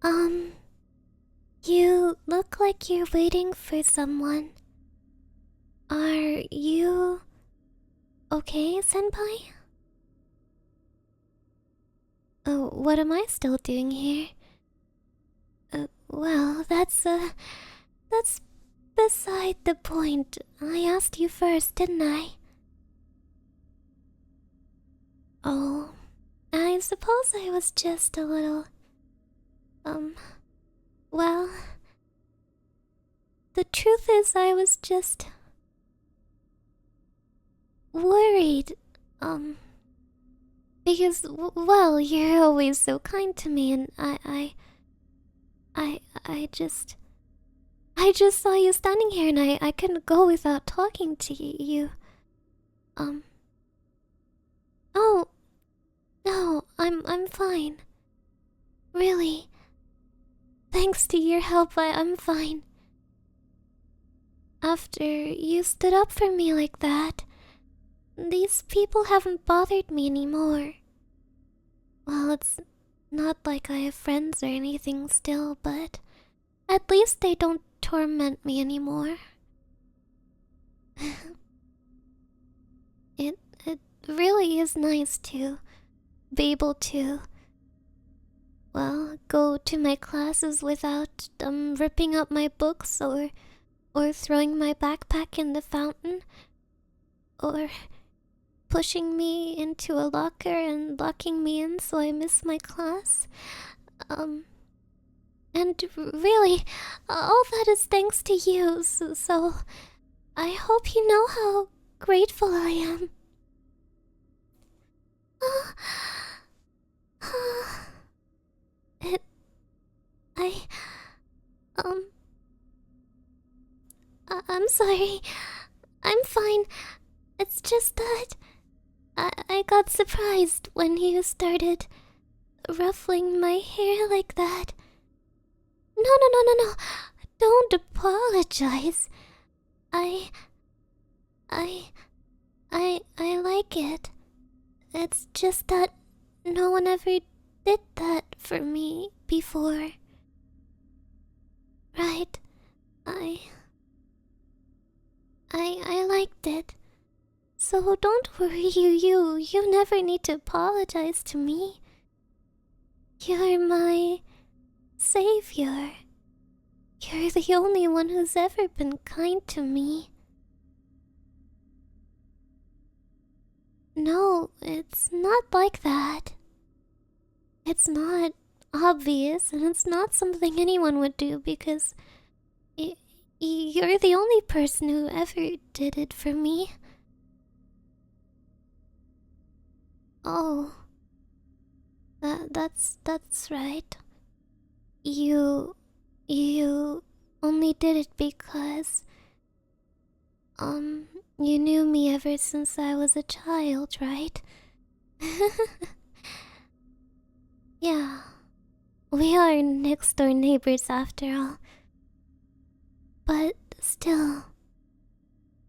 Um, you look like you're waiting for someone. Are you okay, senpai? Oh, what am I still doing here? Well, that's beside the point. I asked you first, didn't I? Oh, I suppose I was just a little, um, well, the truth is I was just worried, because, well, you're always so kind to me, and I just, I just saw you standing here, and I couldn't go without talking to you. Um, oh, no, I'm fine. Really, thanks to your help, I'm fine. After you stood up for me like that, these people haven't bothered me anymore. Well, it's not like I have friends or anything still, but at least they don't torment me anymore. it really is nice to be able to, well, go to my classes without ripping up my books or throwing my backpack in the fountain or pushing me into a locker and locking me in so I miss my class. And really, all that is thanks to you, so I hope you know how grateful I am. It, I, um, I'm sorry. I'm fine. It's just that I got surprised when you started ruffling my hair like that. No. Don't apologize. I, I, I like it. It's just that no one ever did that for me before. Right? I liked it. So don't worry, you never need to apologize to me. You're my savior. You're the only one who's ever been kind to me. No, it's not like that. It's not obvious, and it's not something anyone would do because you're the only person who ever did it for me. Oh, that's right. You only did it because you knew me ever since I was a child, right? Yeah, we are next door neighbors after all. But still,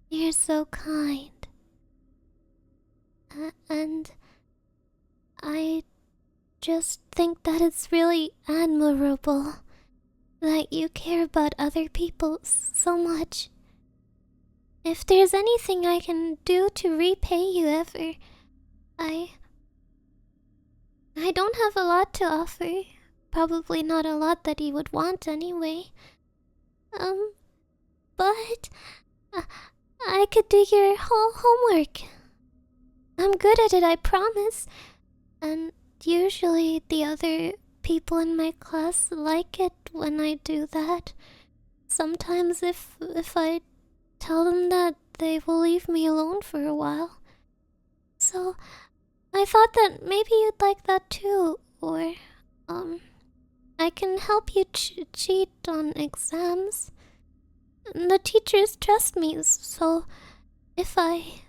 you're so kind. And I just think that it's really admirable that you care about other people so much. If there's anything I can do to repay you ever, I don't have a lot to offer. Probably not a lot that you would want anyway. But I could do your whole homework. I'm good at it, I promise. And usually the other people in my class like it when I do that. Sometimes if I tell them that, they will leave me alone for a while. So I thought that maybe you'd like that too, or I can help you cheat on exams. The teachers trust me, so if I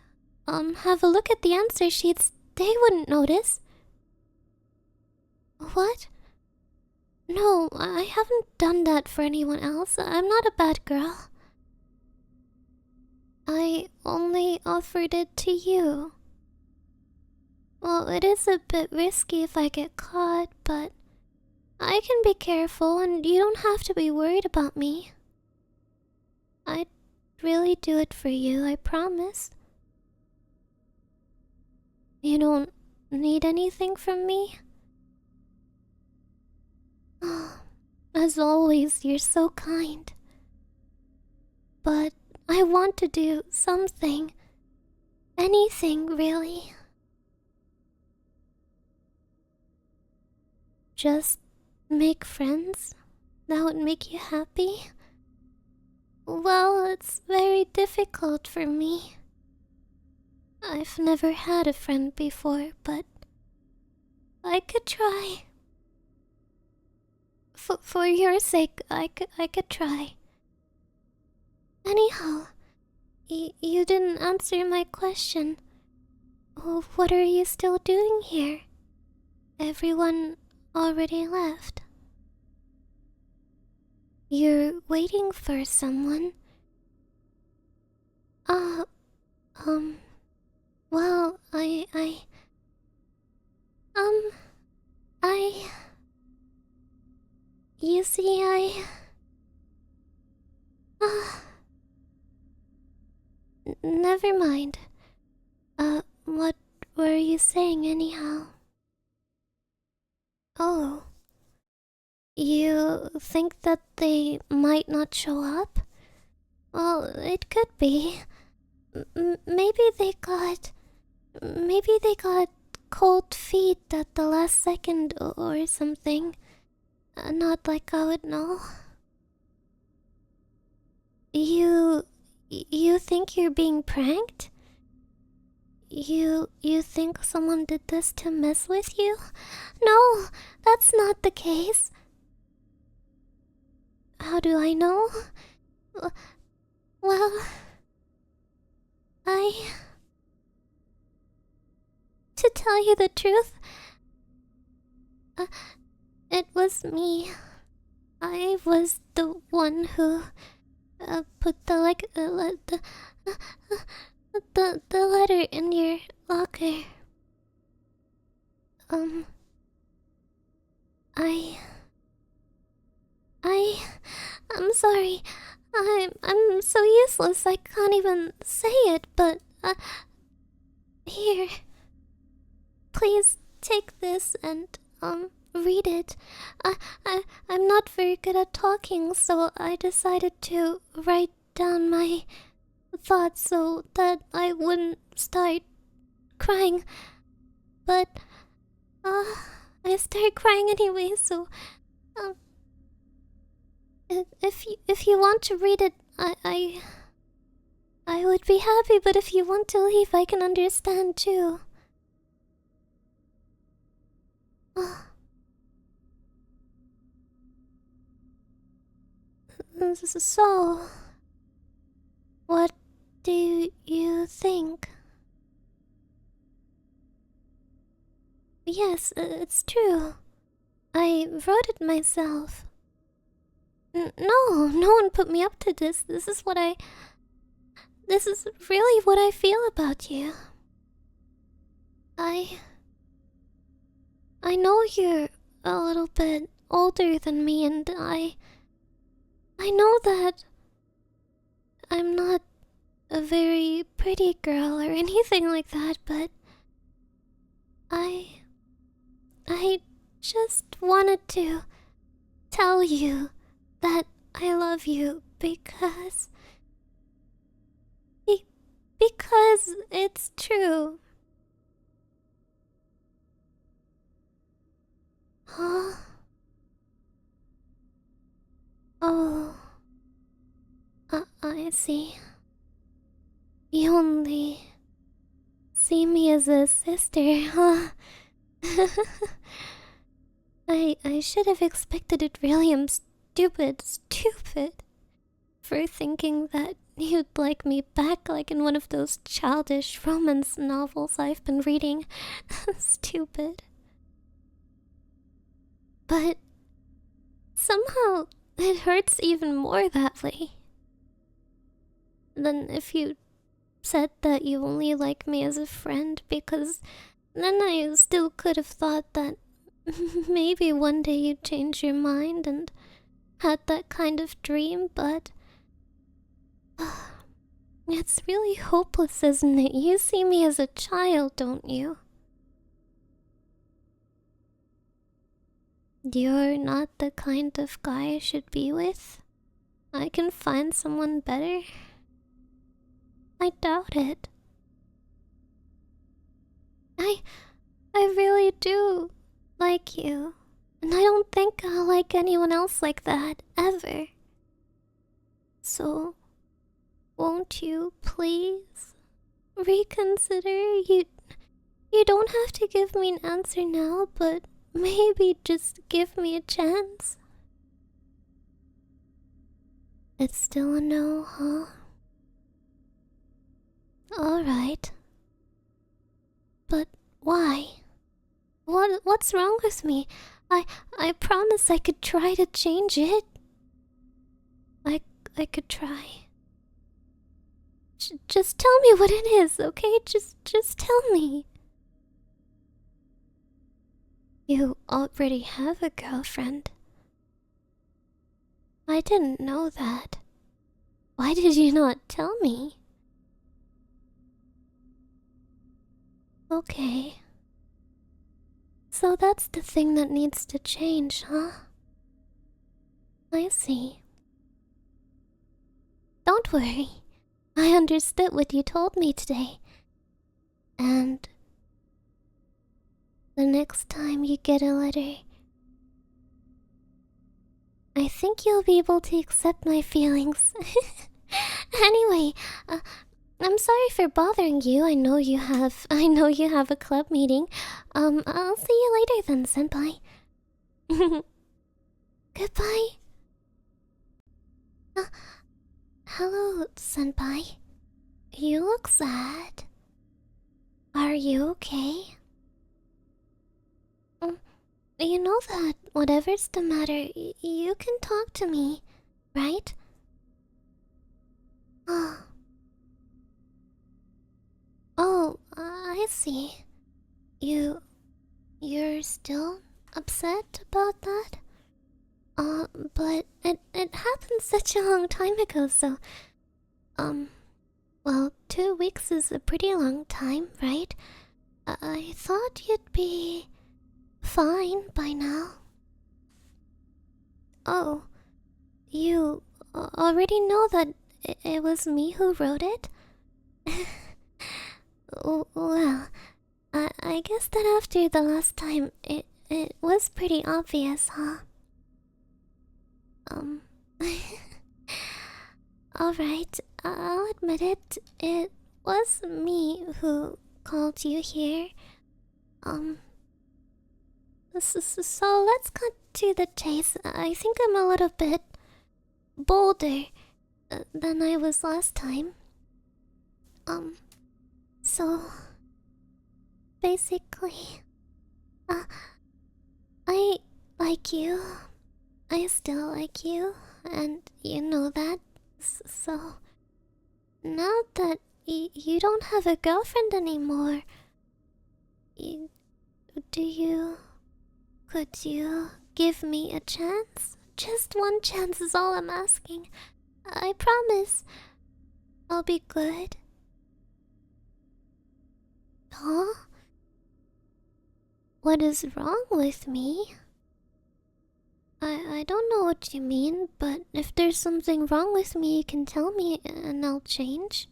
have a look at the answer sheets, they wouldn't notice. What? No, I haven't done that for anyone else. I'm not a bad girl. I only offered it to you. Well, it is a bit risky if I get caught, but I can be careful and you don't have to be worried about me. I'd really do it for you, I promise. You don't need anything from me? As always, you're so kind. But I want to do something. Anything, really. Just make friends? That would make you happy? Well, it's very difficult for me. I've never had a friend before, but I could try. For your sake, I could try. Anyhow, you didn't answer my question. What are you still doing here? Everyone already left. You're waiting for someone? Uh, well, I... You see, never mind. What were you saying anyhow? Oh, you think that they might not show up? Well, it could be. Maybe they got... Maybe they got cold feet at the last second or something. Not like I would know. You think you're being pranked? You think someone did this to mess with you? No, that's not the case. How do I know? Well, to tell you the truth, it was me. I was the one who put the letter in your locker. I I'm sorry. I'm so useless. I can't even say it. But here, please take this and read it. I'm not very good at talking, so I decided to write down my thoughts so that I wouldn't start crying. But I started crying anyway. So if you want to read it, I would be happy. But if you want to leave, I can understand too. So, what do you think? Yes, it's true. I wrote it myself. No, no one put me up to this. This is really what I feel about you. I know you're a little bit older than me, and I know that I'm not a very pretty girl or anything like that, but I just wanted to tell you that I love you because it's true. Huh? Oh, I see. You only see me as a sister, huh? I should have expected it. Really, I'm stupid for thinking that you'd like me back like in one of those childish romance novels I've been reading. Stupid. But somehow it hurts even more that way than if you said that you only like me as a friend, because then I still could have thought that maybe one day you'd change your mind and had that kind of dream, but it's really hopeless, isn't it? You see me as a child, don't you? You're not the kind of guy I should be with. I can find someone better. I doubt it. I really do like you. And I don't think I'll like anyone else like that, ever. So, won't you please reconsider? You don't have to give me an answer now, but maybe just give me a chance. It's still a no, huh? Alright. But why? What's wrong with me? I promise I could try to change it. I could try. Just tell me what it is, okay? Just tell me. You already have a girlfriend. I didn't know that. Why did you not tell me? Okay. So that's the thing that needs to change, huh? I see. Don't worry. I understood what you told me today. And the next time you get a letter, I think you'll be able to accept my feelings. Anyway, I'm sorry for bothering you. I know you have a club meeting. I'll see you later then, senpai. Goodbye. Hello, senpai. You look sad. Are you okay? You know that whatever's the matter, you can talk to me, right? Oh, I see. You're still upset about that? But it happened such a long time ago, so... Well, 2 weeks is a pretty long time, right? I thought you'd be fine by now. Oh, you already know that it was me who wrote it? Well, I guess that after the last time, it was pretty obvious, huh? Alright, I'll admit it. It was me who called you here. So let's cut to the chase. I think I'm a little bit bolder than I was last time. So basically, I like you. I still like you, and you know that. So now that you don't have a girlfriend anymore, could you give me a chance? Just one chance is all I'm asking. I promise I'll be good. Huh? What is wrong with me? I don't know what you mean, but if there's something wrong with me, you can tell me and I'll change.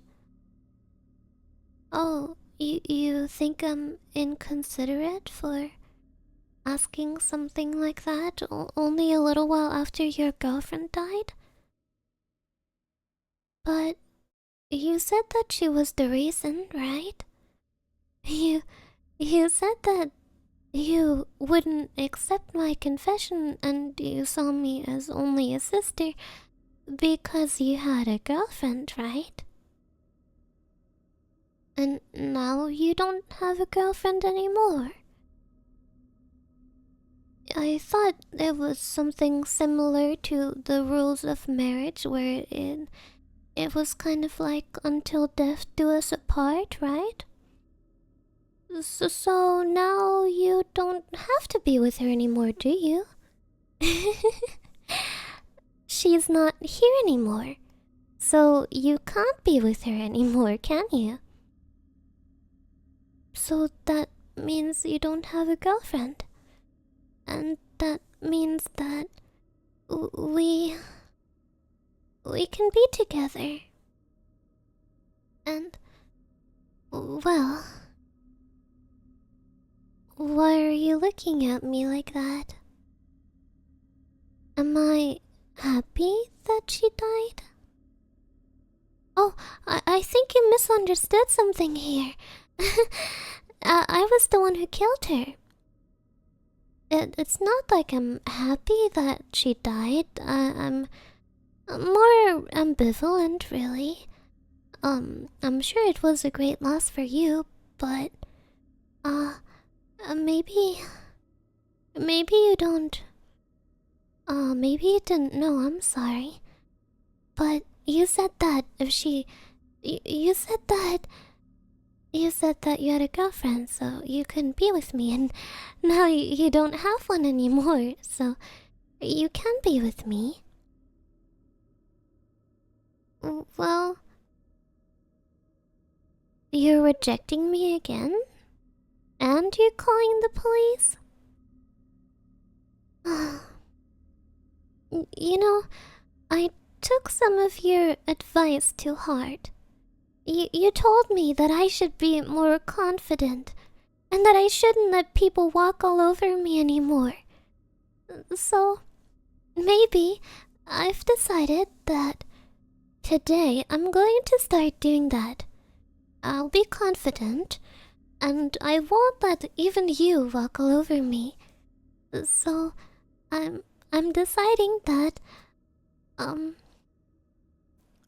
Oh, you think I'm inconsiderate for asking something like that only a little while after your girlfriend died? But you said that she was the reason, right? You said that you wouldn't accept my confession and you saw me as only a sister because you had a girlfriend, right? And now you don't have a girlfriend anymore. I thought it was something similar to the rules of marriage where it was kind of like until death do us apart, right? So now you don't have to be with her anymore, do you? She's not here anymore. So you can't be with her anymore, can you? So that means you don't have a girlfriend. And that means that we can be together. And well, why are you looking at me like that? Am I happy that she died? Oh, I think you misunderstood something here. I was the one who killed her. It's not like I'm happy that she died. I'm more ambivalent, really. I'm sure it was a great loss for you, but, maybe you don't. Maybe you didn't know, I'm sorry. But you said that if she. You said that. You said that you had a girlfriend, so you couldn't be with me, and now you don't have one anymore, so you can be with me. Well, you're rejecting me again? And you're calling the police? You know, I took some of your advice to heart. You told me that I should be more confident and that I shouldn't let people walk all over me anymore. So, maybe I've decided that today I'm going to start doing that. I'll be confident and I won't let even you walk all over me. So, I'm deciding that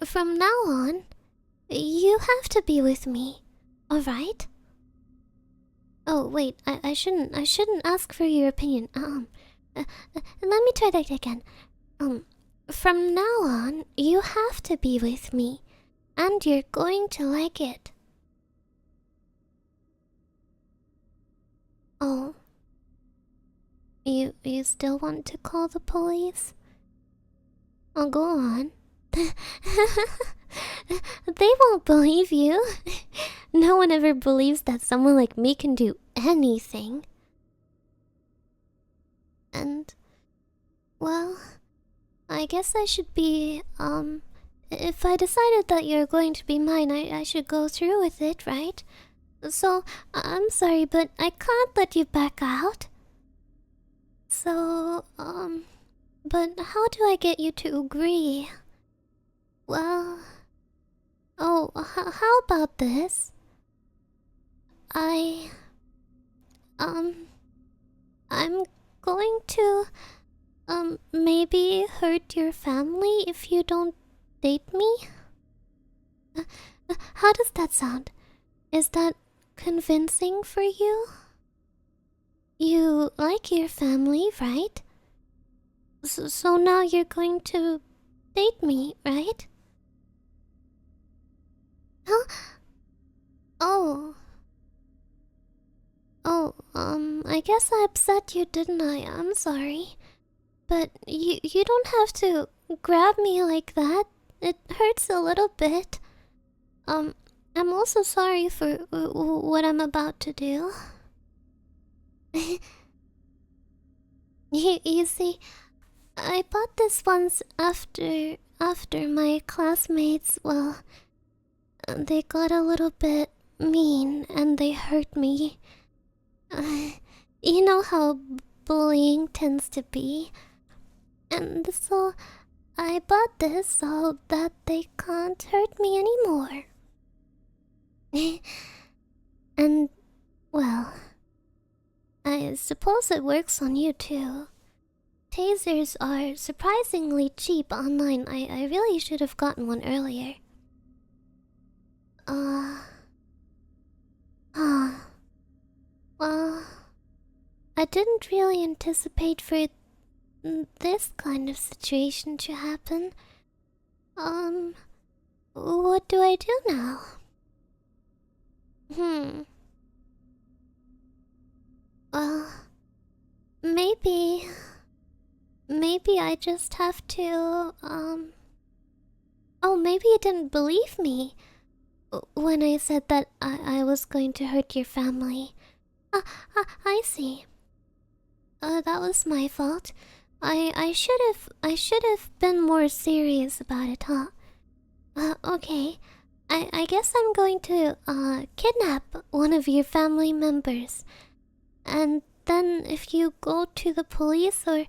from now on, you have to be with me, alright? Oh wait, I shouldn't ask for your opinion. Let me try that again. From now on, you have to be with me, and you're going to like it. Oh, you still want to call the police? Oh, go on. They won't believe you. No one ever believes that someone like me can do anything. And, well, I guess I should be, if I decided that you're going to be mine, I should go through with it, right? So, I'm sorry, but I can't let you back out. So, but how do I get you to agree? Well, oh, how about this? I'm going to, maybe hurt your family if you don't date me? How does that sound? Is that convincing for you? You like your family, right? So now you're going to date me, right? Huh? Oh. Oh, I guess I upset you, didn't I? I'm sorry. But you don't have to grab me like that. It hurts a little bit. I'm also sorry for what I'm about to do. You see, I bought this once after my classmates, well, they got a little bit mean and they hurt me. You know how bullying tends to be. And so I bought this so that they can't hurt me anymore. And, well, I suppose it works on you too. Tasers are surprisingly cheap online. I really should have gotten one earlier. Well, I didn't really anticipate for this kind of situation to happen. What do I do now? Well, maybe... Maybe I just have to, Oh, maybe you didn't believe me when I said that I was going to hurt your family. I see. That was my fault. I should have been more serious about it, huh? Okay. I guess I'm going to, kidnap one of your family members. And then if you go to the police or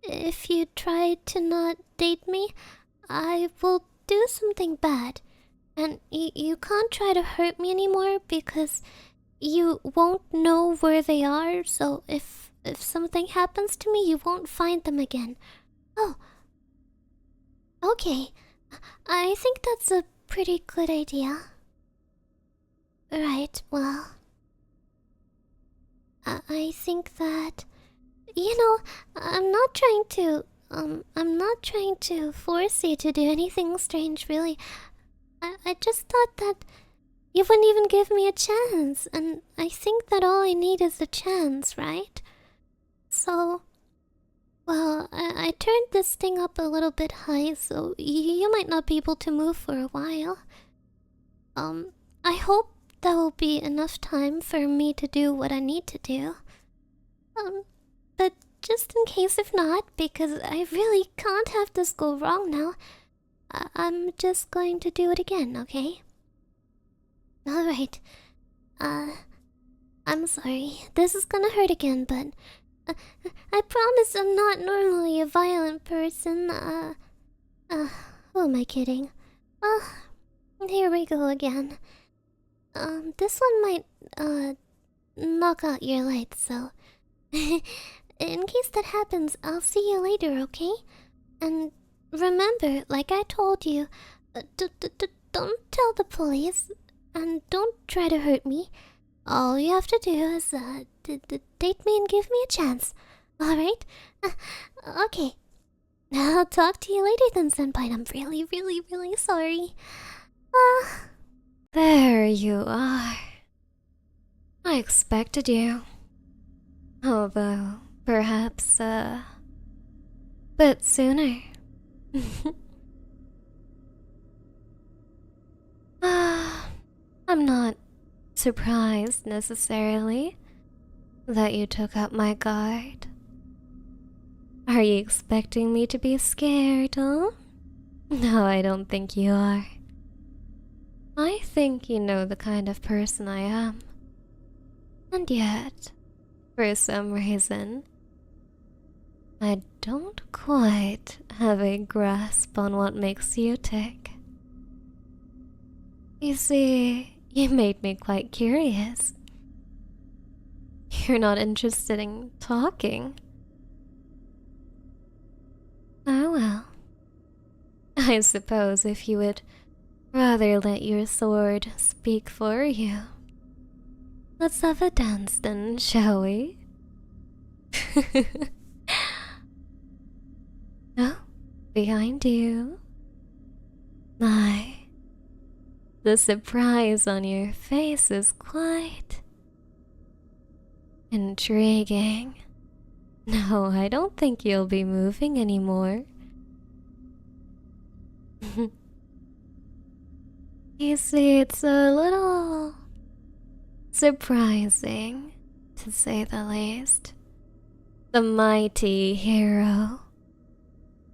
if you try to not date me, I will do something bad. And you can't try to hurt me anymore because you won't know where they are, so if something happens to me, you won't find them again. Oh, okay. I think that's a pretty good idea. Right, well... I think that... You know, I'm not trying to force you to do anything strange, really. I just thought that you wouldn't even give me a chance, and I think that all I need is a chance, right? So, well, I turned this thing up a little bit high, so you might not be able to move for a while. I hope that will be enough time for me to do what I need to do. But just in case if not, because I really can't have this go wrong now, I'm just going to do it again, okay? Alright. I'm sorry. This is gonna hurt again, but... I promise I'm not normally a violent person, who am I kidding? Here we go again. This one might, knock out your lights, so... In case that happens, I'll see you later, okay? And remember, like I told you, don't tell the police, and don't try to hurt me. All you have to do is, date me and give me a chance. Alright? Okay. I'll talk to you later then, Senpai. I'm really, really, really sorry. There you are. I expected you. Although, perhaps, bit sooner. I'm not surprised necessarily that you took up my guard. Are you expecting me to be scared, huh? No, I don't think you are. I think you know the kind of person I am. And yet, for some reason, I don't quite have a grasp on what makes you tick. You see, you made me quite curious. You're not interested in talking. Oh well. I suppose if you would rather let your sword speak for you. Let's have a dance then, shall we? Oh, behind you. My, the surprise on your face is quite intriguing. No, I don't think you'll be moving anymore. You see, it's a little surprising, to say the least. The mighty hero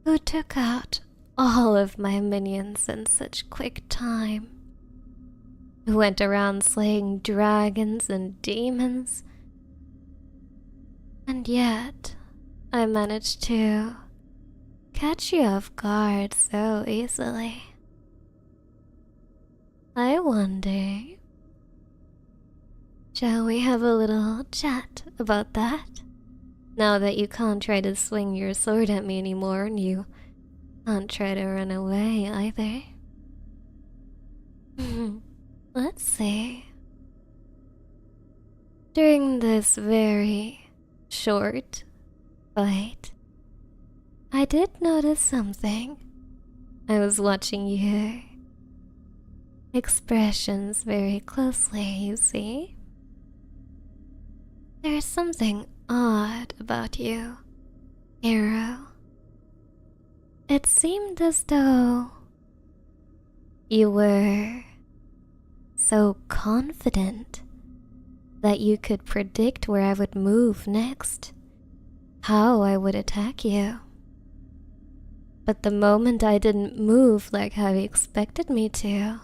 who took out all of my minions in such quick time, who went around slaying dragons and demons, and yet I managed to catch you off guard so easily. I wonder, shall we have a little chat about that? Now that you can't try to swing your sword at me anymore and you can't try to run away either. Let's see. During this very short fight, I did notice something. I was watching your expressions very closely, you see. There's something odd about you, Hero. It seemed as though you were so confident that you could predict where I would move next, how I would attack you. But the moment I didn't move like how you expected me to,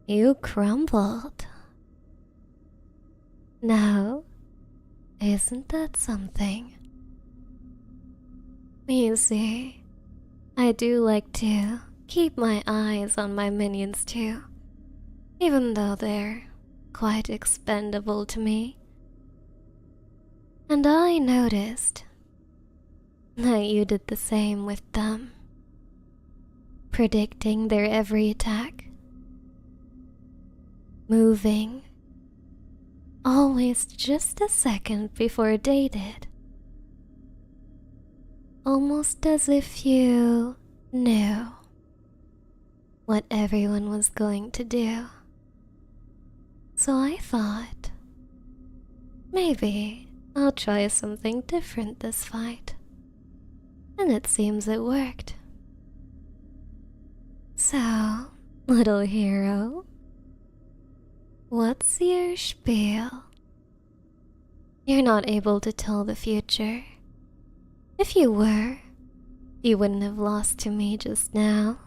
you crumbled. Now, isn't that something? You see, I do like to keep my eyes on my minions too, even though they're quite expendable to me. And I noticed that you did the same with them, predicting their every attack, moving always just a second before they did, almost as if you knew what everyone was going to do. So I thought, maybe I'll try something different this fight. And it seems it worked. So, little hero, what's your spiel? You're not able to tell the future. If you were, you wouldn't have lost to me just now.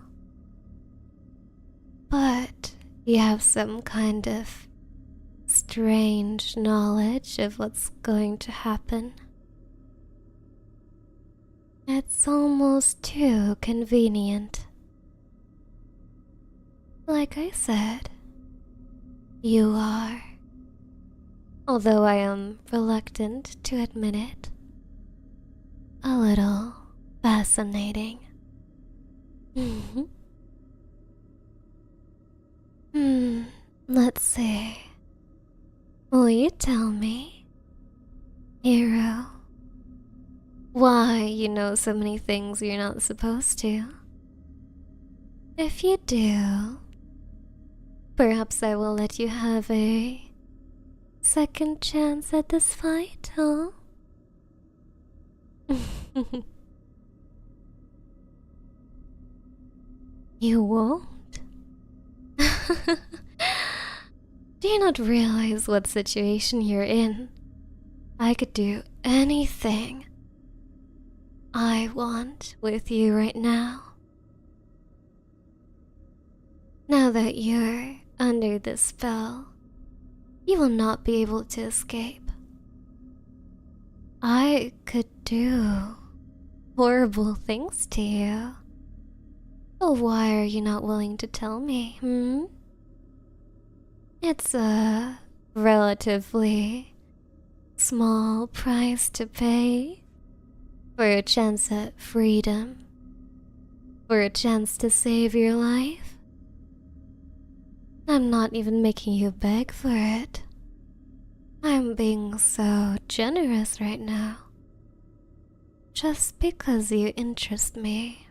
But you have some kind of strange knowledge of what's going to happen. It's almost too convenient. Like I said, you are, although I am reluctant to admit it, a little fascinating. Let's see. Will you tell me, hero, why you know so many things you're not supposed to? If you do, perhaps I will let you have a second chance at this fight, huh? You won't? Do you not realize what situation you're in? I could do anything I want with you right now. Now that you're under this spell, you will not be able to escape. I could do horrible things to you. But why are you not willing to tell me, It's a relatively small price to pay for a chance at freedom, for a chance to save your life. I'm not even making you beg for it. I'm being so generous right now, just because you interest me.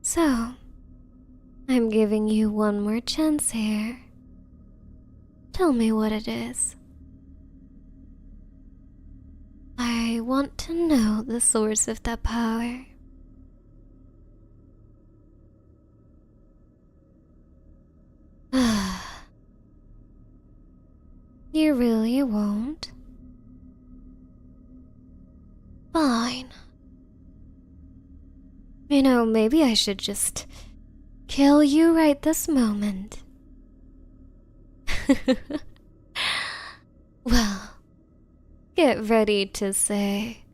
So, I'm giving you one more chance here. Tell me what it is. I want to know the source of that power. You really won't? Fine. You know, maybe I should just kill you right this moment. Well, get ready to say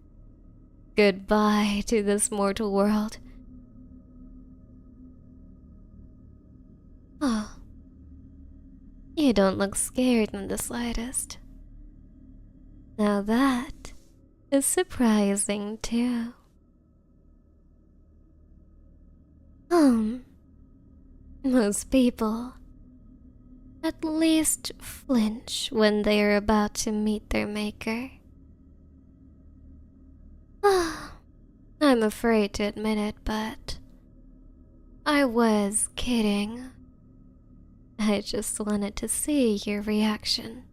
goodbye to this mortal world. Oh, you don't look scared in the slightest. Now that is surprising too. Most people at least flinch when they are about to meet their maker. I'm afraid to admit it, but I was kidding. I just wanted to see your reaction.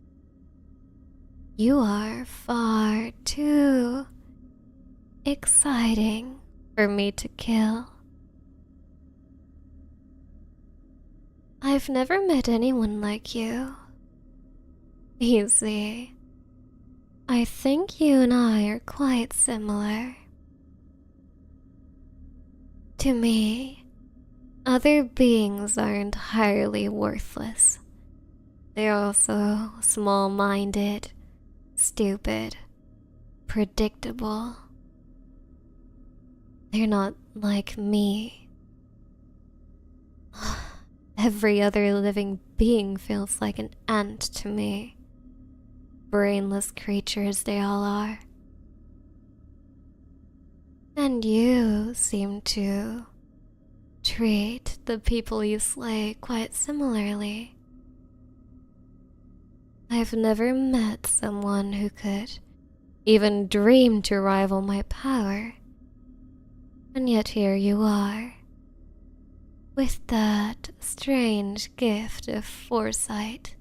You are far too exciting for me to kill. I've never met anyone like you. You see, I think you and I are quite similar. To me, other beings are entirely worthless. They're also small-minded, stupid, predictable. They're not like me. Every other living being feels like an ant to me. Brainless creatures they all are. And you seem to treat the people you slay quite similarly. I've never met someone who could even dream to rival my power. And yet here you are, with that strange gift of foresight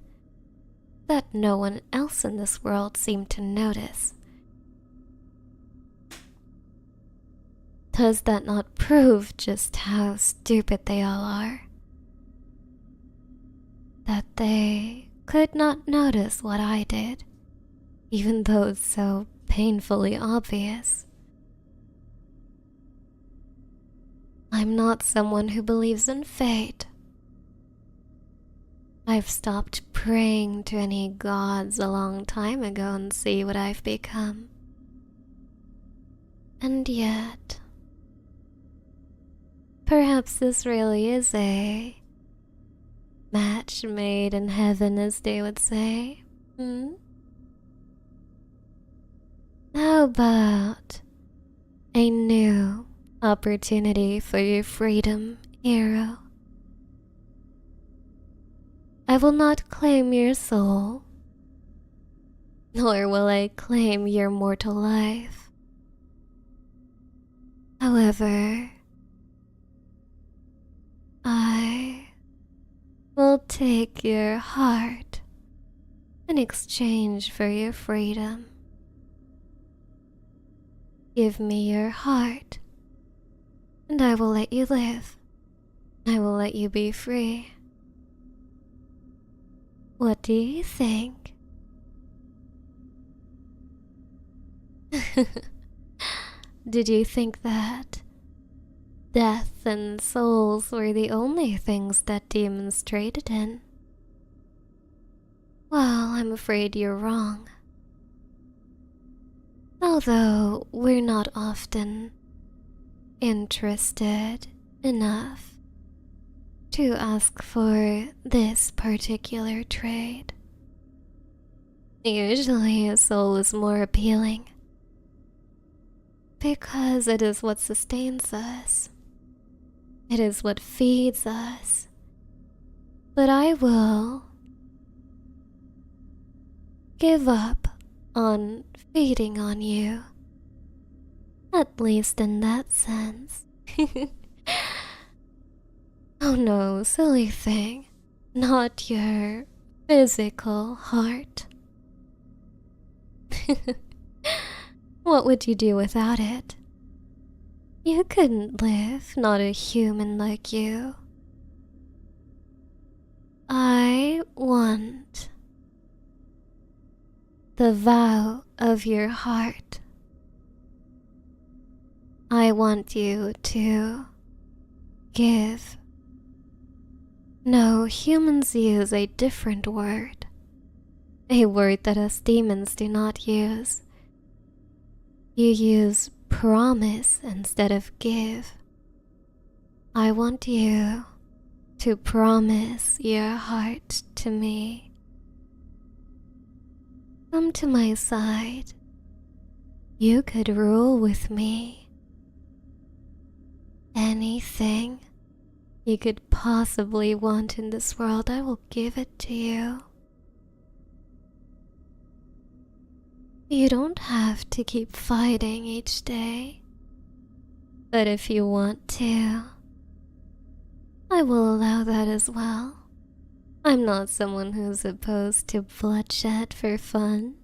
that no one else in this world seemed to notice. Does that not prove just how stupid they all are? That they could not notice what I did, even though it's so painfully obvious. I'm not someone who believes in fate. I've stopped praying to any gods a long time ago and see what I've become. And yet, perhaps this really is a match made in heaven, as they would say. How about a new opportunity for your freedom, hero? I will not claim your soul, nor will I claim your mortal life. However, I will take your heart in exchange for your freedom. Give me your heart, and I will let you live. I will let you be free. What do you think? Did you think that death and souls were the only things that demons traded in? Well, I'm afraid you're wrong. Although we're not often interested enough to ask for this particular trade. Usually a soul is more appealing, because it is what sustains us. It is what feeds us. But I will give up on feeding on you, at least in that sense. Oh no, silly thing, not your physical heart. What would you do without it? You couldn't live, not a human like you. I want the vow of your heart. I want you to give. No, humans use a different word. A word that us demons do not use. You use promise instead of give. I want you to promise your heart to me. Come to my side. You could rule with me. Anything you could possibly want in this world, I will give it to you. You don't have to keep fighting each day, but if you want to, I will allow that as well. I'm not someone who's opposed to bloodshed for fun.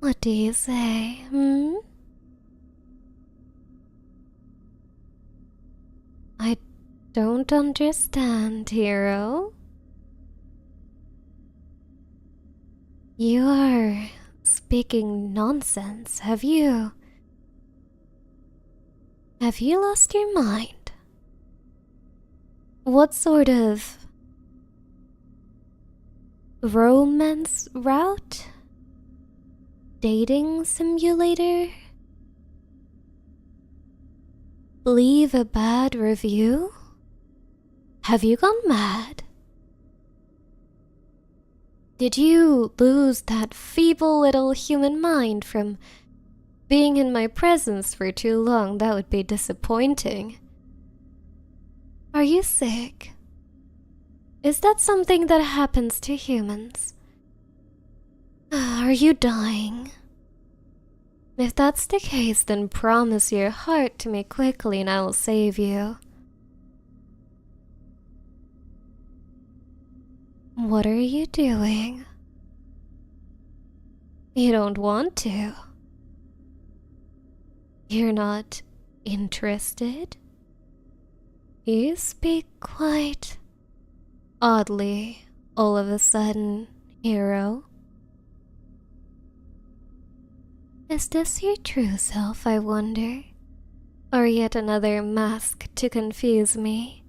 What do you say, hmm? I don't understand, hero. You are speaking nonsense, have you? Have you lost your mind? What sort of romance route? Dating simulator? Leave a bad review? Have you gone mad? Did you lose that feeble little human mind from being in my presence for too long? That would be disappointing. Are you sick? Is that something that happens to humans? Are you dying? If that's the case, then promise your heart to me quickly and I will save you. What are you doing? You don't want to. You're not interested? You speak quite oddly all of a sudden, hero. Is this your true self, I wonder? Or yet another mask to confuse me?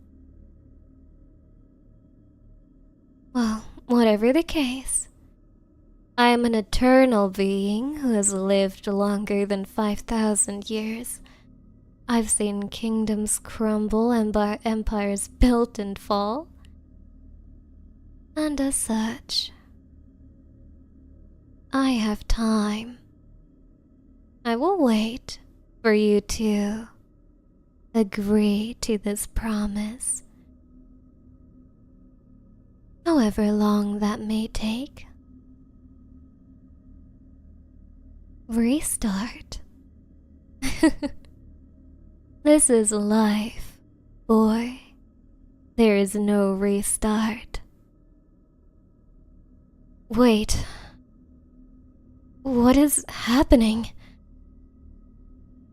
Well, whatever the case, I am an eternal being who has lived longer than 5,000 years. I've seen kingdoms crumble and empires built and fall. And as such, I have time. I will wait for you to agree to this promise. However long that may take. Restart. This is life, boy. There is no restart. Wait. What is happening?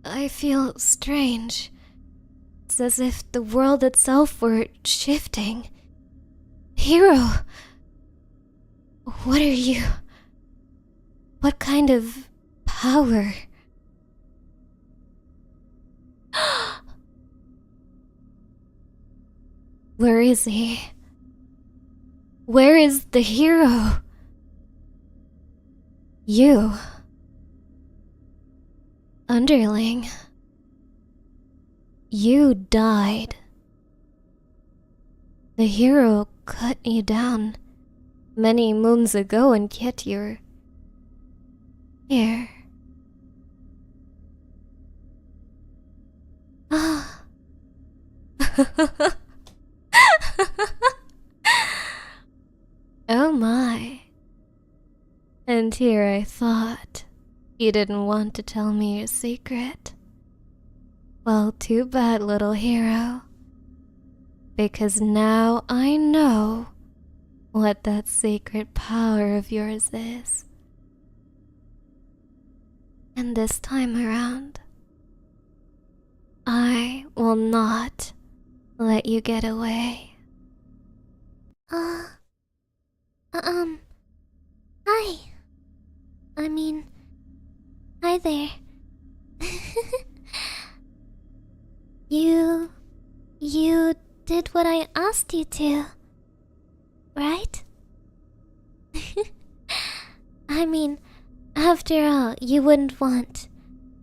I feel strange. It's as if the world itself were shifting. Hero! What are you? What kind of power? Where is he? Where is the hero? You. Underling. You died. The hero cut you down many moons ago, and yet you're here. Ah. Oh my. And here I thought you didn't want to tell me your secret. Well, too bad, little hero. Because now I know what that secret power of yours is. And this time around, I will not let you get away. Hi. I mean, hi there. You did what I asked you to, right? I mean, after all, you wouldn't want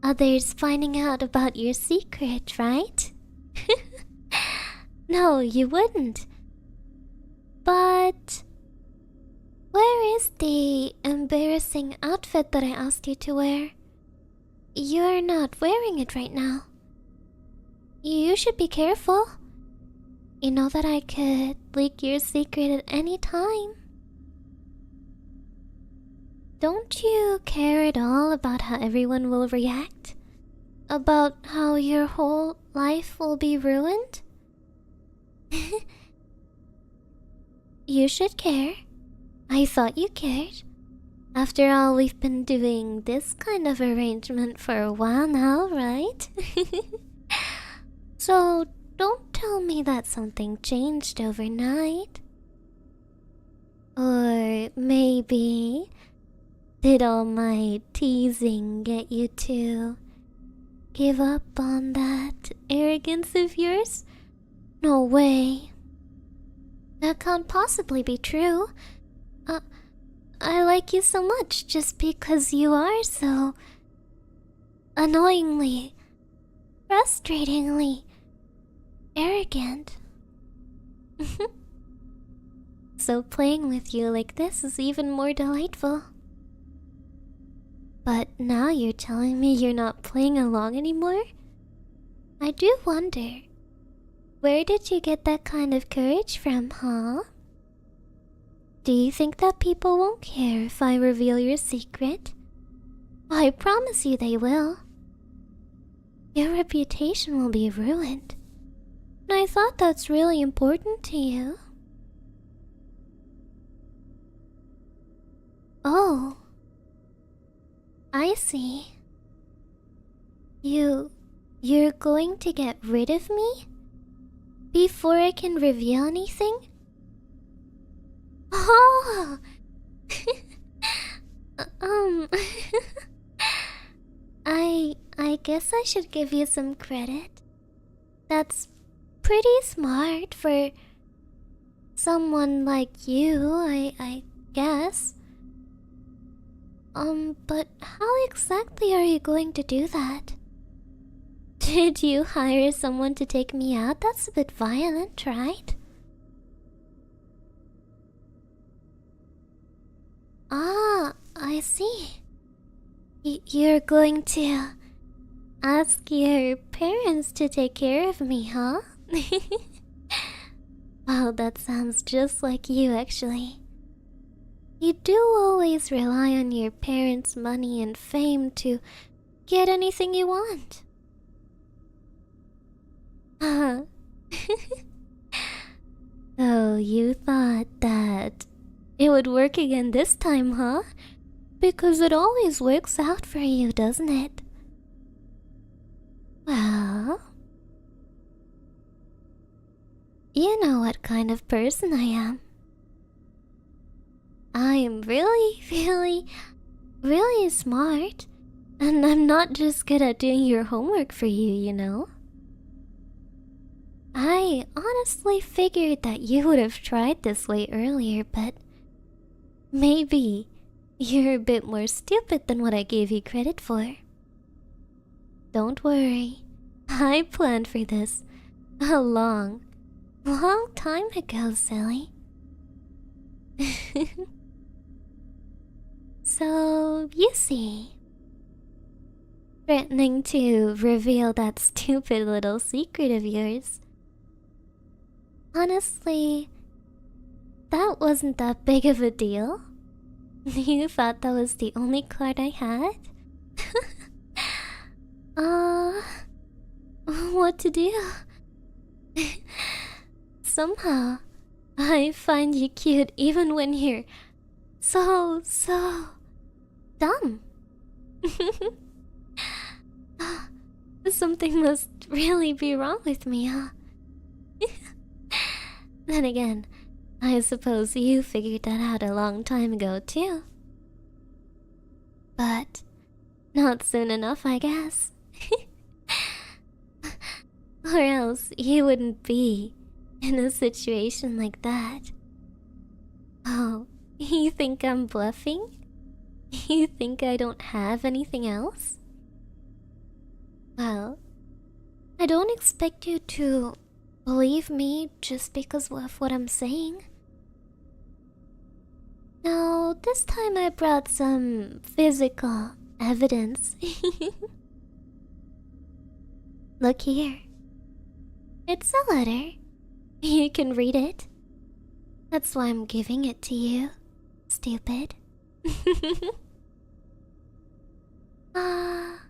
others finding out about your secret, right? No, you wouldn't. But where is the embarrassing outfit that I asked you to wear? You're not wearing it right now. You should be careful. You know that I could leak your secret at any time. Don't you care at all about how everyone will react? About how your whole life will be ruined? You should care. I thought you cared. After all, we've been doing this kind of arrangement for a while now, right? So don't tell me that something changed overnight. Or maybe did all my teasing get you to give up on that arrogance of yours? No way. That can't possibly be true. I like you so much just because you are so annoyingly, frustratingly arrogant. So playing with you like this is even more delightful. But now you're telling me you're not playing along anymore? I do wonder, where did you get that kind of courage from, huh? Do you think that people won't care if I reveal your secret? I promise you they will. Your reputation will be ruined. And I thought that's really important to you. Oh, I see. You're going to get rid of me? Before I can reveal anything? Oh! I guess I should give you some credit. That's pretty smart for someone like you, I guess. But how exactly are you going to do that? Did you hire someone to take me out? That's a bit violent, right? Ah, I see. You're going to ask your parents to take care of me, huh? Well, that sounds just like you, actually. You do always rely on your parents' money and fame to get anything you want. Oh, you thought that it would work again this time, huh? Because it always works out for you, doesn't it? Well, you know what kind of person I am. I am really smart. And I'm not just good at doing your homework for you, you know? I honestly figured that you would have tried this way earlier, but maybe you're a bit more stupid than what I gave you credit for. Don't worry, I planned for this a long time ago, silly. So, you see, threatening to reveal that stupid little secret of yours. Honestly, that wasn't that big of a deal. You thought that was the only card I had? What to do? Somehow, I find you cute even when you're so dumb. Something must really be wrong with me, huh? Then again, I suppose you figured that out a long time ago, too. But not soon enough, I guess. Or else you wouldn't be in a situation like that. Oh, you think I'm bluffing? You think I don't have anything else? Well, I don't expect you to believe me just because of what I'm saying. Now, this time I brought some physical evidence. Look here. It's a letter. You can read it. That's why I'm giving it to you, stupid. Ah,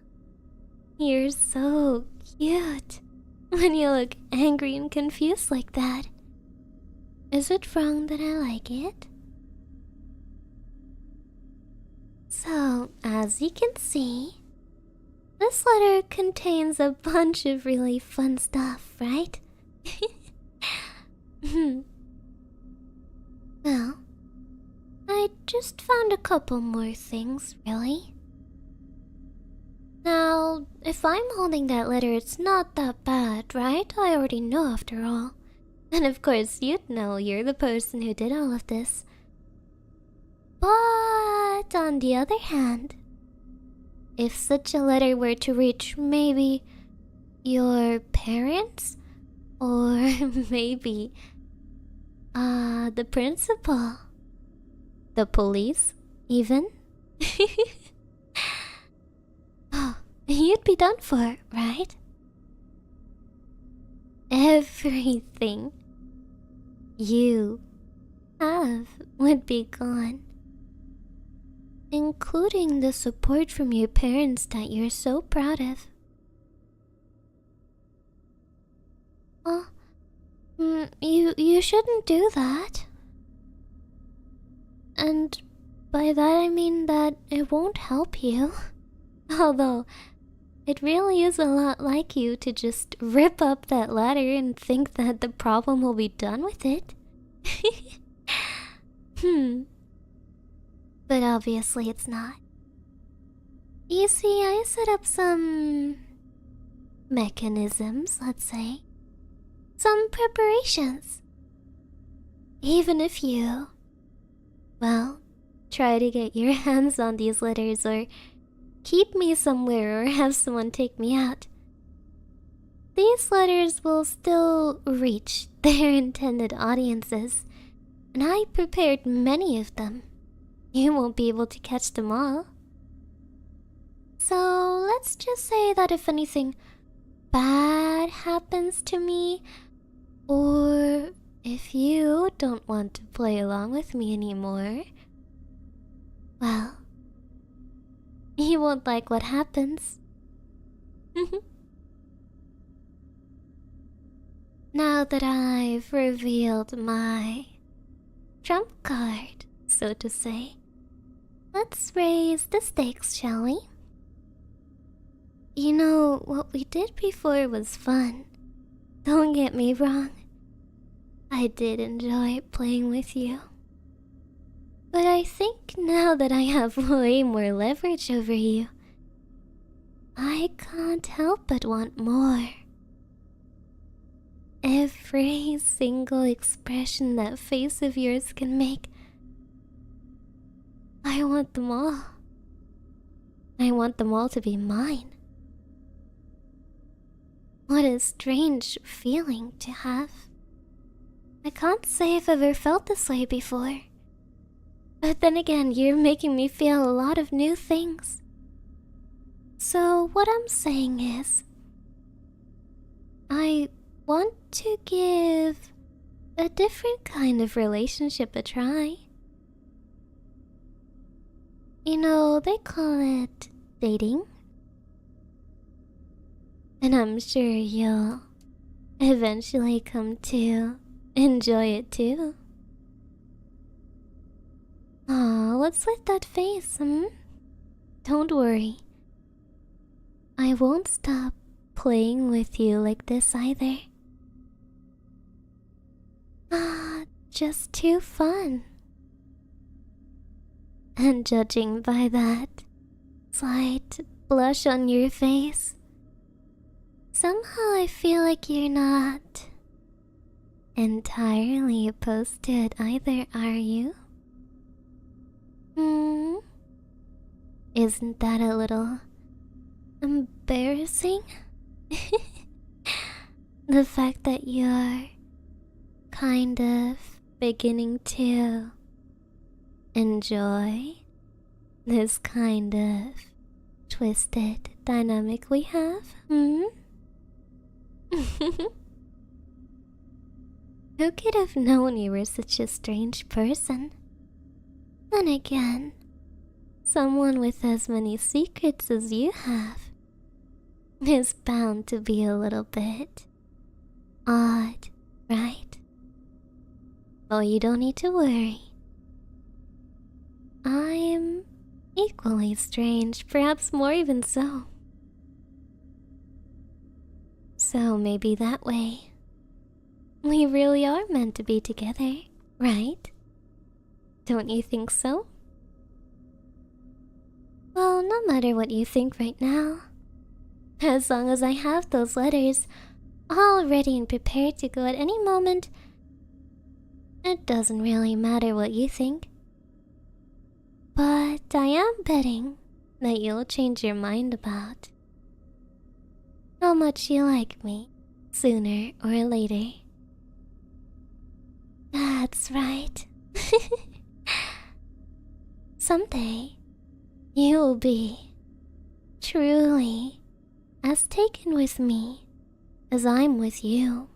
you're so cute when you look angry and confused like that. Is it wrong that I like it? So, as you can see, this letter contains a bunch of really fun stuff, right? Well, I just found a couple more things, really. Now, if I'm holding that letter, it's not that bad, right? I already know after all. And of course, you'd know you're the person who did all of this. But on the other hand, if such a letter were to reach maybe your parents, or maybe the principal, the police, even, oh, you'd be done for, right? Everything you have would be gone, including the support from your parents that you're so proud of. You shouldn't do that. And by that I mean that it won't help you. Although, it really is a lot like you to just rip up that letter and think that the problem will be done with it. But obviously it's not. You see, I set up some mechanisms, let's say. Some preparations. Even if you, well, try to get your hands on these letters or keep me somewhere or have someone take me out, these letters will still reach their intended audiences, and I prepared many of them. You won't be able to catch them all. So let's just say that if anything bad happens to me, or if you don't want to play along with me anymore, well, you won't like what happens. Now that I've revealed my trump card, so to say, let's raise the stakes, shall we? You know, what we did before was fun. Don't get me wrong. I did enjoy playing with you. But I think now that I have way more leverage over you, I can't help but want more. Every single expression that face of yours can make, I want them all. I want them all to be mine. What a strange feeling to have. I can't say I've ever felt this way before. But then again, you're making me feel a lot of new things. So what I'm saying is, I want to give a different kind of relationship a try. You know, they call it dating. And I'm sure you'll eventually come to enjoy it too. Aw, what's with that face, Don't worry. I won't stop playing with you like this either. Just too fun. And judging by that slight blush on your face, somehow I feel like you're not entirely opposed to it either, are you? Isn't that a little embarrassing? The fact that you're kind of beginning to enjoy this kind of twisted dynamic we have, Who could have known you were such a strange person? Then again, someone with as many secrets as you have is bound to be a little bit odd, right? Oh, you don't need to worry. I'm equally strange, perhaps more even so. So maybe that way, we really are meant to be together, right? Don't you think so? Well, no matter what you think right now, as long as I have those letters all ready and prepared to go at any moment, it doesn't really matter what you think. But I am betting that you'll change your mind about how much you like me sooner or later. That's right. Someday, you will be truly as taken with me as I'm with you.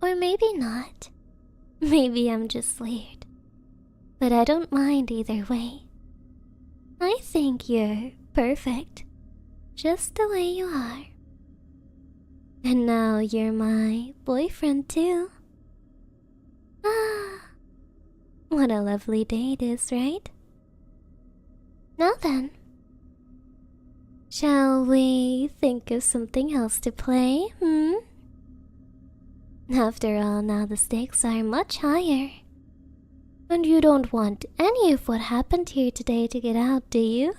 Or maybe not. Maybe I'm just weird. But I don't mind either way. I think you're perfect, just the way you are. And now you're my boyfriend too. Ah, what a lovely day it is, right? Now then, shall we think of something else to play, After all, now the stakes are much higher. And you don't want any of what happened here today to get out, do you?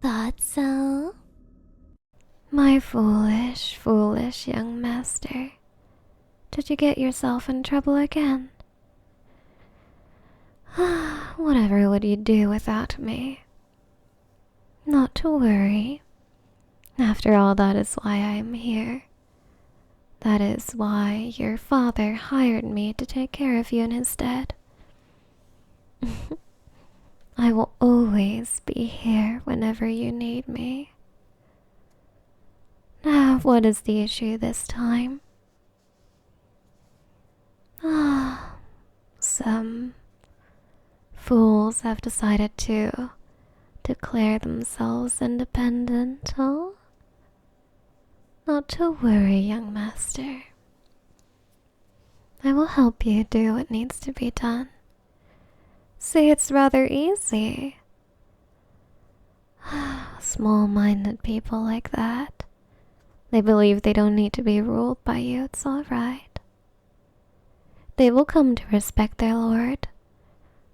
Thought so? My foolish, foolish young master. Did you get yourself in trouble again? Whatever would you do without me? Not to worry. After all, that is why I am here. That is why your father hired me to take care of you in his stead. I will always be here whenever you need me. Now, what is the issue this time? Some fools have decided to declare themselves independent, huh? Not to worry, young master. I will help you do what needs to be done. See, it's rather easy. Small-minded people like that. They believe they don't need to be ruled by you. It's all right. They will come to respect their lord.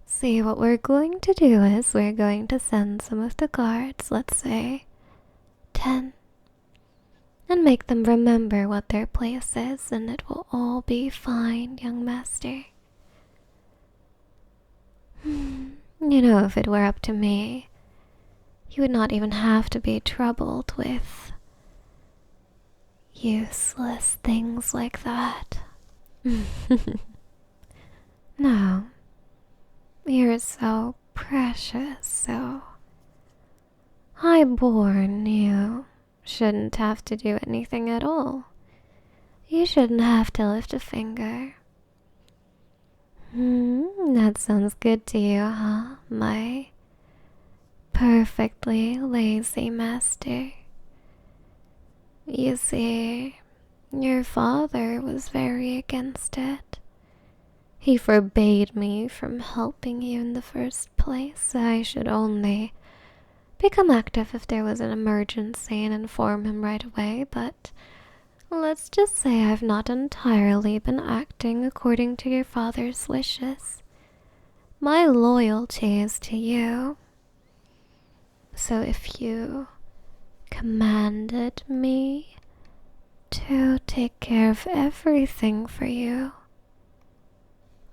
See, what we're going to do is we're going to send some of the guards, let's say 10, and make them remember what their place is, and it will all be fine, young master. You know, if it were up to me, you would not even have to be troubled with useless things like that. No, you're so precious, so high-born. You shouldn't have to do anything at all. You shouldn't have to lift a finger. That sounds good to you, huh, my perfectly lazy master? You see, your father was very against it. He forbade me from helping you in the first place. I should only become active if there was an emergency and inform him right away, but let's just say I've not entirely been acting according to your father's wishes. My loyalty is to you. So if you commanded me to take care of everything for you,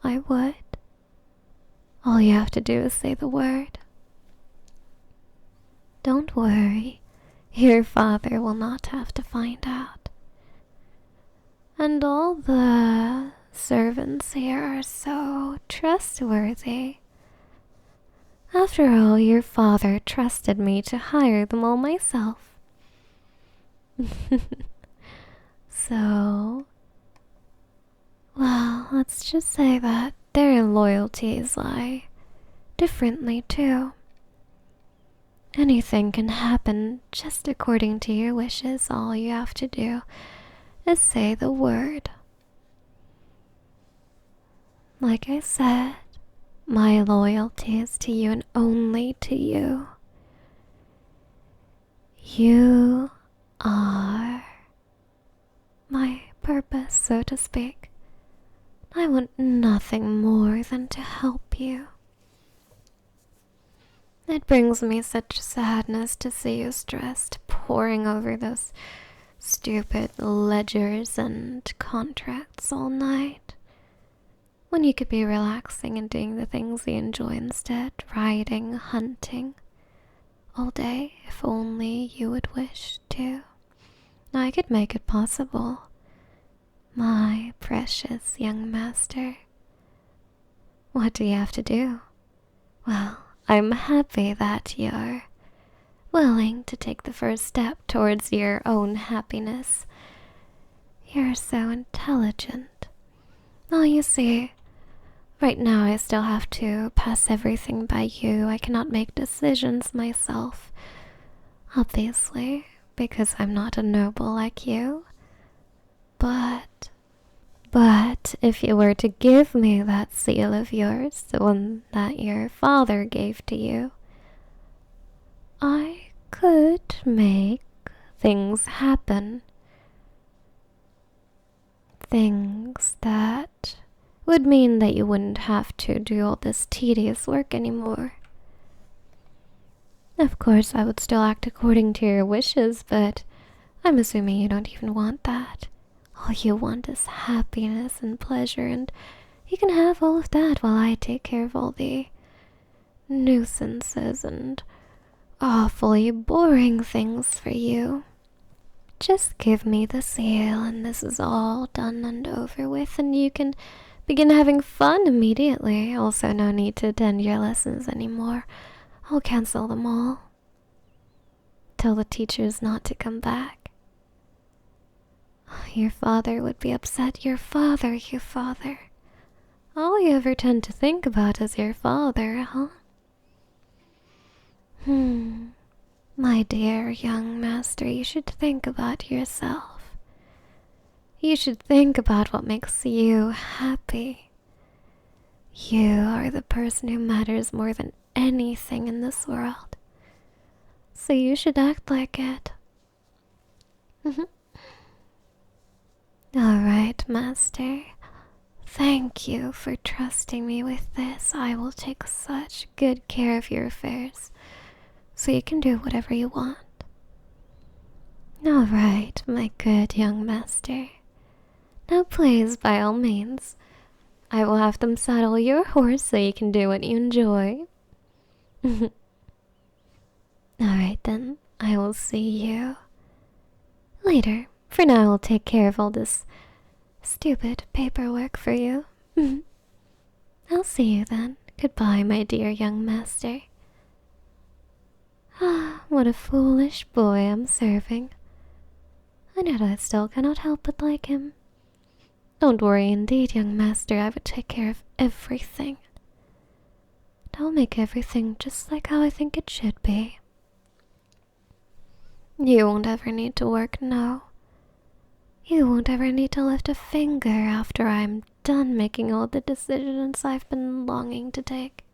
I would. All you have to do is say the word. Don't worry, your father will not have to find out. And all the servants here are so trustworthy. After all, your father trusted me to hire them all myself. So, well, let's just say that their loyalties lie differently too. Anything can happen just according to your wishes. All you have to do is say the word. Like I said, My loyalty is to you and only to you. You are my purpose, so to speak. I want nothing more than to help you. It brings me such sadness to see you stressed, poring over those stupid ledgers and contracts all night, when you could be relaxing and doing the things you enjoy instead, riding, hunting, all day, if only you would wish to. I could make it possible, my precious young master. What do you have to do? Well, I'm happy that you're willing to take the first step towards your own happiness. You're so intelligent. Oh, you see, right now I still have to pass everything by you. I cannot make decisions myself, obviously, because I'm not a noble like you. But if you were to give me that seal of yours, the one that your father gave to you, I could make things happen. Things that would mean that you wouldn't have to do all this tedious work anymore. Of course, I would still act according to your wishes, but I'm assuming you don't even want that. All you want is happiness and pleasure, and you can have all of that while I take care of all the nuisances and awfully boring things for you. Just give me the seal and this is all done and over with, and you can begin having fun immediately. Also, no need to attend your lessons anymore. I'll cancel them all. Tell the teachers not to come back. Your father would be upset. Your father, you father. All you ever tend to think about is your father, huh? My dear young master, you should think about yourself. You should think about what makes you happy. You are the person who matters more than anything in this world. So you should act like it. Alright, master. Thank you for trusting me with this. I will take such good care of your affairs, so you can do whatever you want. Alright, my good young master. Now please, by all means, I will have them saddle your horse so you can do what you enjoy. Alright then, I will see you later. For now, I'll take care of all this stupid paperwork for you. I'll see you then. Goodbye, my dear young master. Ah, what a foolish boy I'm serving. And yet I still cannot help but like him. Don't worry indeed, young master, I would take care of everything. And I'll make everything just like how I think it should be. You won't ever need to work, no. You won't ever need to lift a finger after I'm done making all the decisions I've been longing to take.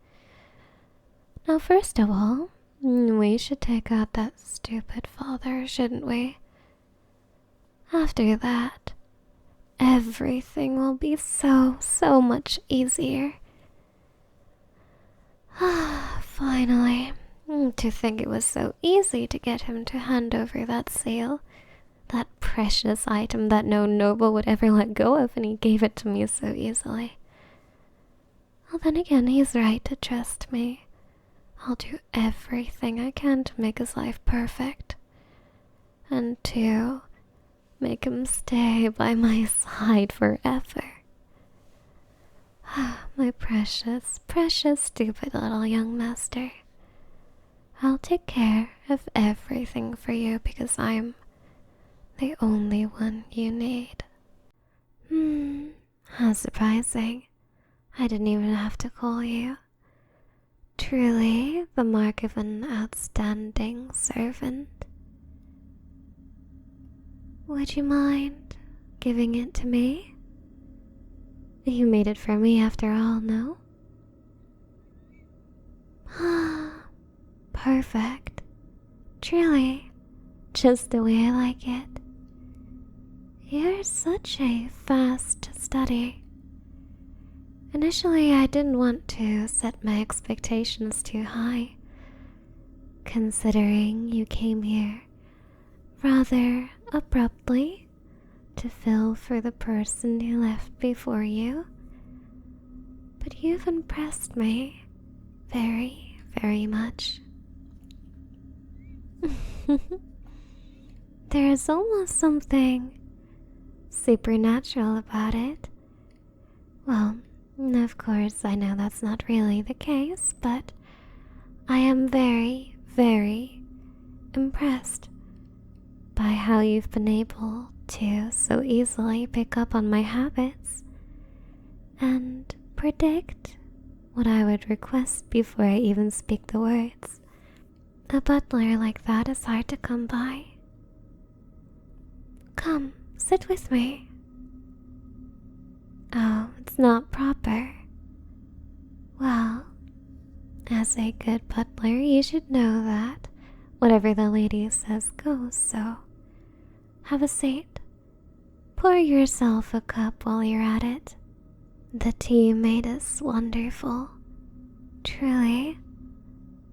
Now, first of all, we should take out that stupid father, shouldn't we? After that, everything will be so much easier. Finally, to think it was so easy to get him to hand over that seal. That precious item that no noble would ever let go of, and he gave it to me so easily. Well, then again, he's right to trust me. I'll do everything I can to make his life perfect. And to make him stay by my side forever. My precious, stupid little young master. I'll take care of everything for you because I'm the only one you need. How surprising. I didn't even have to call you. Truly the mark of an outstanding servant. Would you mind giving it to me? You made it for me after all, no? Perfect. Truly, just the way I like it. You're such a fast study. Initially, I didn't want to set my expectations too high, considering you came here rather abruptly to fill for the person who left before you. But you've impressed me very, very much. There is almost something supernatural about it. Well, of course, I know that's not really the case, but I am very, very impressed by how you've been able to so easily pick up on my habits and predict what I would request before I even speak the words. A butler like that is hard to come by. Come, sit with me. Oh, it's not proper. Well, as a good butler, you should know that whatever the lady says goes, so have a seat. Pour yourself a cup while you're at it. The tea made is wonderful. Truly,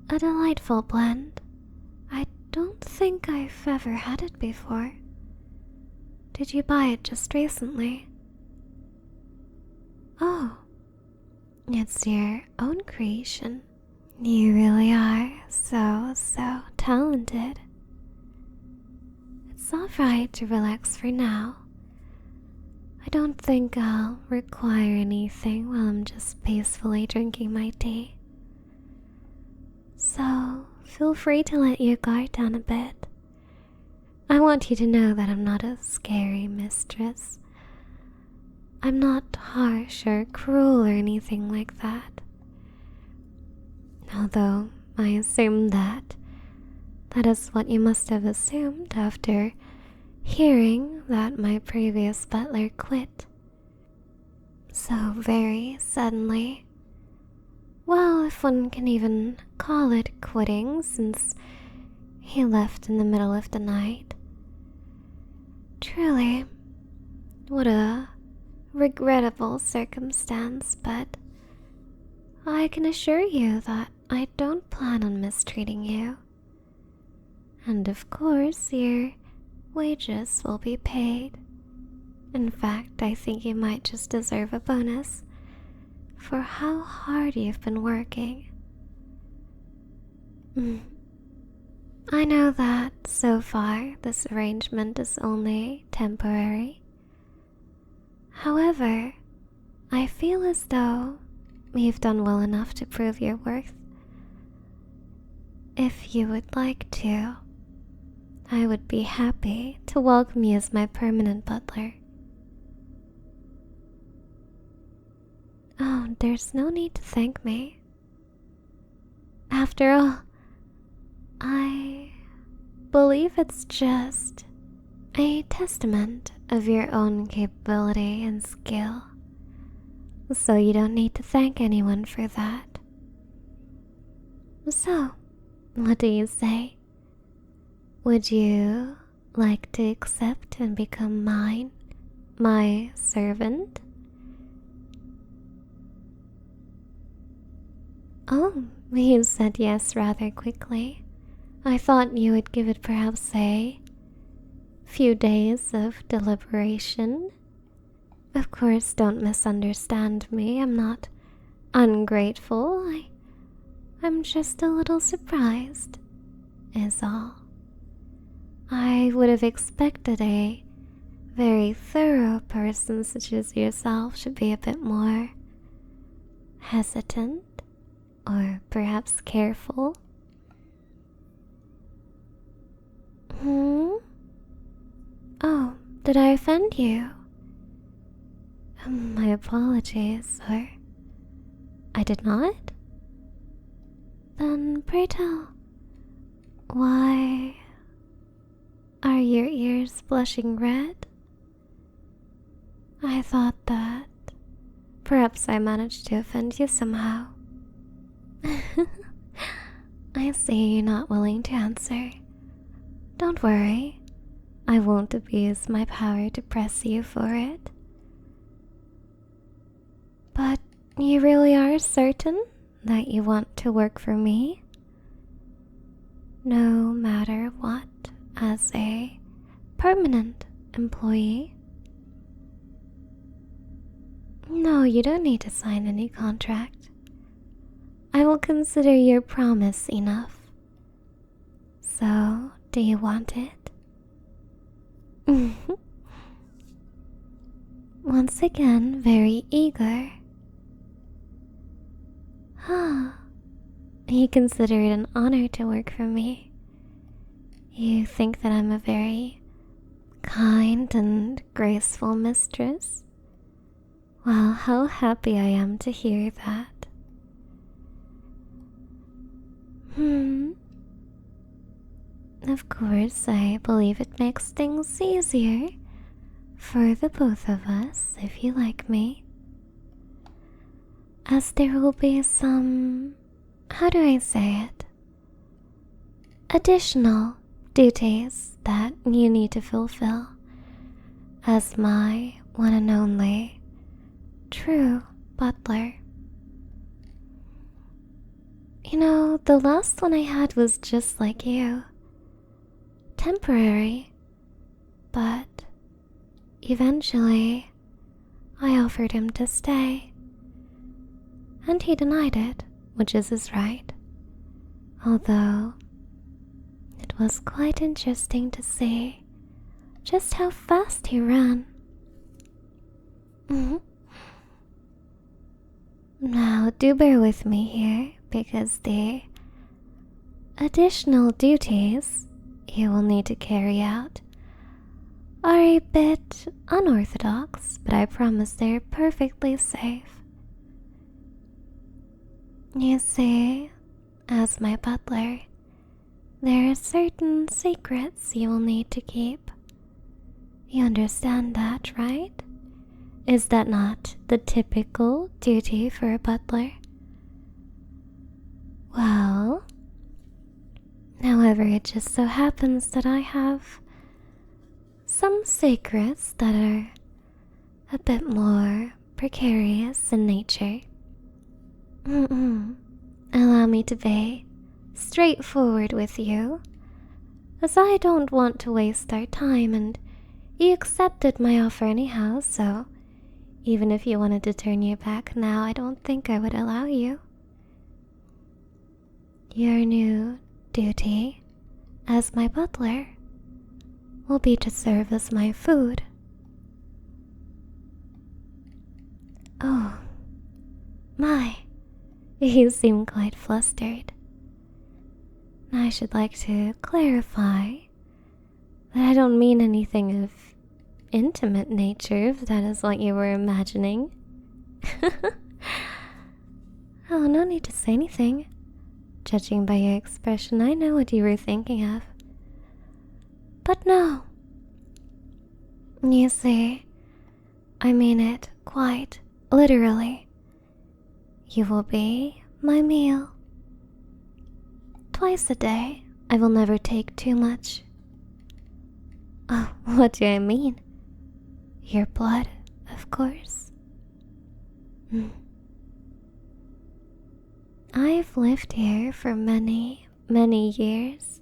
a delightful blend. I don't think I've ever had it before. Did you buy it just recently? Oh, it's your own creation. You really are so talented. It's alright to relax for now. I don't think I'll require anything while I'm just peacefully drinking my tea. So, feel free to let your guard down a bit. I want you to know that I'm not a scary mistress. I'm not harsh or cruel or anything like that. Although I assume that is what you must have assumed after hearing that my previous butler quit so very suddenly. Well, if one can even call it quitting, since he left in the middle of the night. Truly, what a regrettable circumstance, but I can assure you that I don't plan on mistreating you. And of course, your wages will be paid. In fact, I think you might just deserve a bonus for how hard you've been working. I know that so far this arrangement is only temporary. However, I feel as though you've done well enough to prove your worth. If you would like to, I would be happy to welcome you as my permanent butler. Oh, there's no need to thank me. After all, I believe it's just a testament of your own capability and skill. So you don't need to thank anyone for that. So, what do you say? Would you like to accept and become my servant? Oh, you said yes rather quickly. I thought you would give it perhaps a few days of deliberation. Of course, don't misunderstand me. I'm not ungrateful. I'm just a little surprised, is all. I would have expected a very thorough person such as yourself should be a bit more hesitant or perhaps careful. Oh, did I offend you? My apologies, or I did not? Then pray tell, why are your ears blushing red? I thought that perhaps I managed to offend you somehow. I see you're not willing to answer. Don't worry, I won't abuse my power to press you for it. But you really are certain that you want to work for me? No matter what, as a permanent employee? No, you don't need to sign any contract. I will consider your promise enough. So, do you want it? Once again, very eager. You consider it an honor to work for me. You think that I'm a very kind and graceful mistress? Well, how happy I am to hear that. Of course, I believe it makes things easier for the both of us if you like me. As there will be some, how do I say it? Additional duties that you need to fulfill as my one and only true butler. You know, the last one I had was just like you. Temporary, but eventually I offered him to stay, and he denied it, which is his right. Although it was quite interesting to see just how fast he ran. Now, do bear with me here, because the additional duties you will need to carry out are a bit unorthodox, but I promise they're perfectly safe. You see, as my butler, there are certain secrets you will need to keep. You understand that, right? Is that not the typical duty for a butler? Well, however, it just so happens that I have some secrets that are a bit more precarious in nature. Allow me to be straightforward with you, as I don't want to waste our time, and you accepted my offer anyhow, so even if you wanted to turn your back now, I don't think I would allow you. Your new duty as my butler will be to serve as my food. Oh, my, you seem quite flustered. I should like to clarify that I don't mean anything of intimate nature, if that is what you were imagining. Oh, no need to say anything. Judging by your expression, I know what you were thinking of. But no. You see, I mean it quite literally. You will be my meal. Twice a day. I will never take too much. Oh, what do I mean? Your blood, of course. I've lived here for many, many years,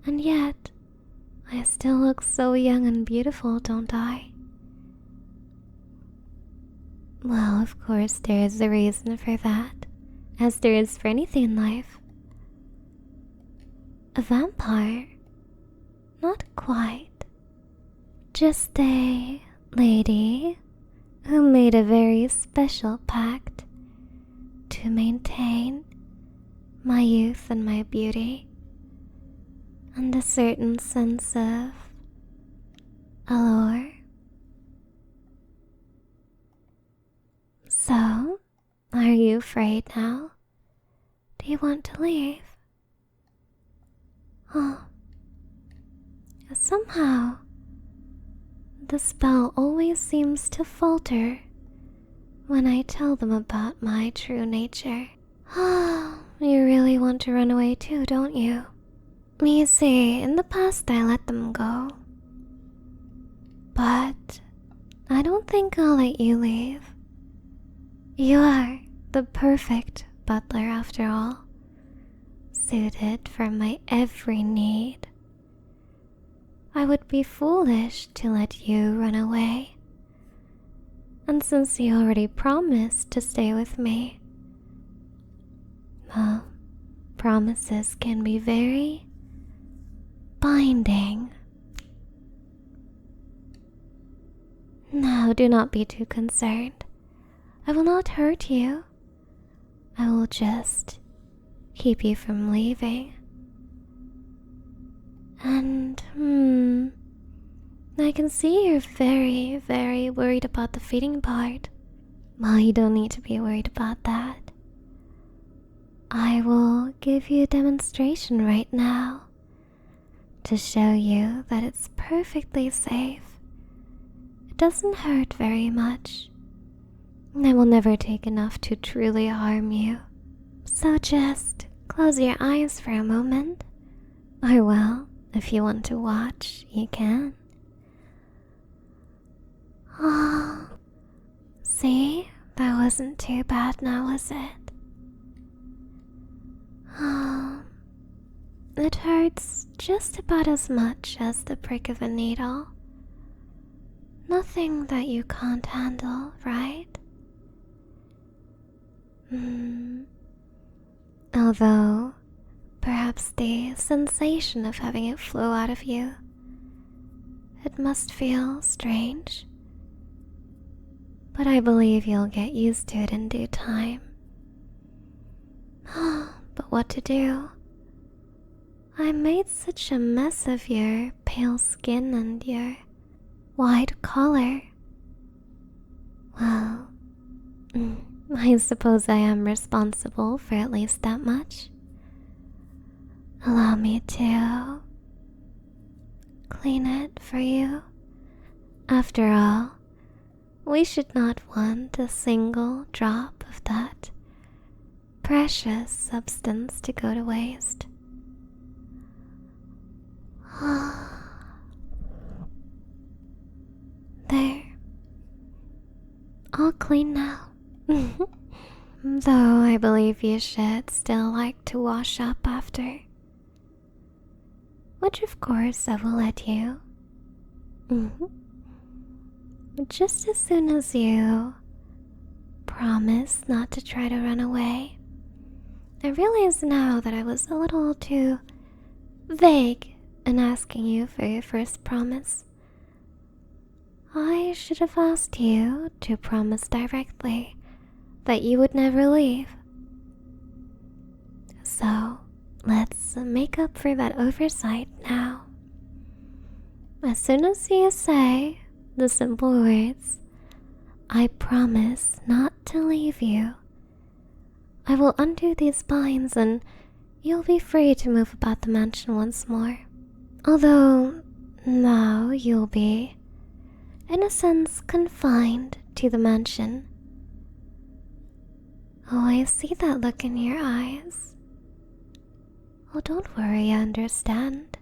and yet I still look so young and beautiful, don't I? Well, of course, there is a reason for that, as there is for anything in life. A vampire? Not quite. Just a lady who made a very special pact to maintain my youth and my beauty, and a certain sense of allure. So, are you afraid now? Do you want to leave? Oh, somehow the spell always seems to falter when I tell them about my true nature. you really want to run away too, don't you? You see, in the past I let them go. But I don't think I'll let you leave. You are the perfect butler after all, suited for my every need. I would be foolish to let you run away. And since you already promised to stay with me, well, promises can be very binding. Now, do not be too concerned. I will not hurt you. I will just keep you from leaving. And, I can see you're very, very worried about the feeding part. Well, you don't need to be worried about that. I will give you a demonstration right now to show you that it's perfectly safe. It doesn't hurt very much. I will never take enough to truly harm you. So just close your eyes for a moment. Or well, if you want to watch, you can. Oh, see? That wasn't too bad now, was it? Oh, it hurts just about as much as the prick of a needle. Nothing that you can't handle, right? Although, perhaps the sensation of having it flow out of you, it must feel strange. But I believe you'll get used to it in due time. But what to do? I made such a mess of your pale skin and your wide collar. Well, I suppose I am responsible for at least that much. Allow me to clean it for you. After all, we should not want a single drop of that precious substance to go to waste. There. All clean now. Though I believe you should still like to wash up after. Which of course I will let you. Just as soon as you promise not to try to run away. I realize now that I was a little too vague in asking you for your first promise. I should have asked you to promise directly that you would never leave. So, let's make up for that oversight now. As soon as you say the simple words, I promise not to leave you, I will undo these binds and you'll be free to move about the mansion once more. Although now you'll be, in a sense, confined to the mansion. Oh, I see that look in your eyes. Oh, don't worry, I understand.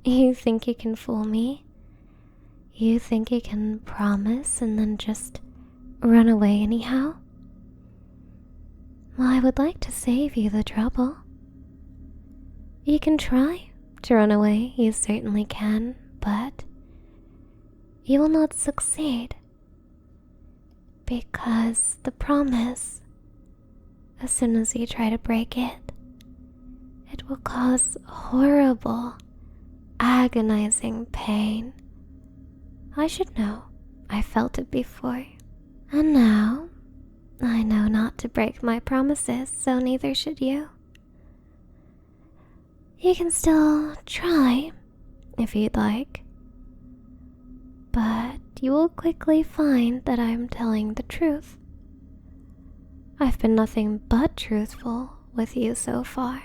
You think you can fool me? You think you can promise and then just run away anyhow? Well, I would like to save you the trouble. You can try to run away, you certainly can, but you will not succeed. Because the promise, as soon as you try to break it, it will cause horrible, agonizing pain. I should know. I felt it before. And now, I know not to break my promises, so neither should you. You can still try, if you'd like. But you will quickly find that I'm telling the truth. I've been nothing but truthful with you so far.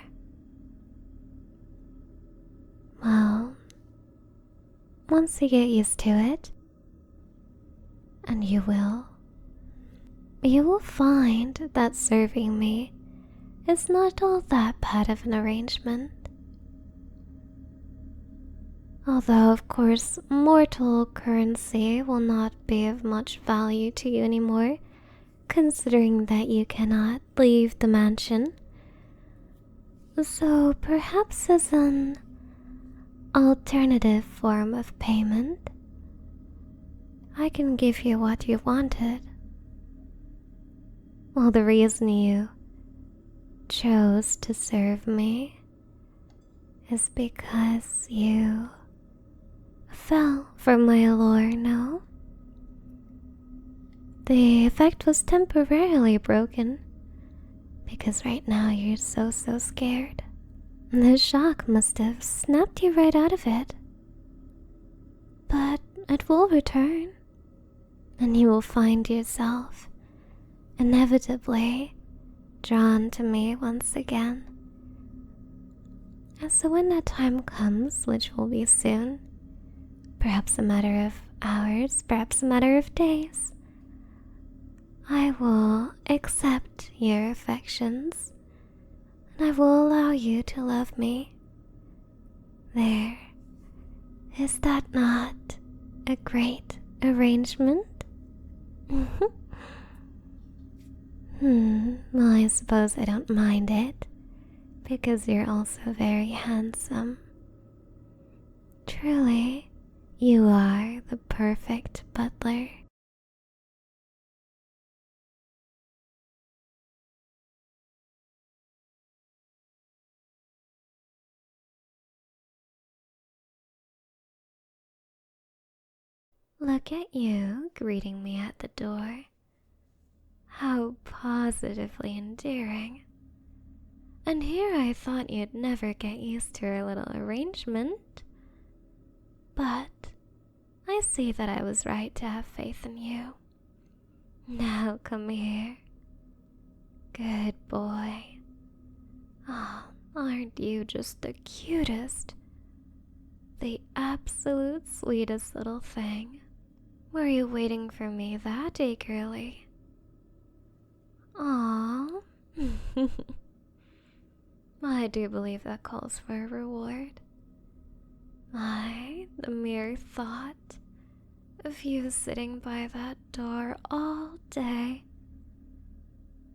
Well, once you get used to it, and you will find that serving me is not all that bad of an arrangement. Although, of course, mortal currency will not be of much value to you anymore, considering that you cannot leave the mansion. So perhaps as an alternative form of payment, I can give you what you wanted. Well, the reason you chose to serve me is because you fell for my allure, no? The effect was temporarily broken because right now you're so scared. The shock must have snapped you right out of it. But it will return, and you will find yourself inevitably drawn to me once again. And so when that time comes, which will be soon, perhaps a matter of hours, perhaps a matter of days, I will accept your affections, and I will allow you to love me. There. Is that not a great arrangement? Well, I suppose I don't mind it, because you're also very handsome. Truly, you are the perfect butler. Look at you greeting me at the door. How positively endearing. And here I thought you'd never get used to our little arrangement. But I see that I was right to have faith in you. Now come here. Good boy. Oh, aren't you just the cutest? The absolute sweetest little thing. Were you waiting for me that eagerly? Aww. I do believe that calls for a reward. The mere thought of you sitting by that door all day,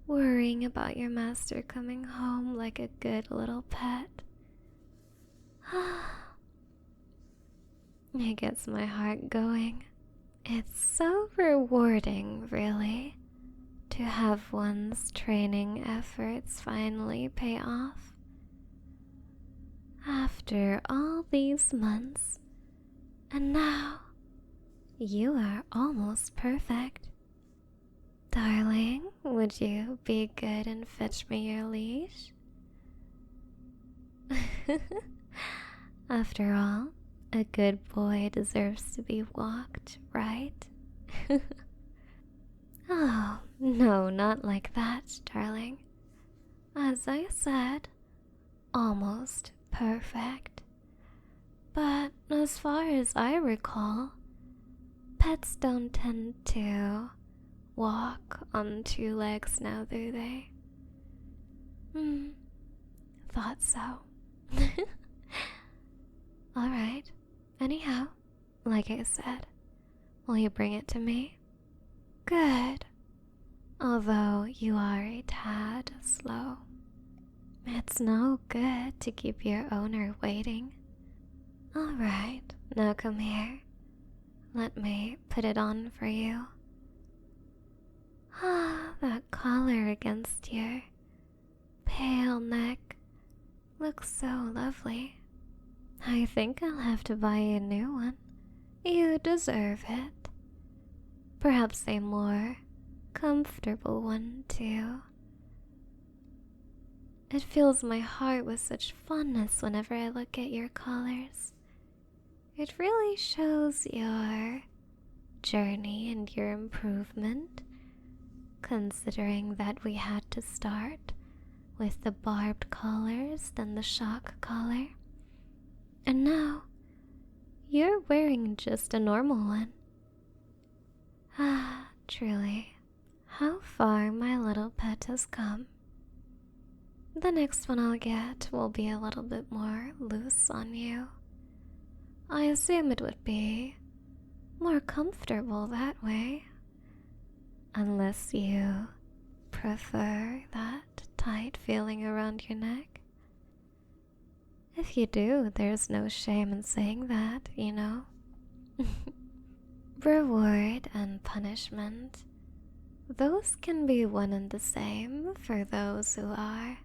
worrying about your master coming home like a good little pet. It gets my heart going. It's so rewarding, really, to have one's training efforts finally pay off. After all these months, and now you are almost perfect. Darling, would you be good and fetch me your leash? After all, a good boy deserves to be walked, right? Oh, no, not like that, darling. As I said, almost perfect. But as far as I recall, pets don't tend to walk on two legs now, do they? Thought so. Alright, anyhow, like I said, will you bring it to me? Good. Although you are a tad slow. It's no good to keep your owner waiting. Alright, now come here. Let me put it on for you. Ah, that collar against your pale neck looks so lovely. I think I'll have to buy you a new one. You deserve it. Perhaps a more comfortable one, too. It fills my heart with such fondness whenever I look at your collars. It really shows your journey and your improvement, considering that we had to start with the barbed collars, then the shock collar, and now you're wearing just a normal one. Ah, truly, how far my little pet has come. The next one I'll get will be a little bit more loose on you. I assume it would be more comfortable that way. Unless you prefer that tight feeling around your neck. If you do, there's no shame in saying that, you know. Reward and punishment, those can be one and the same for those who are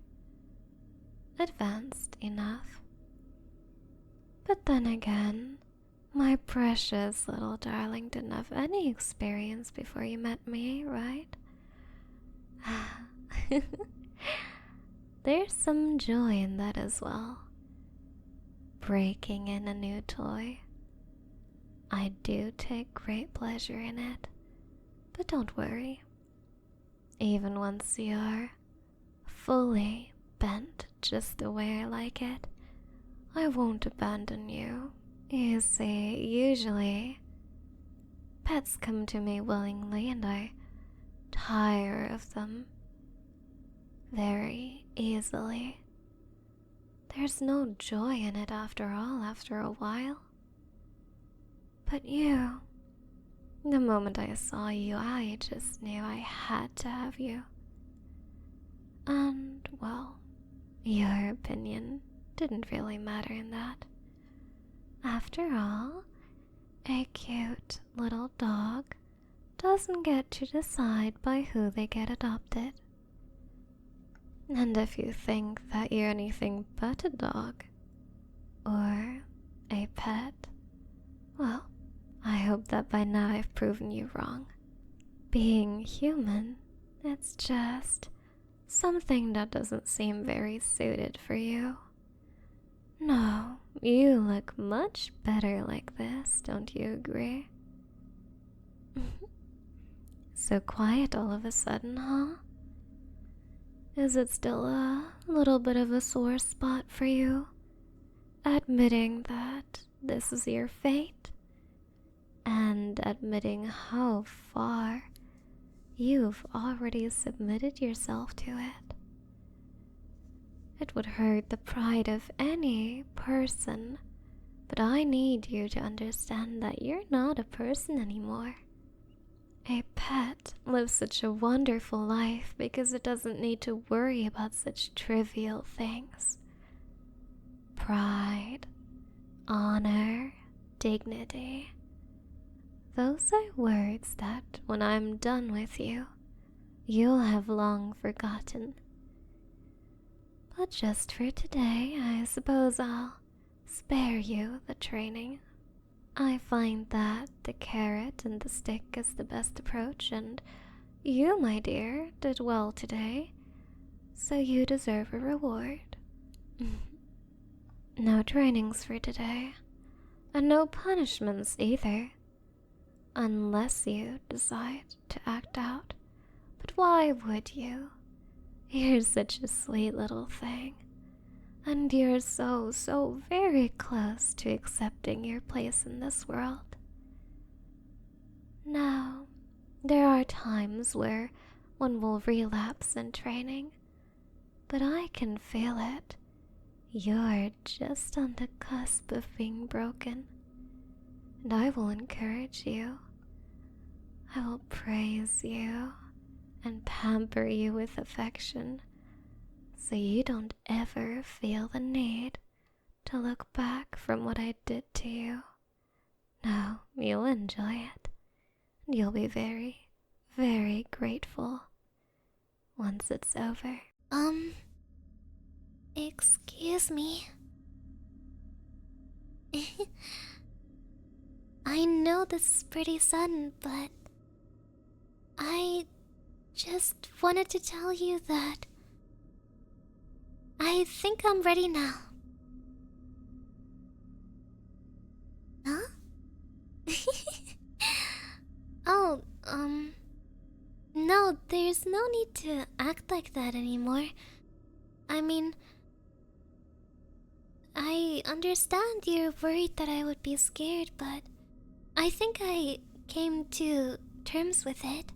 advanced enough. But then again, my precious little darling didn't have any experience before you met me, right? There's some joy in that as well. Breaking in a new toy. I do take great pleasure in it, but don't worry. Even once you're fully bent just the way I like it, I won't abandon you. You see, usually pets come to me willingly and I tire of them very easily. There's no joy in it after all, after a while. But you, the moment I saw you, I just knew I had to have you. And, well, your opinion didn't really matter in that. After all, a cute little dog doesn't get to decide by who they get adopted. And if you think that you're anything but a dog or a pet, well, I hope that by now I've proven you wrong. Being human, it's just something that doesn't seem very suited for you. No, you look much better like this, don't you agree? So quiet all of a sudden, huh? Is it still a little bit of a sore spot for you? Admitting that this is your fate? And admitting how far you've already submitted yourself to it? It would hurt the pride of any person, but I need you to understand that you're not a person anymore. A pet lives such a wonderful life because it doesn't need to worry about such trivial things. Pride, honor, dignity. Those are words that, when I'm done with you, you'll have long forgotten. But just for today, I suppose I'll spare you the training. I find that the carrot and the stick is the best approach, and you, my dear, did well today, so you deserve a reward. No trainings for today, and no punishments either, unless you decide to act out. But why would you? You're such a sweet little thing, and you're so very close to accepting your place in this world. Now, there are times where one will relapse in training, but I can feel it. You're just on the cusp of being broken, and I will encourage you. I will praise you and pamper you with affection, so you don't ever feel the need to look back from what I did to you. No, you'll enjoy it, and you'll be very, very grateful once it's over. Excuse me. I know this is pretty sudden, but I just wanted to tell you that I think I'm ready now. Huh? Oh, no, there's no need to act like that anymore. I mean, I understand you're worried that I would be scared, but I think I came to terms with it.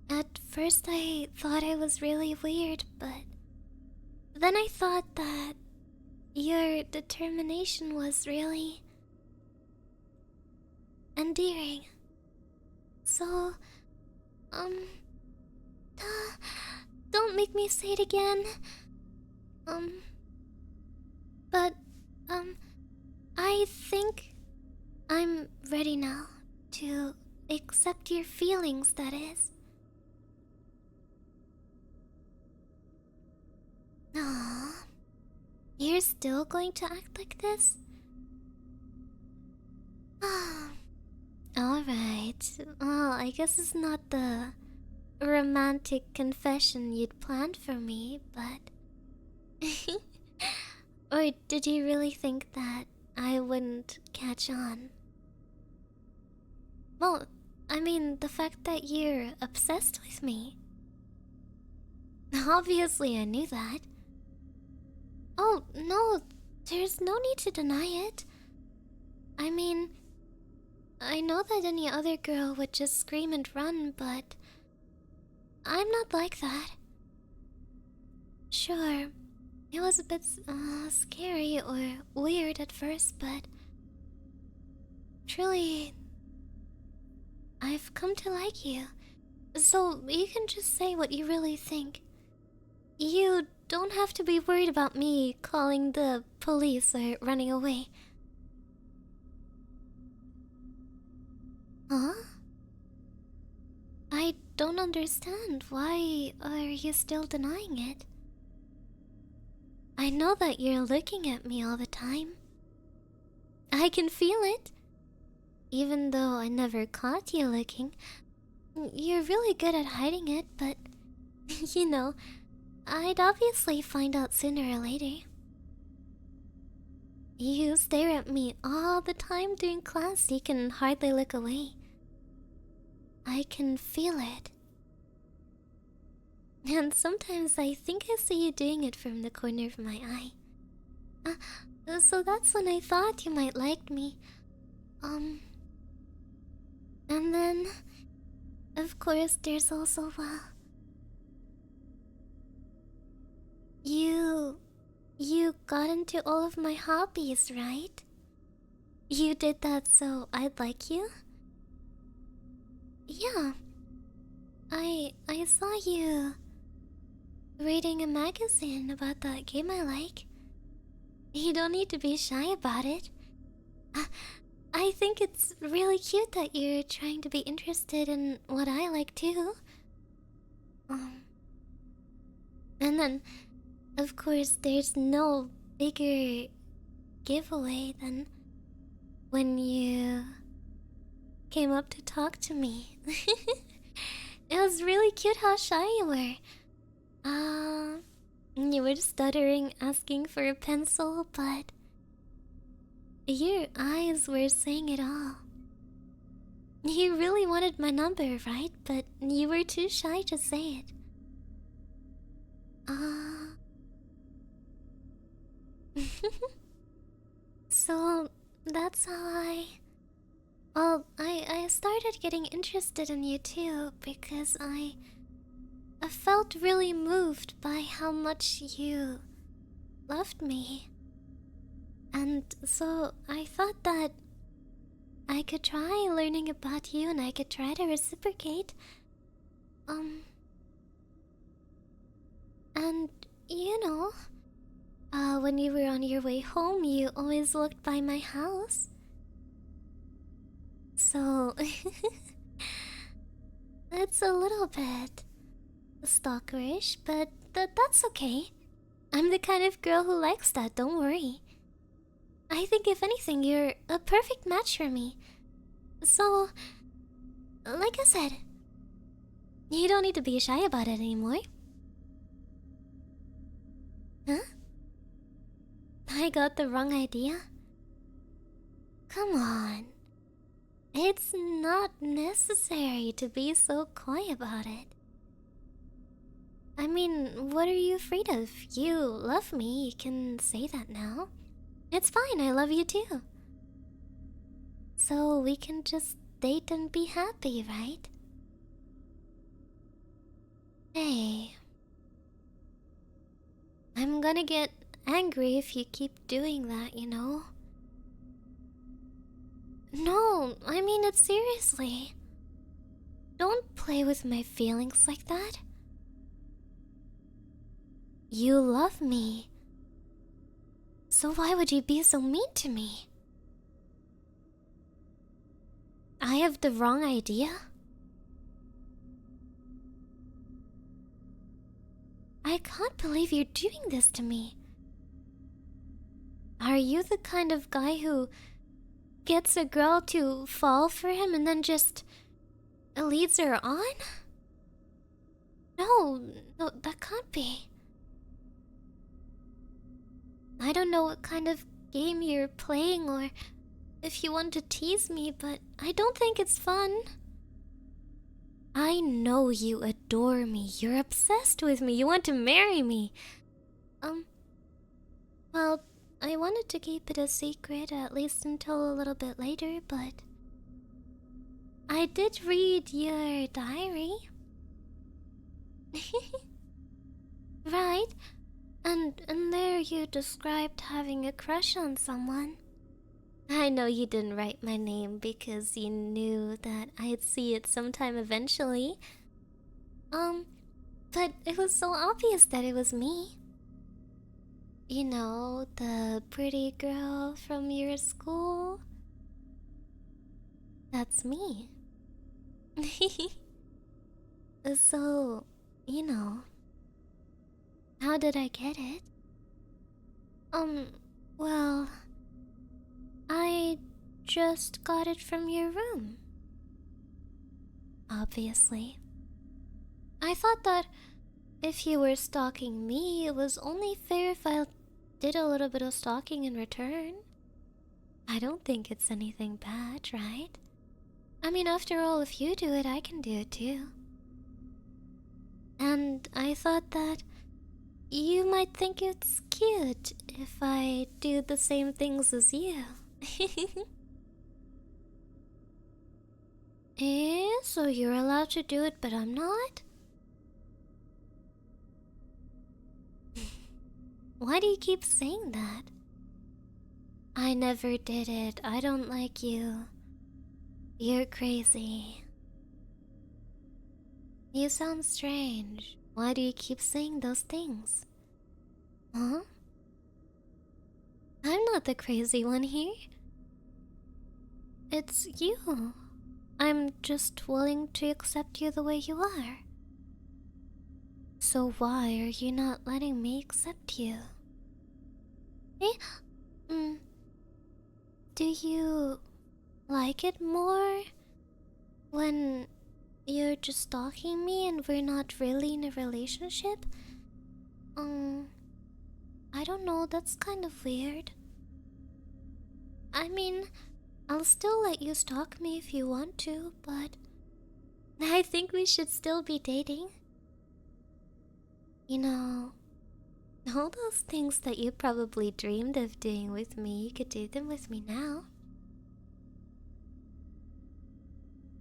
At first I thought I was really weird, but then I thought that your determination was really endearing. So, um, don't make me say it again. Um, but, um, I think I'm ready now to accept your feelings, that is. Aww. You're still going to act like this? Alright. Well, I guess it's not the romantic confession you'd planned for me, but. Or did you really think that I wouldn't catch on? Well, I mean, the fact that you're obsessed with me. Obviously, I knew that. Oh, no, there's no need to deny it. I mean, I know that any other girl would just scream and run, but I'm not like that. Sure, it was a bit scary or weird at first, but truly, I've come to like you. So you can just say what you really think. You don't have to be worried about me calling the police or running away. Huh? I don't understand. Why are you still denying it? I know that you're looking at me all the time. I can feel it. Even though I never caught you looking, you're really good at hiding it, but you know, I'd obviously find out sooner or later. You stare at me all the time during class, you can hardly look away. I can feel it. And sometimes I think I see you doing it from the corner of my eye. So that's when I thought you might like me. And then, of course, there's also, you got into all of my hobbies, right? You did that so I'd like you? Yeah. I saw you reading a magazine about that game I like. You don't need to be shy about it. I think it's really cute that you're trying to be interested in what I like too. And then, of course, there's no bigger giveaway than when you came up to talk to me. It was really cute how shy you were. You were stuttering, asking for a pencil, but your eyes were saying it all. You really wanted my number, right? But you were too shy to say it. So that's how I started getting interested in you too, because I felt really moved by how much you loved me. And so I thought that I could try learning about you and I could try to reciprocate. And you know, when you were on your way home, you always walked by my house. So, it's a little bit stalkerish, but that's okay. I'm the kind of girl who likes that, don't worry. I think if anything, you're a perfect match for me. So, like I said, you don't need to be shy about it anymore. Huh? I got the wrong idea? Come on. It's not necessary to be so coy about it. I mean, what are you afraid of? You love me, you can say that now. It's fine, I love you too. So we can just date and be happy, right? Hey. I'm gonna get angry if you keep doing that, you know? No, I mean it seriously. Don't play with my feelings like that. You love me. So why would you be so mean to me? I have the wrong idea? I can't believe you're doing this to me. Are you the kind of guy who gets a girl to fall for him and then just leads her on? No, no, that can't be. I don't know what kind of game you're playing or if you want to tease me, but I don't think it's fun. I know you adore me. You're obsessed with me. You want to marry me. Well, I wanted to keep it a secret at least until a little bit later, but I did read your diary. Right? And there you described having a crush on someone. I know you didn't write my name because you knew that I'd see it sometime eventually. But it was so obvious that it was me. You know, the pretty girl from your school? That's me. So, you know, how did I get it? Um, well, I just got it from your room. Obviously. I thought that if you were stalking me, it was only fair if I did a little bit of stalking in return. I don't think it's anything bad, right? I mean, after all, if you do it, I can do it too. And I thought that you might think it's cute if I do the same things as you. So you're allowed to do it, but I'm not? Why do you keep saying that? I never did it. I don't like you. You're crazy. You sound strange. Why do you keep saying those things? Huh? I'm not the crazy one here. It's you. I'm just willing to accept you the way you are. So why are you not letting me accept you? Eh? Do you like it more when you're just stalking me and we're not really in a relationship? I don't know, that's kind of weird. I mean, I'll still let you stalk me if you want to, but I think we should still be dating. You know, all those things that you probably dreamed of doing with me, you could do them with me now.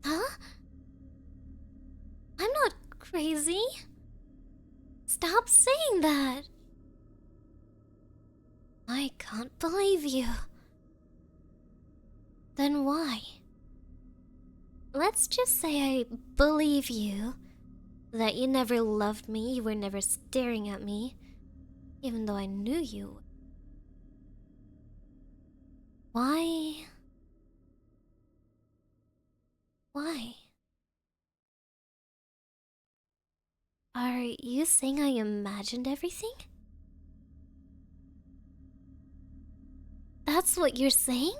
Huh? I'm not crazy. Stop saying that. I can't believe you. Then why? Let's just say I believe you. That you never loved me, you were never staring at me, even though I knew you. Why? Why? Are you saying I imagined everything? That's what you're saying?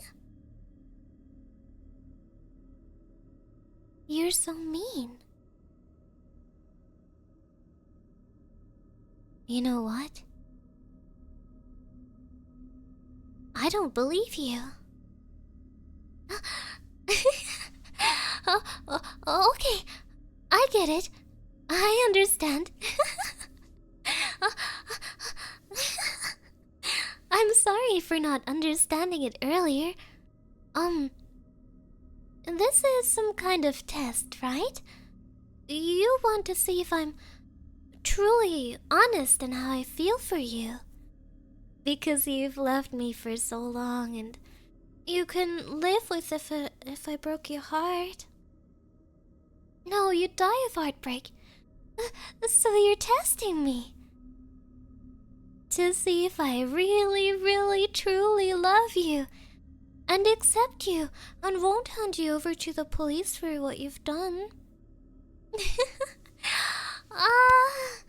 You're so mean. You know what? I don't believe you. Okay, I get it. I understand. I'm sorry for not understanding it earlier. This is some kind of test, right? You want to see if I'm truly honest in how I feel for you. Because you've left me for so long and you couldn't live with if I broke your heart. No, you'd die of heartbreak. So you're testing me. To see if I really, really, truly love you and accept you and won't hand you over to the police for what you've done. Ah,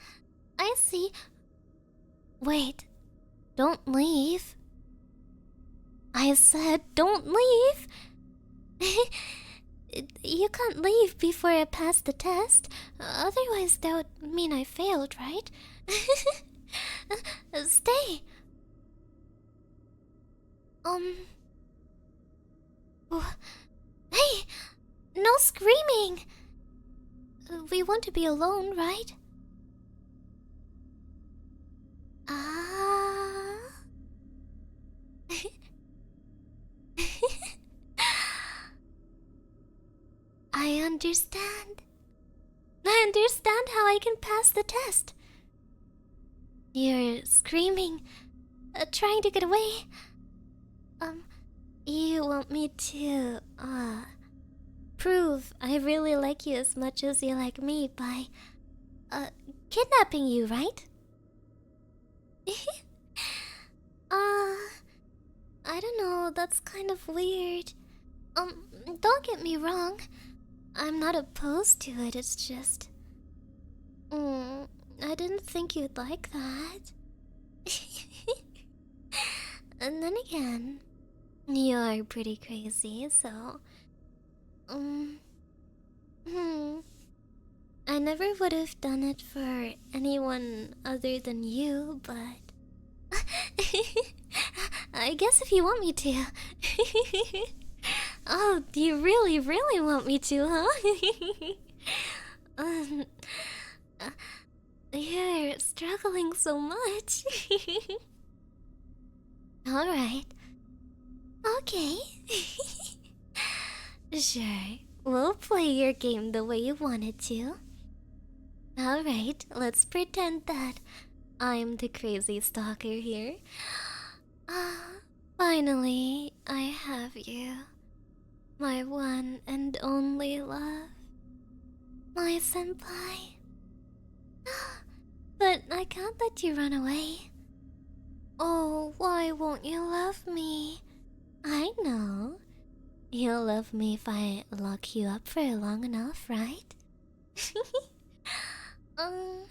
I see. Wait, don't leave. I said don't leave. You can't leave before I pass the test. Otherwise, that would mean I failed, right? Stay. Oh, hey, no screaming. We want to be alone, right? Ah. I understand. I understand how I can pass the test. You're screaming, trying to get away. You want me to, prove I really like you as much as you like me by, kidnapping you, right? I don't know, that's kind of weird. Don't get me wrong. I'm not opposed to it, it's just... I didn't think you'd like that. And then again, you are pretty crazy, so... I never would have done it for anyone other than you, but... I guess if you want me to. Oh, do you really, really want me to, huh? um, uh, you're struggling so much. Alright. Okay. Sure, we'll play your game the way you wanted to. Alright, let's pretend that I'm the crazy stalker here. Finally, I have you. My one and only love. My senpai. But I can't let you run away. Oh, why won't you love me? I know. You'll love me if I lock you up for long enough, right? um...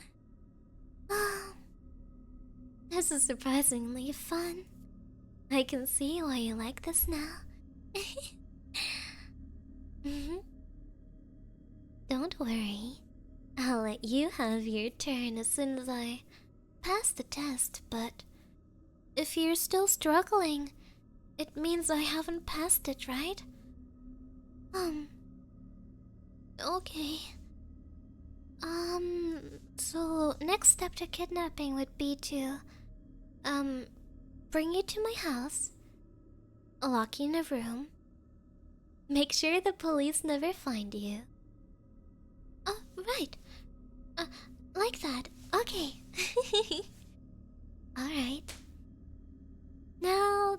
This is surprisingly fun. I can see why you like this now. Don't worry. I'll let you have your turn as soon as I pass the test, but if you're still struggling, it means I haven't passed it, right? Okay. So next step to kidnapping would be to, bring you to my house, lock you in a room, make sure the police never find you. Oh, right. Like that. Okay. Alright. Now,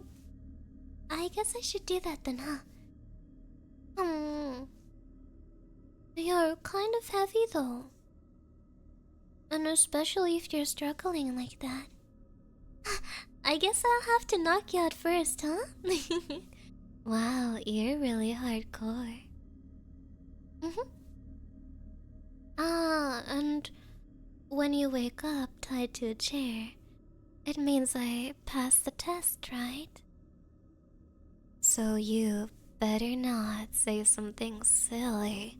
I guess I should do that then, huh? You're kind of heavy though. And especially if you're struggling like that. I guess I'll have to knock you out first, huh? Wow, you're really hardcore. And when you wake up tied to a chair, it means I passed the test, right? So you better not say something silly,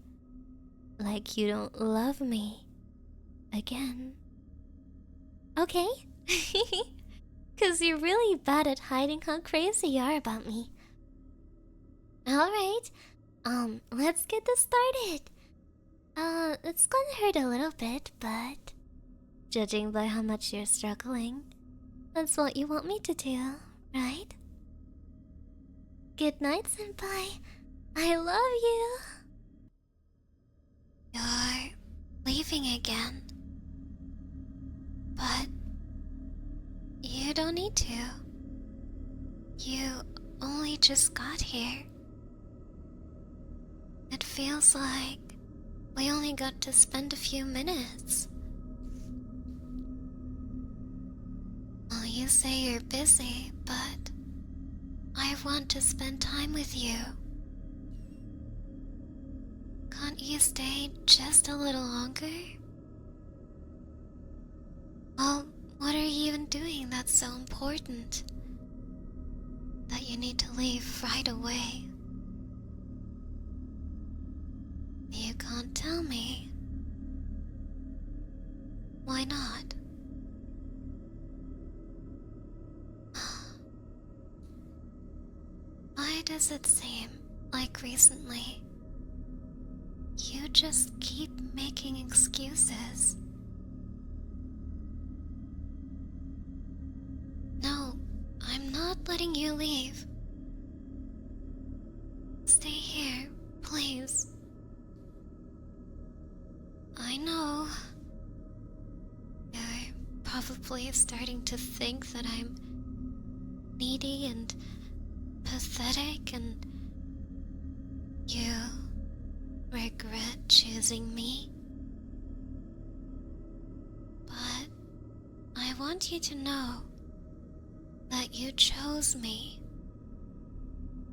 like you don't love me again. Okay? 'Cause you're really bad at hiding how crazy you are about me. Alright, let's get this started. It's gonna hurt a little bit, but judging by how much you're struggling, that's what you want me to do, right? Good night, senpai. I love you. You're leaving again. But you don't need to. You only just got here. It feels like we only got to spend a few minutes. Well, you say you're busy, but I want to spend time with you. Can't you stay just a little longer? Well, what are you even doing that's so important that you need to leave right away? You can't tell me. Why not? Why does it seem like recently you just keep making excuses? No, I'm not letting you leave. Stay here, please. I know you're probably starting to think that I'm needy and pathetic, and you regret choosing me. But I want you to know that you chose me.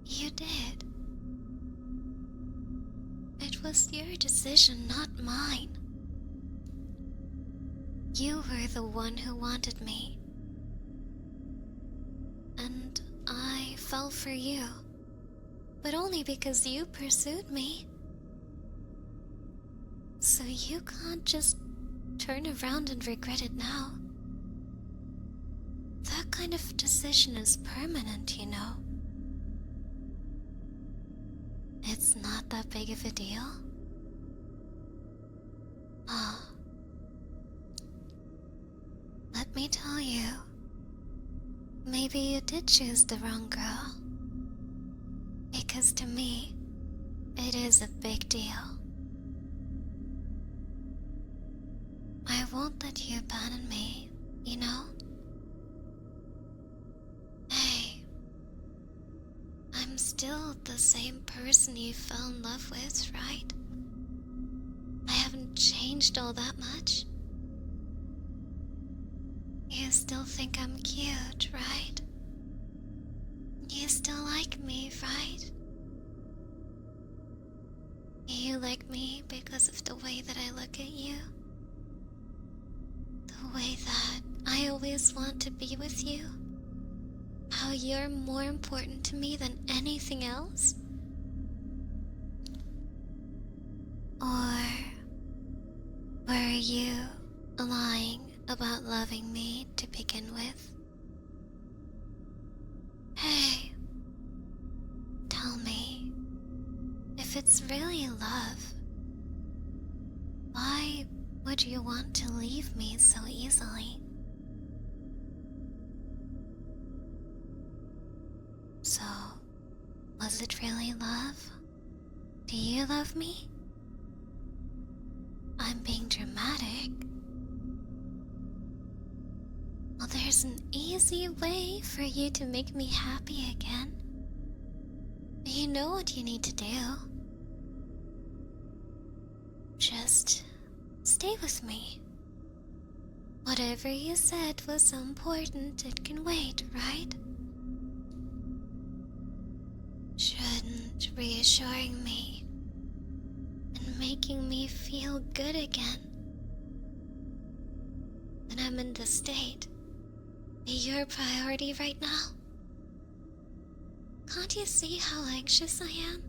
You did. It was your decision, not mine. You were the one who wanted me. And I fell for you. But only because you pursued me. So you can't just turn around and regret it now. That kind of decision is permanent, you know. It's not that big of a deal. Oh. Let me tell you, maybe you did choose the wrong girl. Because to me, it is a big deal. I won't let you abandon me, you know? Hey, I'm still the same person you fell in love with, right? I haven't changed all that much. You still think I'm cute, right? You still like me, right? You like me because of the way that I look at you? The way that I always want to be with you? How you're more important to me than anything else? Or were you lying about loving me to begin with? Hey, tell me, if it's really love, why would you want to leave me so easily? So, was it really love? Do you love me? I'm being dramatic. Well, there's an easy way for you to make me happy again. You know what you need to do. Just stay with me. Whatever you said was so important, it can wait, right? Shouldn't reassuring me and making me feel good again when I'm in this state be your priority right now? Can't you see how anxious I am?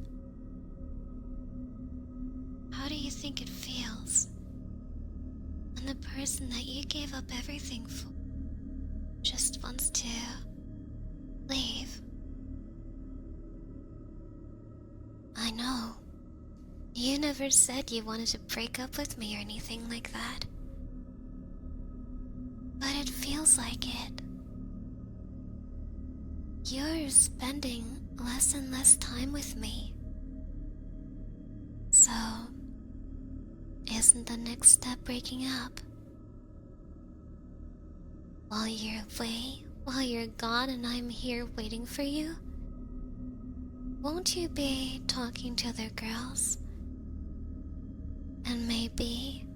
How do you think it feels when the person that you gave up everything for just wants to leave? I know. You never said you wanted to break up with me or anything like that. But it feels like it. You're spending less and less time with me. So, isn't the next step breaking up? while you're away, while you're gone and I'm here waiting for you? Won't you be talking to other girls? And maybe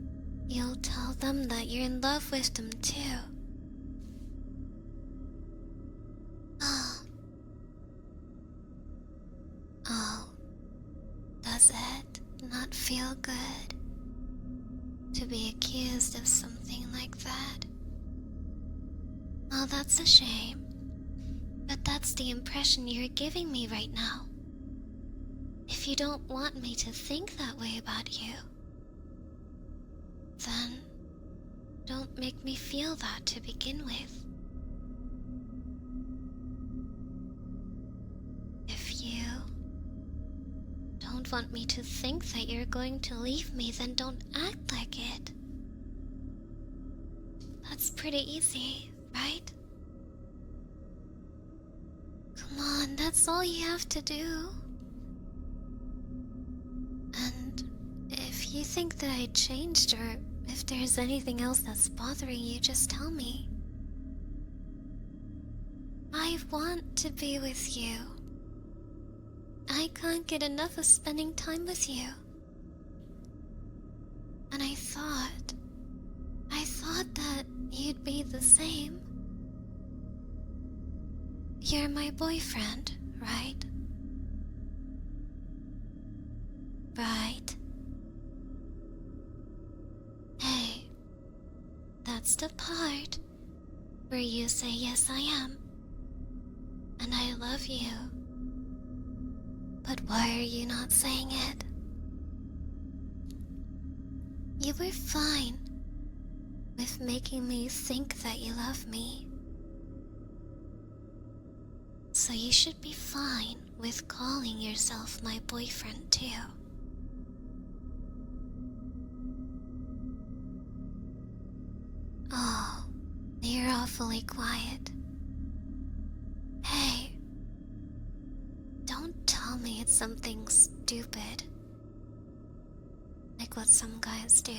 you'll tell them that you're in love with them too. Oh. Oh. Does it not feel good to be accused of something like that? Oh, that's a shame. But that's the impression you're giving me right now. If you don't want me to think that way about you, then don't make me feel that to begin with. If you don't want me to think that you're going to leave me, then don't act like it. That's pretty easy, right? Come on, that's all you have to do. And if you think that I changed, or if there's anything else that's bothering you, just tell me. I want to be with you. I can't get enough of spending time with you. And I thought that you'd be the same. You're my boyfriend, right? Right. Hey, that's the part where you say yes I am. And I love you. But why are you not saying it? You were fine with making me think that you love me. So you should be fine with calling yourself my boyfriend too. Oh, you're awfully quiet. Hey, don't tell me it's something stupid, like what some guys do.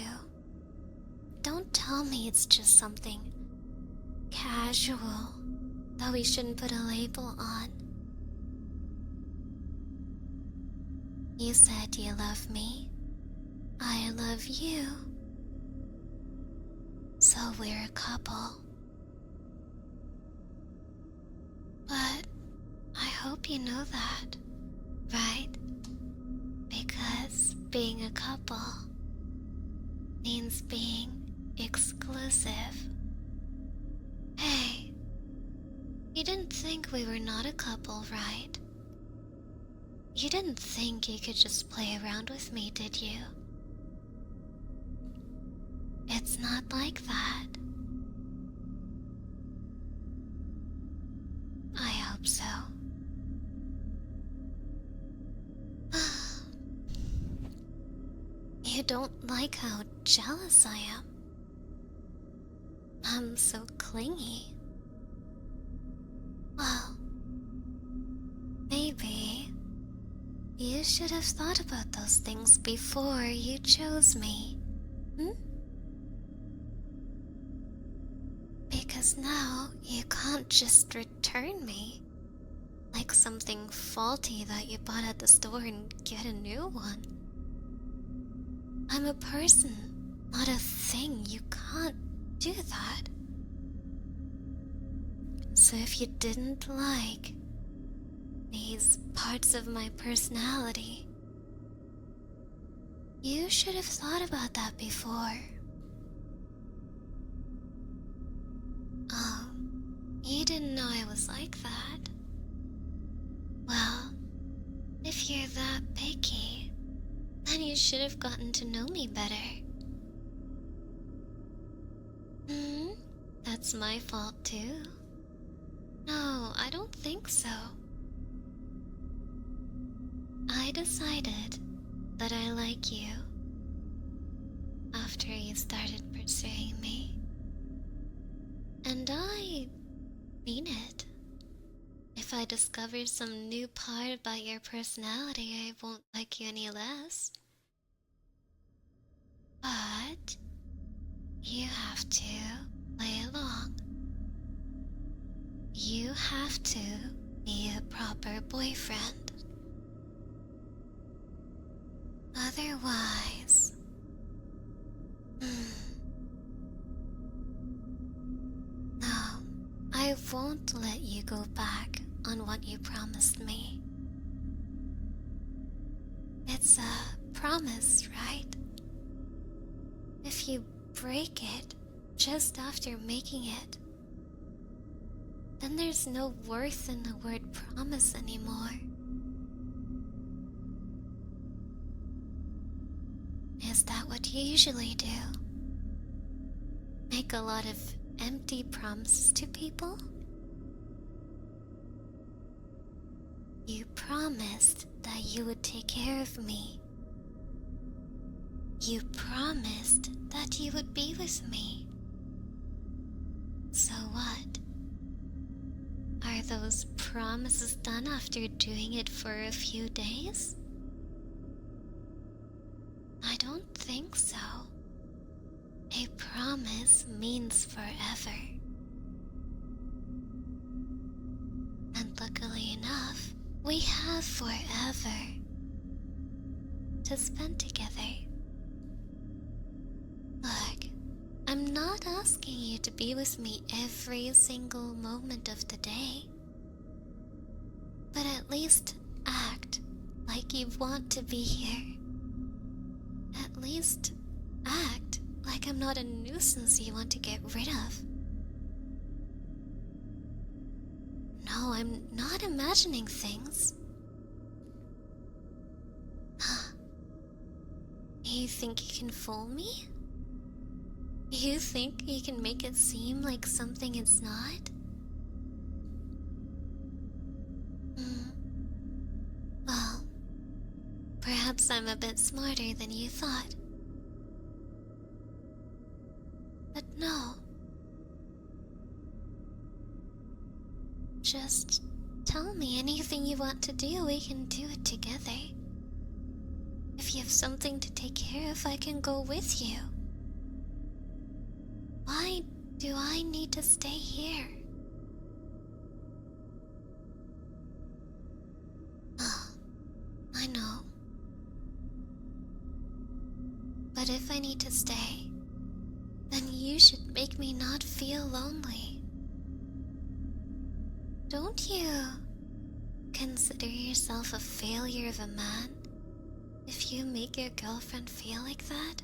Don't tell me it's just something casual that we shouldn't put a label on. You said you love me. I love you. So we're a couple. But I hope you know that, right? Because being a couple means being exclusive. Hey, you didn't think we were not a couple, right? You didn't think you could just play around with me, did you? It's not like that. I hope so. You don't like how jealous I am. I'm so clingy. Well, maybe you should have thought about those things before you chose me. Because now you can't just return me like something faulty that you bought at the store and get a new one. I'm a person, not a thing. You can't do that. So if you didn't like these parts of my personality, you should have thought about that before. Oh, you didn't know I was like that? Well, if you're that picky, then you should have gotten to know me better. That's my fault too. No, I don't think so. I decided that I like you after you started pursuing me. And I mean it. If I discover some new part about your personality, I won't like you any less. But you have to play along. you have to be a proper boyfriend. Otherwise, no, I won't let you go back on what you promised me. It's a promise, right? If you break it just after making it, then there's no worth in the word promise anymore. Is that what you usually do? Make a lot of empty promises to people? You promised that you would take care of me. You promised that you would be with me. So what? Are those promises done after doing it for a few days? I don't think so. A promise means forever. And luckily enough, we have forever to spend together. Look, I'm not asking you to be with me every single moment of the day. But at least act like you want to be here. At least act like I'm not a nuisance you want to get rid of. No, I'm not imagining things. You think you can fool me? You think you can make it seem like something it's not? Well, perhaps I'm a bit smarter than you thought. But no. Just tell me anything you want to do, we can do it together. If you have something to take care of, I can go with you. Why do I need to stay here? Oh, I know. But if I need to stay, then you should make me not feel lonely. Don't you consider yourself a failure of a man if you make your girlfriend feel like that?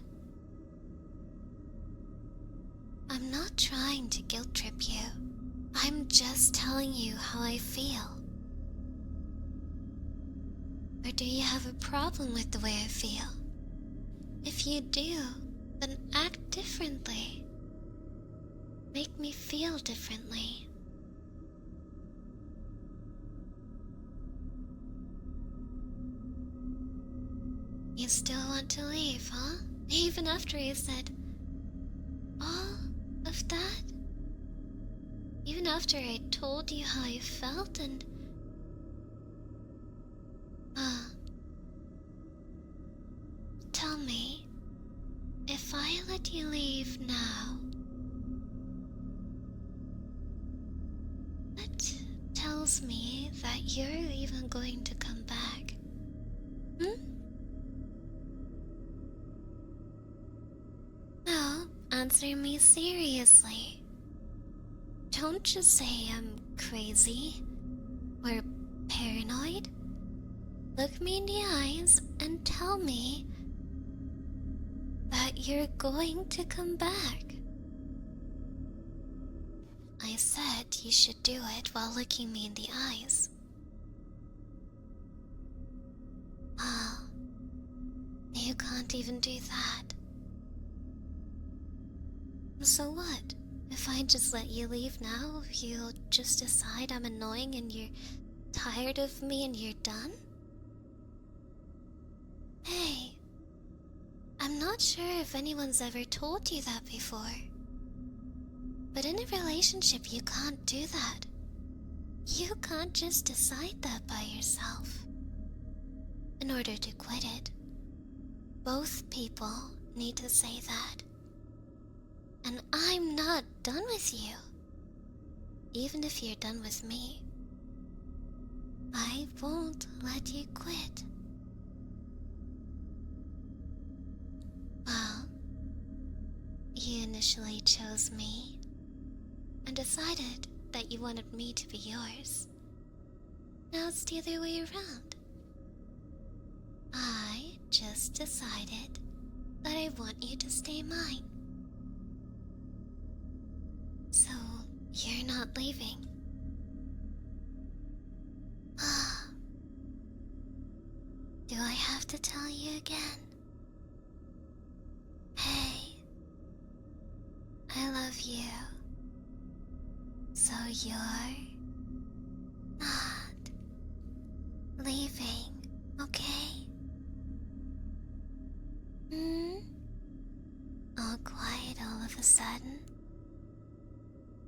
I'm not trying to guilt trip you. I'm just telling you how I feel. Or do you have a problem with the way I feel? If you do, then act differently. Make me feel differently. You still want to leave, huh? Even after you said all of that? Even after I told you how I felt and... Tell me, if I let you leave now, that tells me that you're even going to come back. No, answer me seriously. Don't just say I'm crazy or paranoid. Look me in the eyes and tell me that you're going to come back. I said you should do it while looking me in the eyes. Oh, you can't even do that. So what? If I just let you leave now, you'll just decide I'm annoying and you're tired of me and you're done? Hey, I'm not sure if anyone's ever told you that before. But in a relationship, you can't do that. You can't just decide that by yourself. In order to quit it, both people need to say that. And I'm not done with you. even if you're done with me, I won't let you quit. Well, you initially chose me and decided that you wanted me to be yours. Now it's the other way around. I just decided that I want you to stay mine. So, you're not leaving. Do I have to tell you again? Hey, I love you. So you're not leaving, okay? All quiet all of a sudden.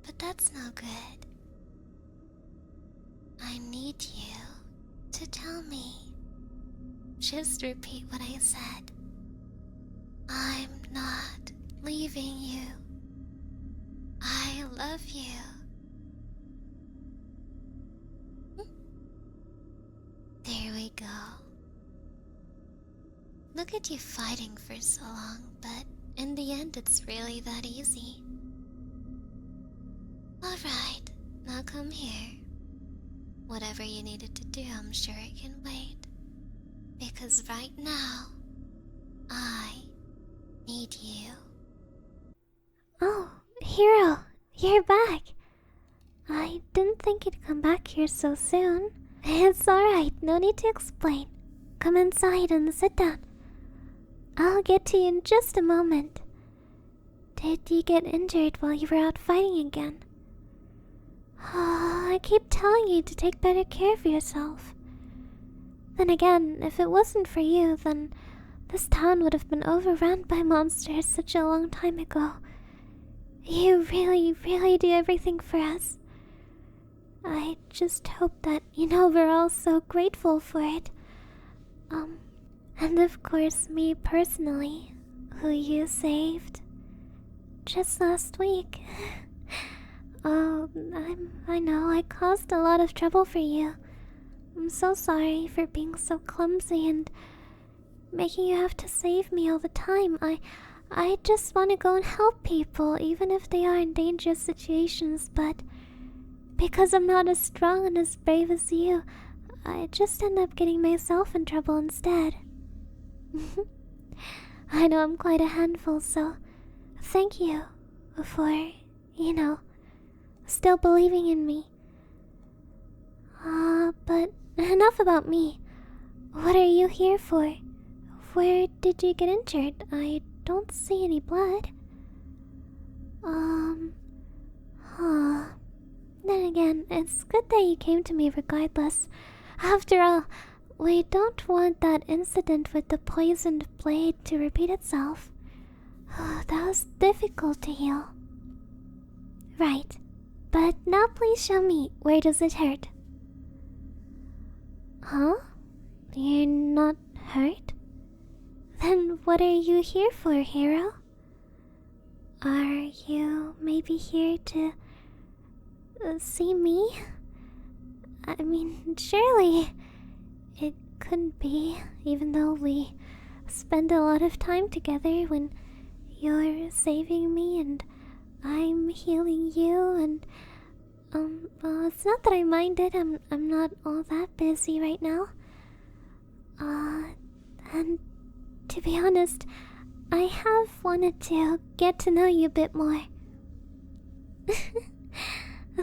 But that's no good. I need you to tell me. Just repeat what I said. I'm not leaving you. I love you. There we go. Look at you fighting for so long, but in the end it's really that easy. Alright, now come here. Whatever you needed to do, I'm sure it can wait. Because right now, I need you. Oh, Hero, you're back. I didn't think you'd come back here so soon. It's alright, no need to explain. Come inside and sit down. I'll get to you in just a moment. Did you get injured while you were out fighting again? I keep telling you to take better care of yourself. Then again, if it wasn't for you, then this town would have been overrun by monsters such a long time ago. You really do everything for us. I just hope that you know we're all so grateful for it. And of course me personally, who you saved just last week. Oh, I know I caused a lot of trouble for you. I'm so sorry for being so clumsy and making you have to save me all the time. I just want to go and help people, even if they are in dangerous situations, but because I'm not as strong and as brave as you, I just end up getting myself in trouble instead. I know I'm quite a handful, so thank you for, still believing in me. But enough about me. What are you here for? Where did you get injured? I don't see any blood. Then again, it's good that you came to me regardless. After all, we don't want that incident with the poisoned blade to repeat itself. That was difficult to heal. Right. But now please show me, where does it hurt? Huh? You're not hurt? Then what are you here for, Hero? Are you maybe here to see me? I mean, surely it couldn't be, even though we spend a lot of time together when you're saving me and I'm healing you, and well, it's not that I mind it. I'm not all that busy right now. And to be honest, I have wanted to get to know you a bit more.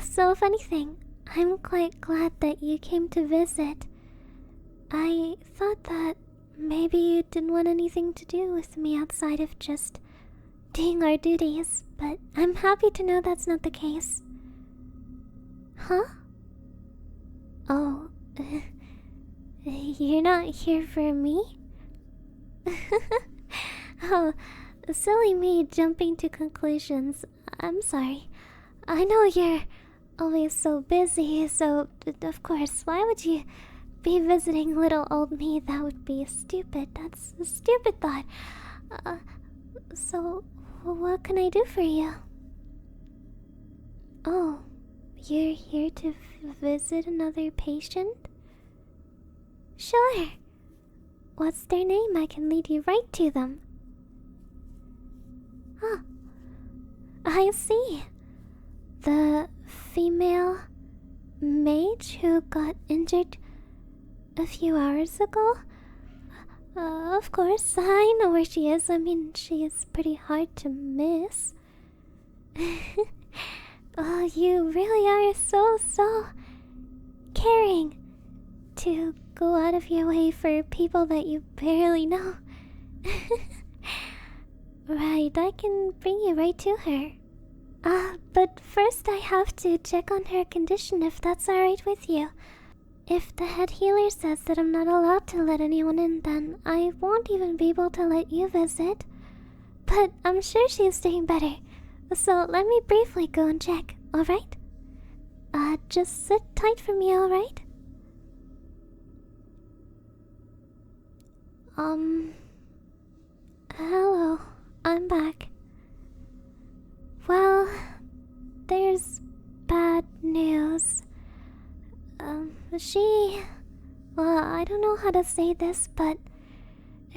So if anything, I'm quite glad that you came to visit. I thought that maybe you didn't want anything to do with me outside of just doing our duties, but I'm happy to know that's not the case. Huh? Oh, you're not here for me? Oh, silly me jumping to conclusions. I'm sorry. I know you're always so busy, so of course, why would you be visiting little old me? That would be stupid. That's a stupid thought. So, what can I do for you? Oh, you're here to visit another patient? Sure. What's their name? I can lead you right to them. Oh, I see. The female mage who got injured a few hours ago? Of course, I know where she is. I mean, she is pretty hard to miss. Oh, you really are so caring to go out of your way for people that you barely know. Right, I can bring you right to her. But first I have to check on her condition if that's alright with you. If the head healer says that I'm not allowed to let anyone in, then I won't even be able to let you visit. But I'm sure she's doing better, so let me briefly go and check, alright? Just sit tight for me, alright? Hello, I'm back. Well, there's bad news. Well, I don't know how to say this, but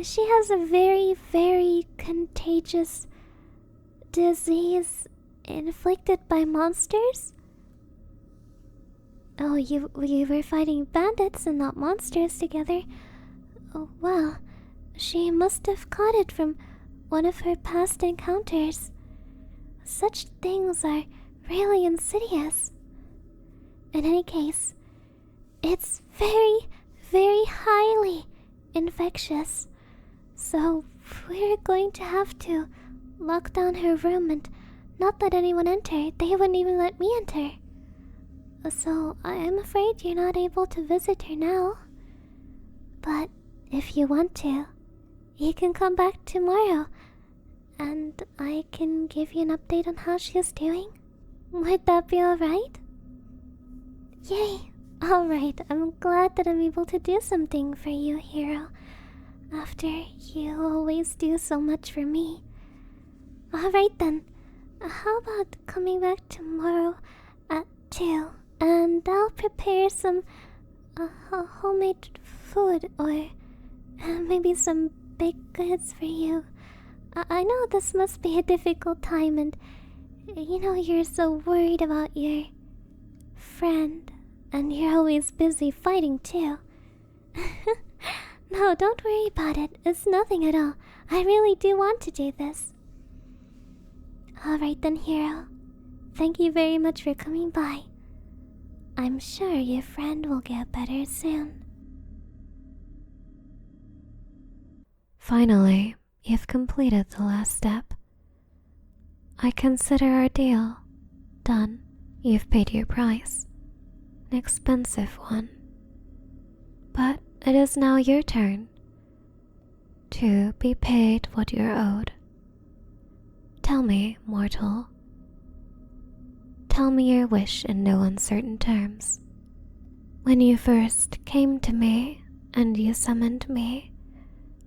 she has a very contagious disease inflicted by monsters. Oh, you were fighting bandits and not monsters together. Oh, well, she must have caught it from one of her past encounters. Such things are really insidious. In any case, it's very highly infectious. So we're going to have to lock down her room and not let anyone enter. They wouldn't even let me enter. So I am afraid you're not able to visit her now. But if you want to, you can come back tomorrow and I can give you an update on how she is doing. Would that be alright? Yay! Alright, I'm glad that I'm able to do something for you, hero. After you always do so much for me. Alright then, how about coming back tomorrow at 2 and I'll prepare some homemade food or maybe some baked goods for you. I know this must be a difficult time and you know you're so worried about your friend and you're always busy fighting too. No, don't worry about it. It's nothing at all. I really do want to do this. Alright then, hero. Thank you very much for coming by. I'm sure your friend will get better soon. Finally, you've completed the last step. I consider our deal done. You've paid your price. An expensive one. But it is now your turn to be paid what you're owed. Tell me, mortal. Tell me your wish in no uncertain terms. When you first came to me and you summoned me,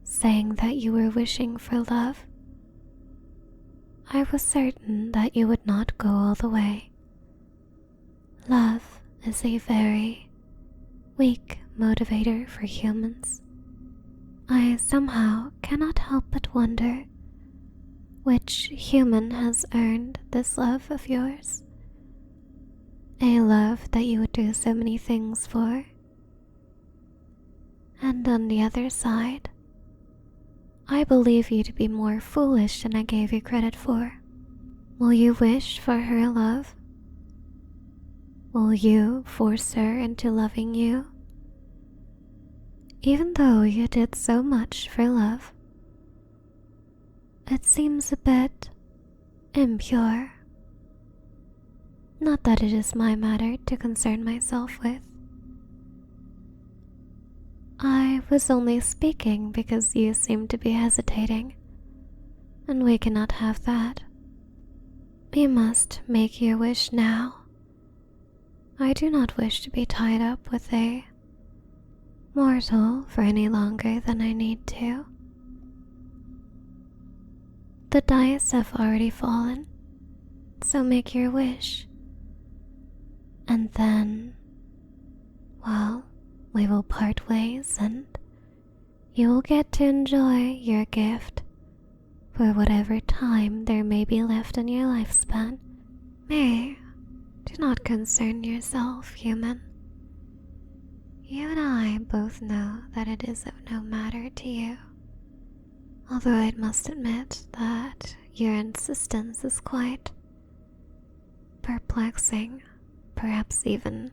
saying that you were wishing for love, I was certain that you would not go all the way. Love is a very weak motivator for humans. I somehow cannot help but wonder which human has earned this love of yours. A love that you would do so many things for. And on the other side, I believe you to be more foolish than I gave you credit for. Will you wish for her love? Will you force her into loving you? Even though you did so much for love, it seems a bit impure. Not that it is my matter to concern myself with. I was only speaking because you seem to be hesitating, and we cannot have that. We must make your wish now. I do not wish to be tied up with a mortal for any longer than I need to. The dice have already fallen, so make your wish. And then, well, we will part ways and you will get to enjoy your gift for whatever time there may be left in your lifespan. Me, do not concern yourself, human. You and I both know that it is of no matter to you. Although I must admit that your insistence is quite perplexing, perhaps even.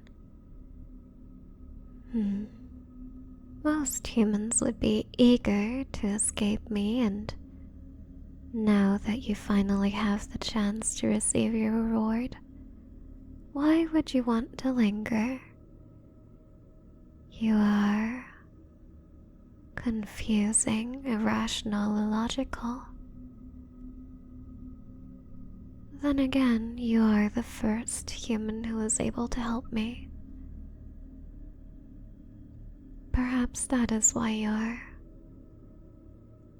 Most humans would be eager to escape me, and now that you finally have the chance to receive your reward, why would you want to linger? You are confusing, irrational, illogical. Then again, you are the first human who was able to help me. Perhaps that is why you're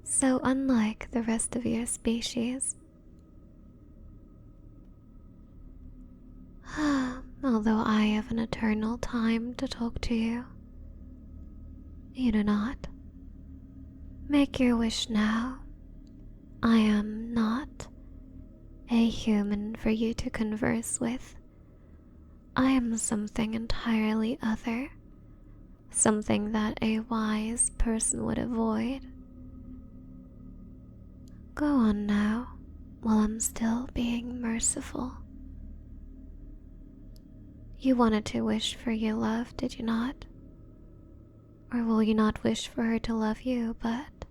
so unlike the rest of your species. Although I have an eternal time to talk to you, you do not. Make your wish now. I am not a human for you to converse with. I am something entirely other, something that a wise person would avoid. Go on now, while I'm still being merciful. You wanted to wish for your love, did you not? Or will you not wish for her to love you, but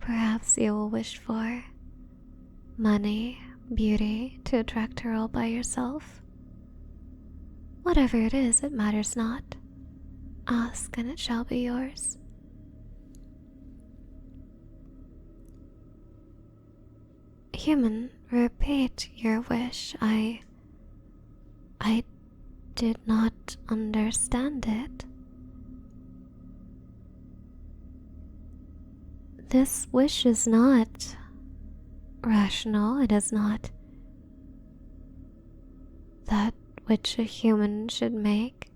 perhaps you will wish for money, beauty to attract her all by yourself? Whatever it is, it matters not. Ask and it shall be yours. Human, repeat your wish. I did not understand it. This wish is not rational. It is not that which a human should make.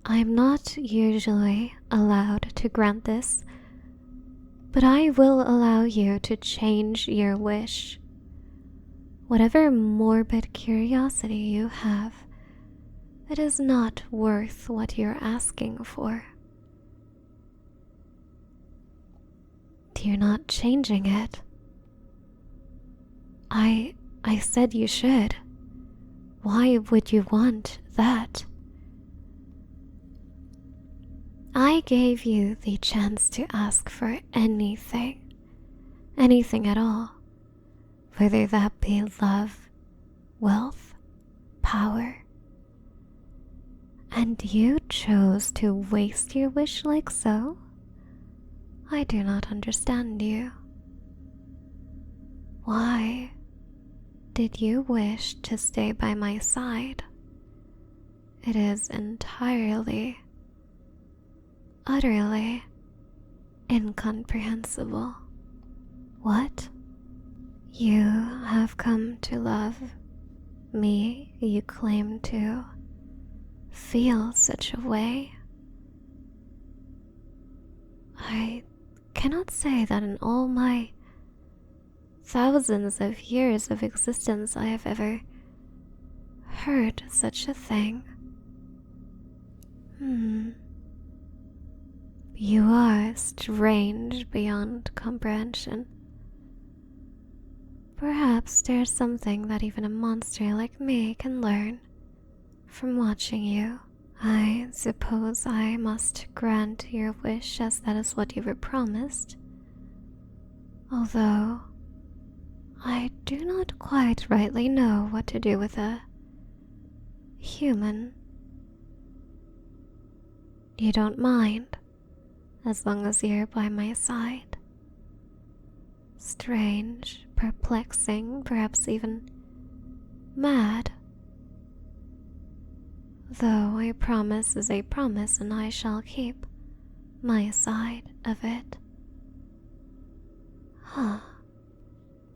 I am not usually allowed to grant this, but I will allow you to change your wish. Whatever morbid curiosity you have, it is not worth what you're asking for. You're not changing it. I said you should. Why would you want that? I gave you the chance to ask for anything at all, whether that be love, wealth, power. And you chose to waste your wish like so? I do not understand you. Why did you wish to stay by my side? It is entirely, utterly incomprehensible. What? You have come to love me? You claim to feel such a way? I cannot say that in all my thousands of years of existence I have ever heard such a thing. You are strange beyond comprehension. Perhaps there's something that even a monster like me can learn from watching you. I suppose I must grant your wish, as that is what you were promised. Although I do not quite rightly know what to do with a human. You don't mind, as long as you're by my side. Strange, perplexing, perhaps even mad. Though a promise is a promise, and I shall keep my side of it.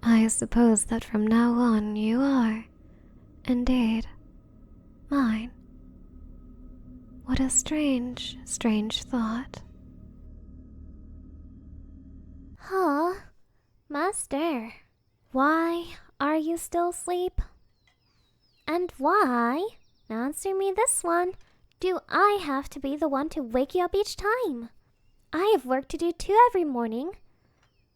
I suppose that from now on you are Indeed. Mine. What a strange, strange thought. Huh? Master, why are you still asleep? And why, answer me this one, do I have to be the one to wake you up each time? I have work to do too every morning.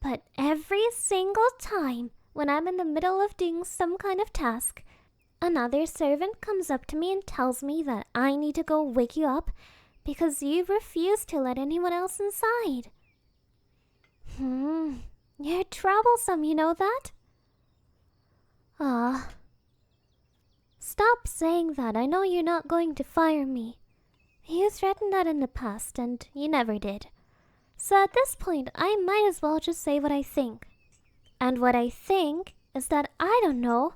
But every single time when I'm in the middle of doing some kind of task, another servant comes up to me and tells me that I need to go wake you up because you refuse to let anyone else inside. You're troublesome, you know that? Stop saying that. I know you're not going to fire me. You threatened that in the past and you never did. So at this point, I might as well just say what I think. And what I think is that I don't know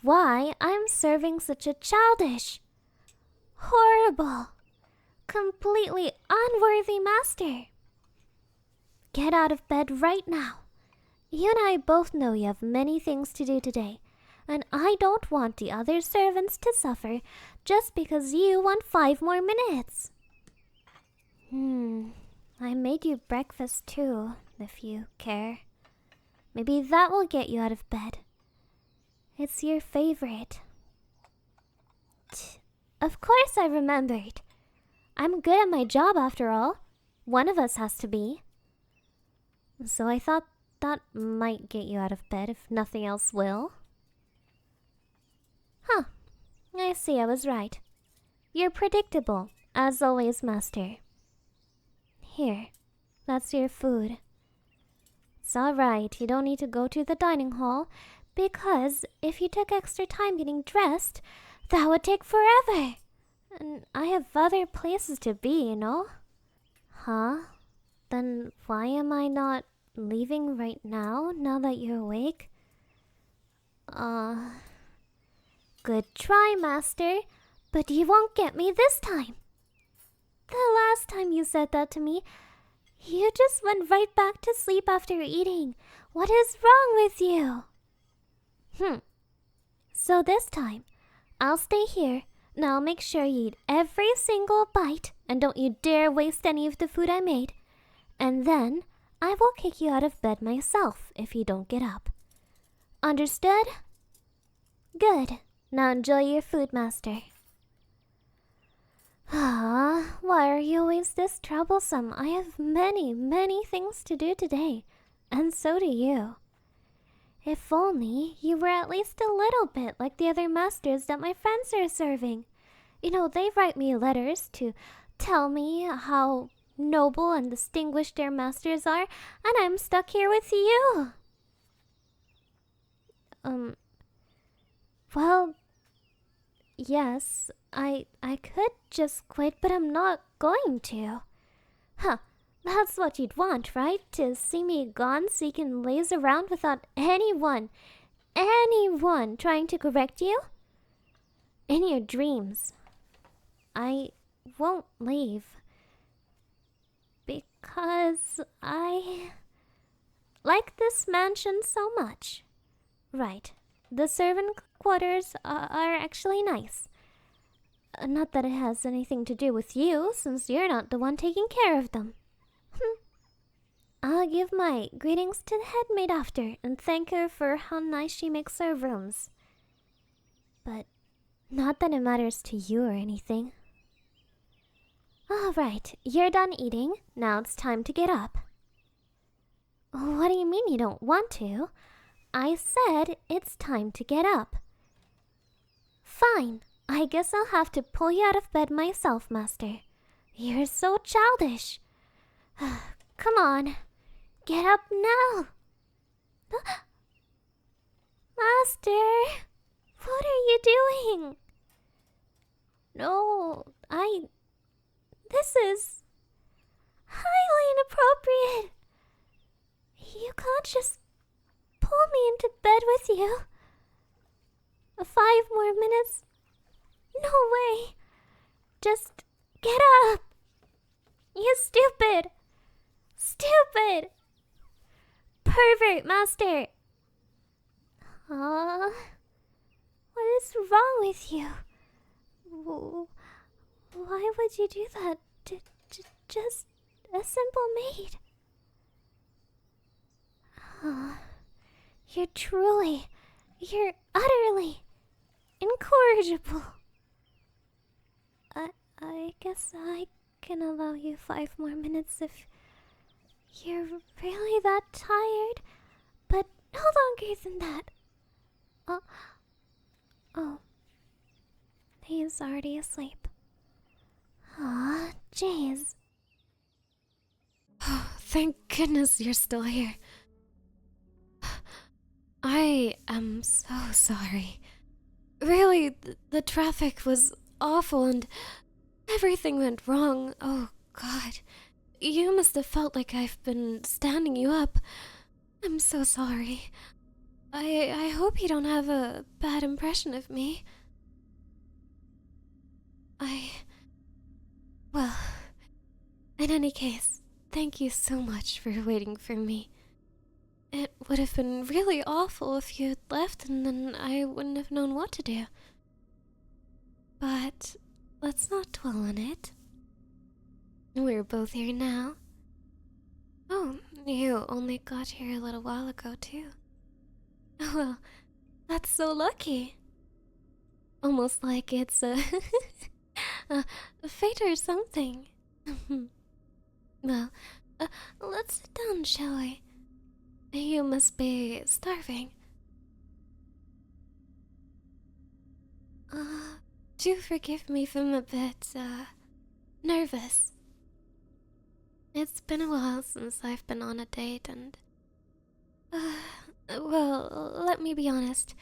why I'm serving such a childish, horrible, completely unworthy master. Get out of bed right now. You and I both know you have many things to do today, and I don't want the other servants to suffer just because you want 5 more minutes. I made you breakfast too, if you care. Maybe that will get you out of bed. It's your favorite. Of course I remembered. I'm good at my job after all. One of us has to be. So I thought that might get you out of bed if nothing else will. I see I was right. You're predictable, as always, Master. Here, that's your food. It's alright, you don't need to go to the dining hall, because if you took extra time getting dressed, that would take forever. And I have other places to be, you know? Then why am I not leaving right now that you're awake? Good try, Master, but you won't get me this time. The last time you said that to me, you just went right back to sleep after eating. What is wrong with you? So this time, I'll stay here and I'll make sure you eat every single bite and don't you dare waste any of the food I made. And then I will kick you out of bed myself if you don't get up. Understood? Good. Now enjoy your food, Master. Why are you always this troublesome? I have many, many things to do today, and so do you. If only you were at least a little bit like the other masters that my friends are serving. You know, they write me letters to tell me how noble and distinguished their masters are, and I'm stuck here with you. Well, yes, I could just quit, but I'm not going to. That's what you'd want, right? To see me gone so you can laze around without anyone trying to correct you? In your dreams. I won't leave. Because I like this mansion so much. Right. The servant quarters are actually nice. Not that it has anything to do with you, since you're not the one taking care of them. I'll give my greetings to the head maid after and thank her for how nice she makes our rooms. But not that it matters to you or anything. Alright, you're done eating. Now it's time to get up. What do you mean you don't want to? I said it's time to get up. Fine, I guess I'll have to pull you out of bed myself, Master. You're so childish. Come on, get up now. Master, what are you doing? No, this is highly inappropriate. You can't just pull me into bed with you. 5 more minutes? No way. Just get up. You stupid. Stupid. Pervert, Master. What What is wrong with you? W- Why would you do that to just a simple maid? You're you're utterly incorrigible. I guess I can allow you 5 more minutes if you're really that tired, but no longer than that. Oh, oh, he's already asleep. Aw, jeez. Thank goodness you're still here. I am so sorry. Really, the traffic was awful and everything went wrong. Oh, God. You must have felt like I've been standing you up. I'm so sorry. I hope you don't have a bad impression of me. Well, in any case, thank you so much for waiting for me. It would have been really awful if you'd left and then I wouldn't have known what to do. But let's not dwell on it. We're both here now. Oh, you only got here a little while ago, too. Well, that's so lucky. Almost like it's a fate or something. Well, let's sit down, shall we? You must be starving. Do forgive me if I'm a bit, nervous. It's been a while since I've been on a date and... well, let me be honest.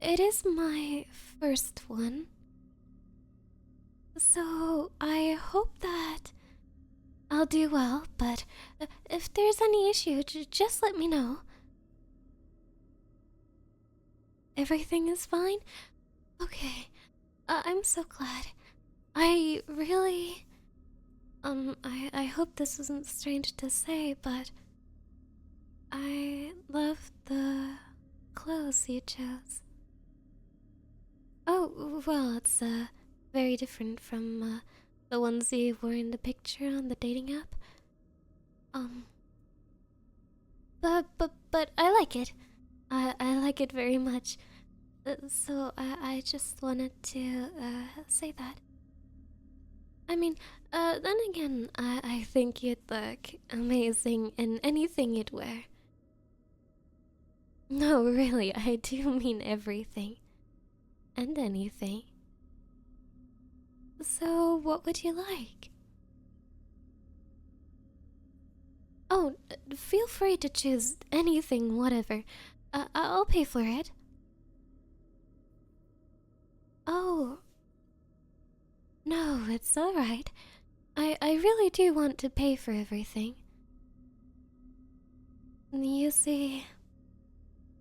It is my first one. So, I hope that I'll do well, but if there's any issue, just let me know. Everything is fine? Okay. I'm so glad. I really... I hope this isn't strange to say, but I love the clothes you chose. Oh, well, it's, very different from, the ones you wore in the picture on the dating app. But I like it. I like it very much. So I just wanted to, say that. I mean, then again, I think you'd look amazing in anything you'd wear. No, really, I do mean everything. And anything. So, what would you like? Oh, feel free to choose anything, whatever. I'll pay for it. Oh, no, it's alright. I really do want to pay for everything. You see...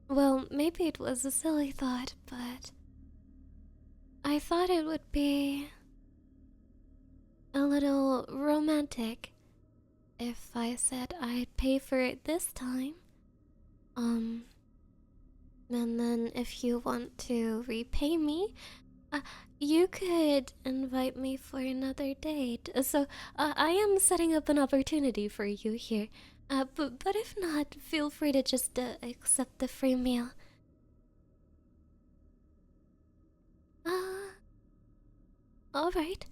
Well, maybe it was a silly thought, but... I thought it would be... a little romantic if I said I'd pay for it this time. And then if you want to repay me, you could invite me for another date. So, I am setting up an opportunity for you here. But if not, feel free to just accept the free meal. Alright.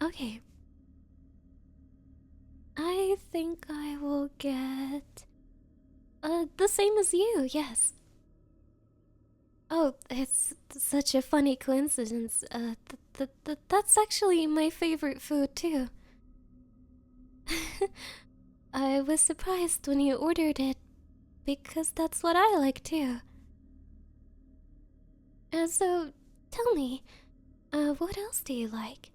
Okay. I think I will get... the same as you, yes. Oh, it's such a funny coincidence. That's actually my favorite food, too. I was surprised when you ordered it, because that's what I like, too. So, tell me, what else do you like?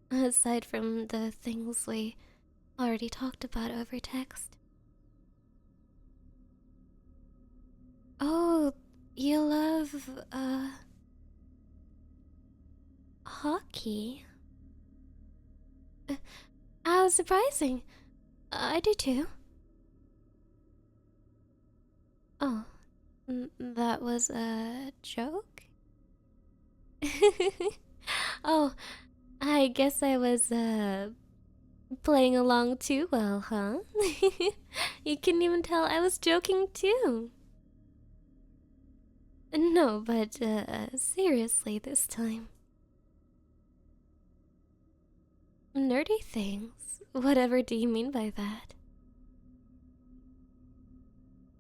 Aside from the things we already talked about over text. Oh, you love, hockey? How surprising. I do too. Oh, that was a joke? Oh, I guess I was, playing along too well, huh? You couldn't even tell I was joking too. No, but, seriously this time. Nerdy things? Whatever do you mean by that?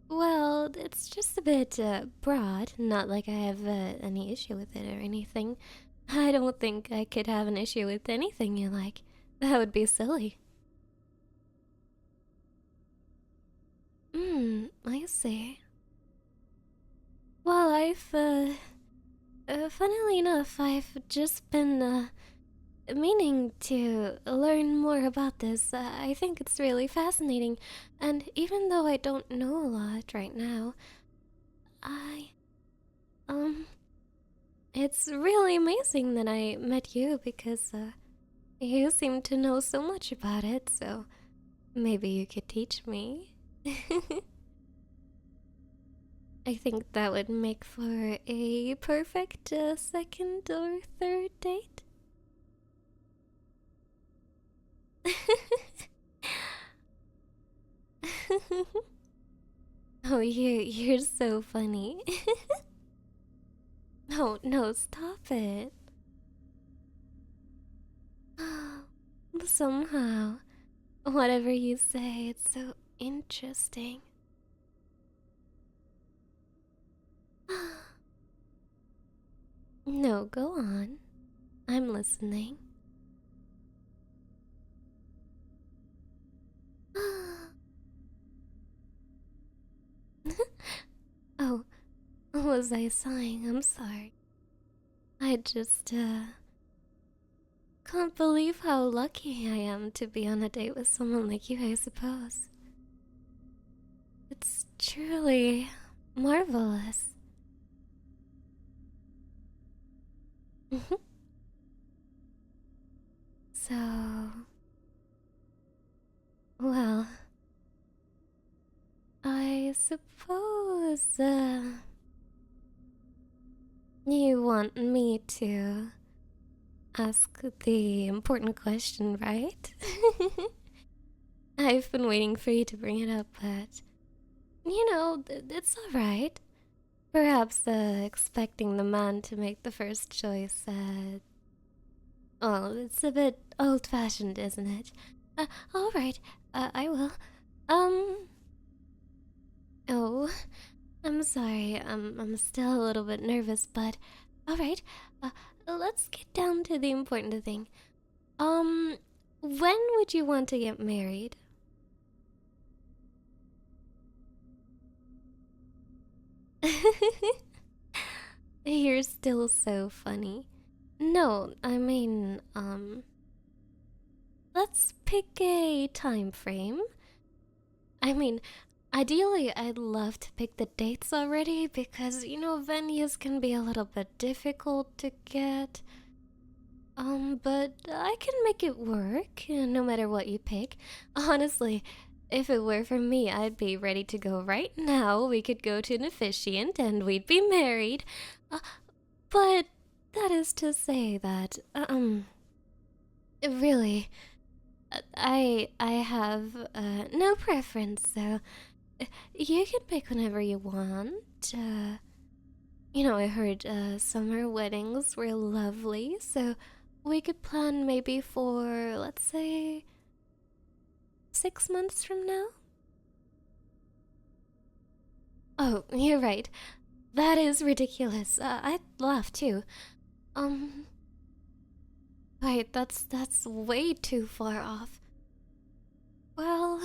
Well, it's just a bit broad, not like I have any issue with it or anything. I don't think I could have an issue with anything you like. That would be silly. I see. Well, funnily enough, I've just been, meaning to learn more about this. I think it's really fascinating, and even though I don't know a lot right now, I, um, it's really amazing that I met you because, you seem to know so much about it, so maybe you could teach me. I think that would make for a perfect second or third date. Oh, you're so funny. No, no, stop it. Somehow, whatever you say, it's so interesting. No, go on. I'm listening. Oh, was I sighing? I'm sorry. I just, can't believe how lucky I am to be on a date with someone like you, I suppose. It's truly marvelous. So, well, I suppose, you want me to ask the important question, right? I've been waiting for you to bring it up, but it's alright. Perhaps expecting the man to make the first choice, well, it's a bit old fashioned, isn't it? Alright, I will. Um, oh, I'm sorry, I'm still a little bit nervous, but alright, let's get down to the important thing. When would you want to get married? You're still so funny. No, I mean, let's pick a time frame. I mean, ideally, I'd love to pick the dates already because, venues can be a little bit difficult to get. But I can make it work, no matter what you pick. Honestly, if it were for me, I'd be ready to go right now. We could go to an officiant and we'd be married. Uh, but that is to say that, really, I have no preference, so you can pick whenever you want. I heard summer weddings were lovely, so we could plan maybe for, let's say, 6 months from now. Oh, you're right. That is ridiculous. I'd laugh too. Um, wait, that's way too far off. Well,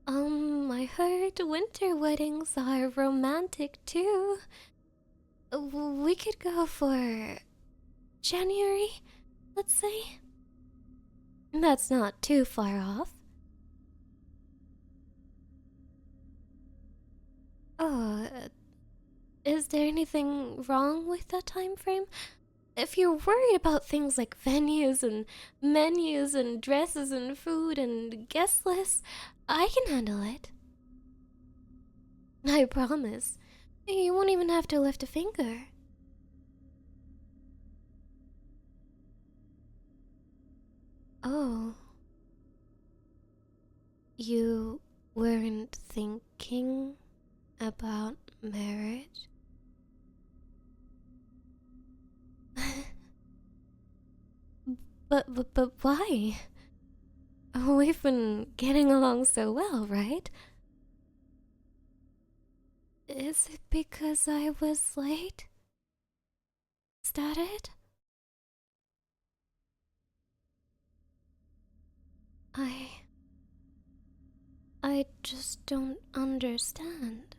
I heard winter weddings are romantic too. We could go for January, let's say. That's not too far off. Oh, is there anything wrong with that time frame? If you're worried about things like venues and menus and dresses and food and guest lists, I can handle it. I promise. You won't even have to lift a finger. Oh. You weren't thinking about marriage? but why? We've been getting along so well, right? Is it because I was late? Is that it? I... I just don't understand.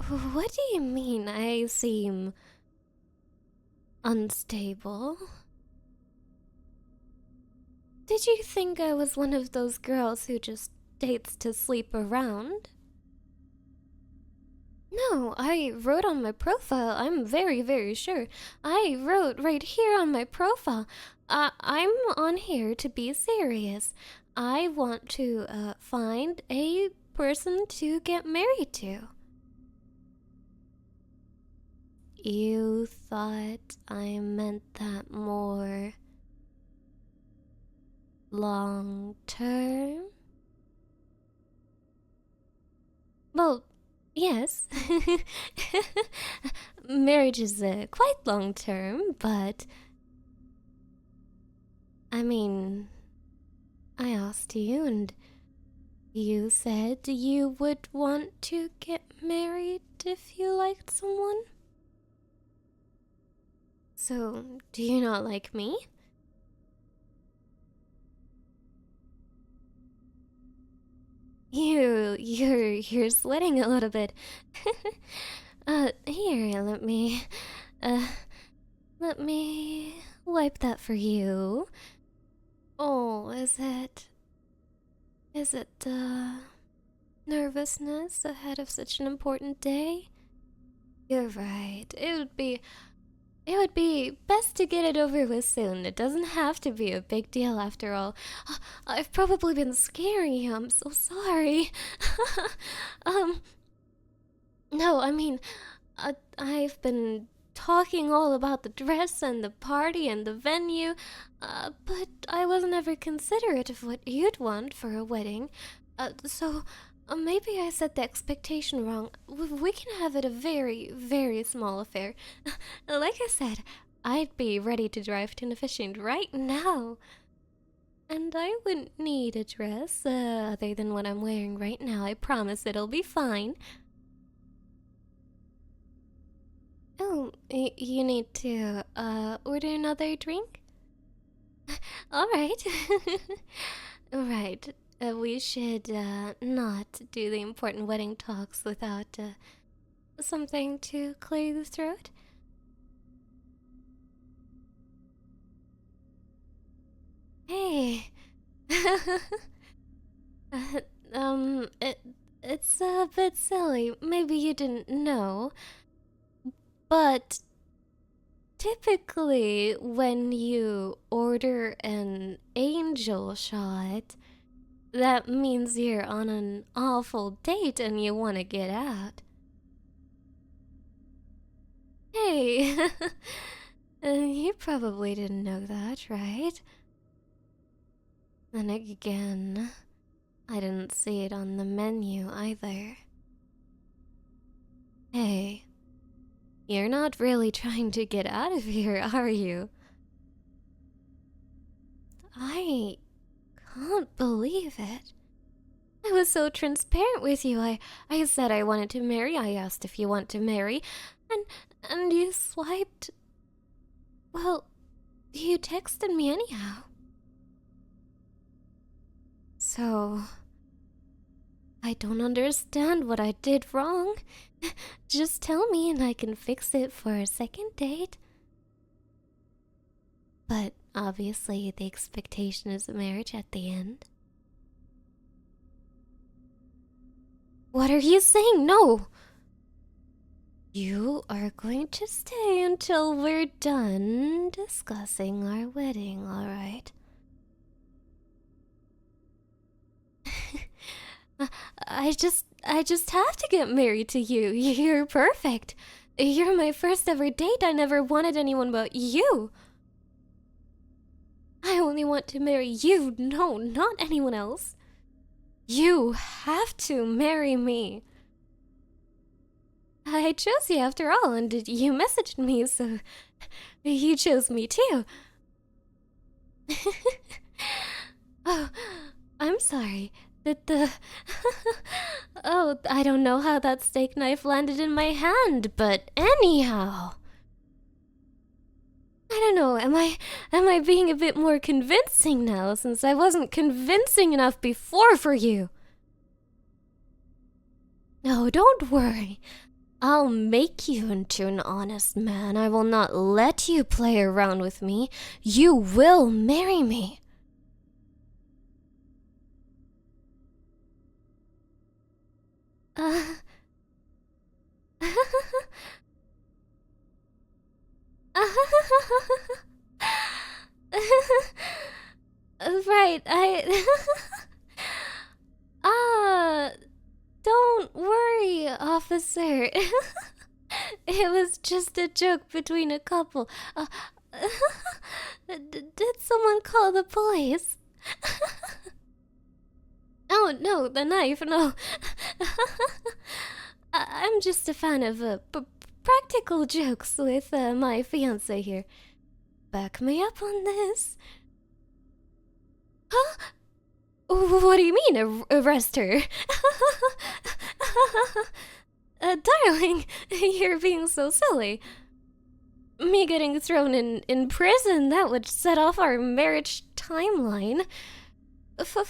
What do you mean I seem unstable? Did you think I was one of those girls who just dates to sleep around? No, I wrote on my profile. I'm very, very sure. I wrote right here on my profile. I'm on here to be serious. I want to find a person to get married to. You thought I meant that more long term? Well, yes. Marriage is quite long term, but I mean, I asked you and you said you would want to get married if you liked someone. So, do you not like me? You're sweating a little bit. Here, uh, let me wipe that for you. Oh, is it, nervousness ahead of such an important day? You're right. It would be best to get it over with soon. It doesn't have to be a big deal after all. I've probably been scaring you. I'm so sorry. um, no, I mean, I've been talking all about the dress and the party and the venue, but I wasn't ever considerate of what you'd want for a wedding. So maybe I set the expectation wrong. We can have it a very, very small affair. Like I said, I'd be ready to drive to the fishing right now. And I wouldn't need a dress other than what I'm wearing right now. I promise it'll be fine. Oh, you need to order another drink? All right. All right. We should not do the important wedding talks without something to clear the throat. Hey. uh, um, it, it's a bit silly. Maybe you didn't know, but typically when you order an angel shot, that means you're on an awful date and you want to get out. Hey, you probably didn't know that, right? Then again, I didn't see it on the menu either. Hey, you're not really trying to get out of here, are you? I can't believe it. I was so transparent with you. I said I wanted to marry. I asked if you want to marry. And and you swiped. Well, you texted me anyhow. So I don't understand what I did wrong. Just tell me and I can fix it for a second date. But obviously the expectation is a marriage at the end. What are you saying? No! You are going to stay until we're done discussing our wedding, alright? I just have to get married to you. You're perfect. You're my first ever date. I never wanted anyone but you. I only want to marry you. No, not anyone else. You have to marry me. I chose you after all, and you messaged me, so you chose me too. Oh, I'm sorry. The oh, I don't know how that steak knife landed in my hand, but anyhow. I don't know, am I being a bit more convincing now since I wasn't convincing enough before for you? No, don't worry. I'll make you into an honest man. I will not let you play around with me. You will marry me. Right, Ah, don't worry, officer. It was just a joke between a couple. Did someone call the police? Oh, no, the knife, no. I'm just a fan of practical jokes with my fiance here. Back me up on this. Huh? What do you mean, arrest her? Darling, you're being so silly. Me getting thrown in prison, that would set off our marriage timeline. Far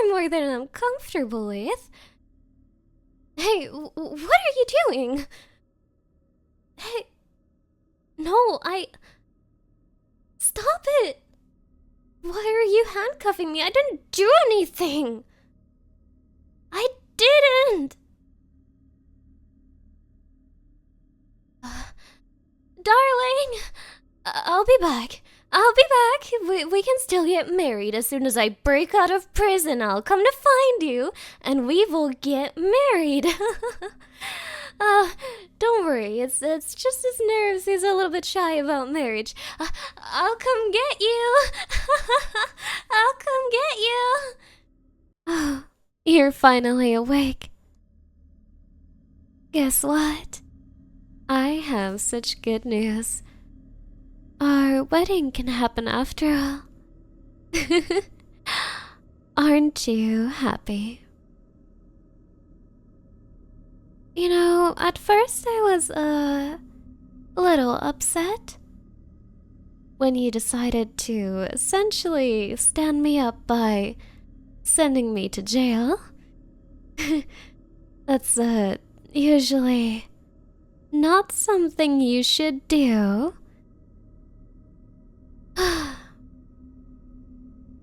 more than I'm comfortable with. Hey, what are you doing? Hey, no, Stop it! Why are you handcuffing me? I didn't do anything! I didn't! Darling! I'll be back. I'll be back. We can still get married. As soon as I break out of prison, I'll come to find you, and we will get married. Don't worry. It's just his nerves. He's a little bit shy about marriage. I'll come get you. I'll come get you. Oh, you're finally awake. Guess what? I have such good news. Our wedding can happen after all. Aren't you happy? You know, at first I was a little upset when you decided to essentially stand me up by sending me to jail. That's usually not something you should do.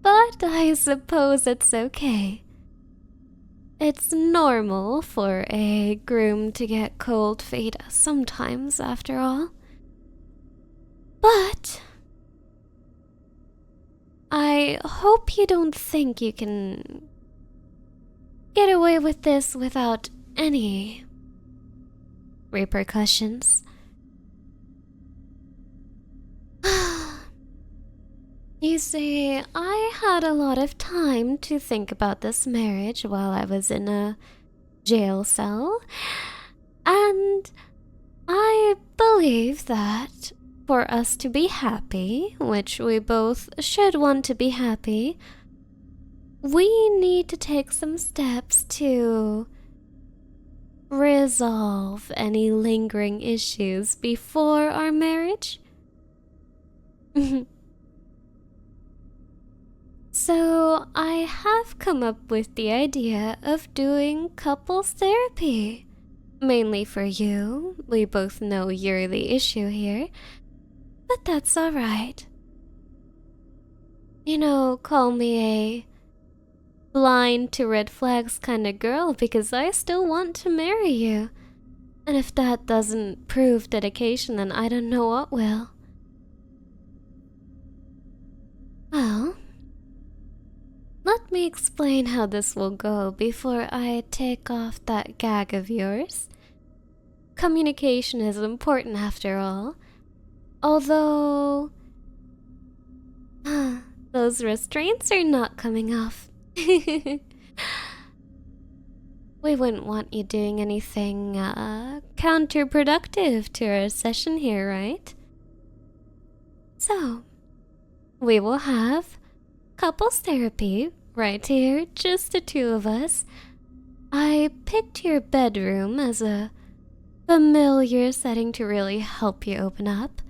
But I suppose it's okay. It's normal for a groom to get cold feet sometimes, after all. But I hope you don't think you can get away with this without any repercussions. You see, I had a lot of time to think about this marriage while I was in a jail cell, and I believe that for us to be happy, which we both should want to be happy, we need to take some steps to resolve any lingering issues before our marriage. So I have come up with the idea of doing couples therapy. Mainly for you. We both know you're the issue here. But that's alright. You know, call me a blind to red flags kind of girl because I still want to marry you. And if that doesn't prove dedication, then I don't know what will. Well, Let me explain how this will go before I take off that gag of yours. Communication is important after all. Although, those restraints are not coming off. We wouldn't want you doing anything counterproductive to our session here, right? So, we will have couples therapy right here, just the two of us. I picked your bedroom as a familiar setting to really help you open up.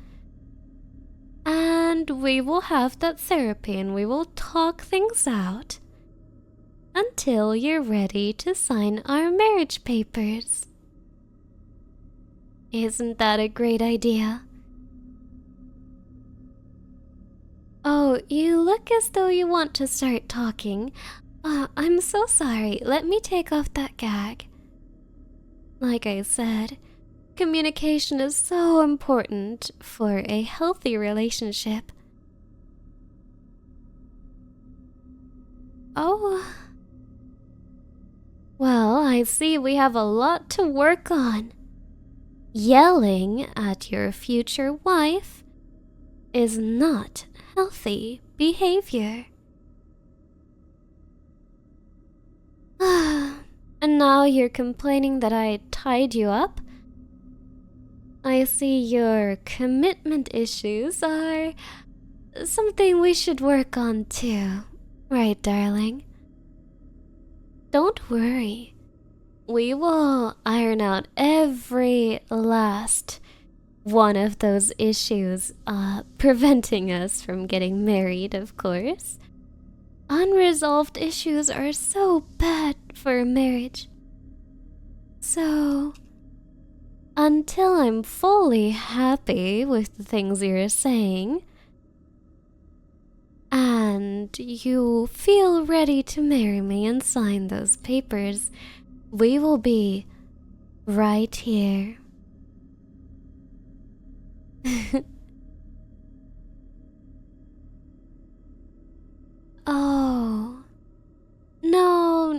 And we will have that therapy and we will talk things out until you're ready to sign our marriage papers. Isn't that a great idea? Oh, you look as though you want to start talking. I'm so sorry. Let me take off that gag. Like I said, communication is so important for a healthy relationship. Oh. Well, I see we have a lot to work on. Yelling at your future wife is not healthy behavior. And now you're complaining that I tied you up? I see your commitment issues are something we should work on too, right, darling? Don't worry. We will iron out every last one of those issues, preventing us from getting married, of course. Unresolved issues are so bad for a marriage. So, until I'm fully happy with the things you're saying, and you feel ready to marry me and sign those papers, we will be right here. Oh,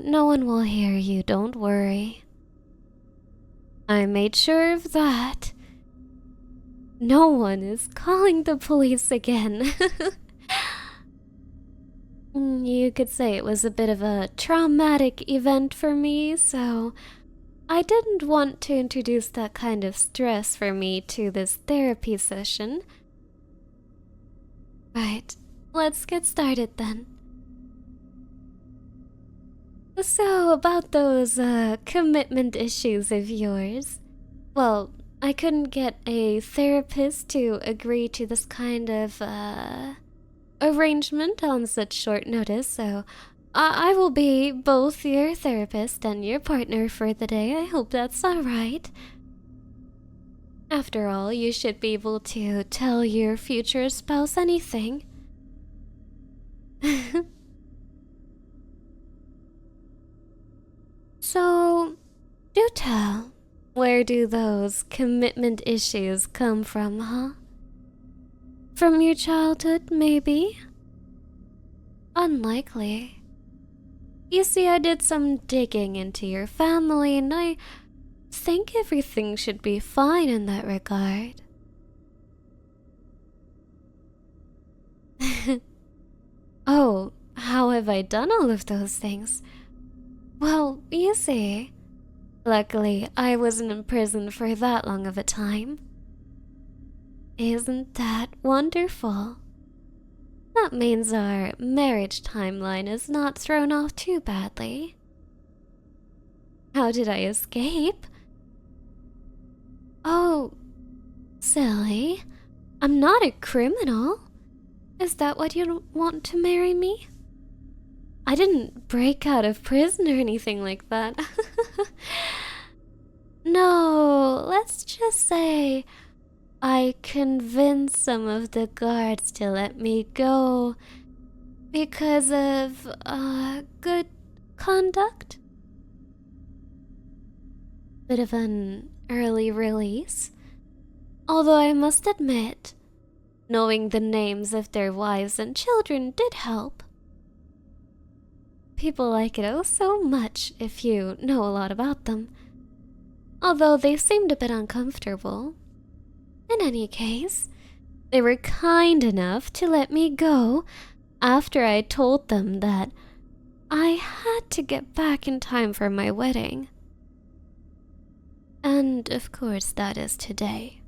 no one will hear you, don't worry. I made sure of that. No one is calling the police again. You could say it was a bit of a traumatic event for me, so I didn't want to introduce that kind of stress for me to this therapy session. Right, let's get started then. So, about those commitment issues of yours. Well, I couldn't get a therapist to agree to this kind of arrangement on such short notice, so I will be both your therapist and your partner for the day. I hope that's alright. After all, you should be able to tell your future spouse anything. So, do tell, where do those commitment issues come from, huh? From your childhood, maybe? Unlikely. You see, I did some digging into your family, and I think everything should be fine in that regard. Oh, how have I done all of those things? Well, you see, luckily I wasn't in prison for that long of a time. Isn't that wonderful? That means our marriage timeline is not thrown off too badly. How did I escape? Oh, silly. I'm not a criminal. Is that why you want to marry me? I didn't break out of prison or anything like that. No, let's just say I convinced some of the guards to let me go because of, good conduct. Bit of an early release. Although I must admit, knowing the names of their wives and children did help. people like it oh so much if you know a lot about them. Although they seemed a bit uncomfortable. In any case, they were kind enough to let me go after I told them that I had to get back in time for my wedding. And of course, that is today.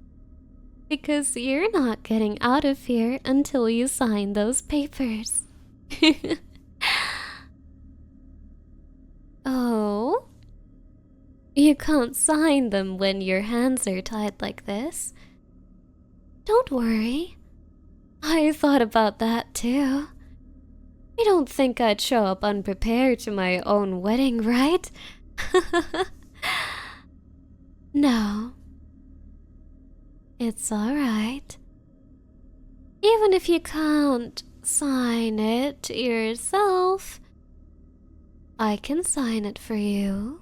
Because you're not getting out of here until you sign those papers. Oh? You can't sign them when your hands are tied like this. Don't worry. I thought about that too. I don't think I'd show up unprepared to my own wedding, right? No. It's alright. Even if you can't sign it yourself, I can sign it for you.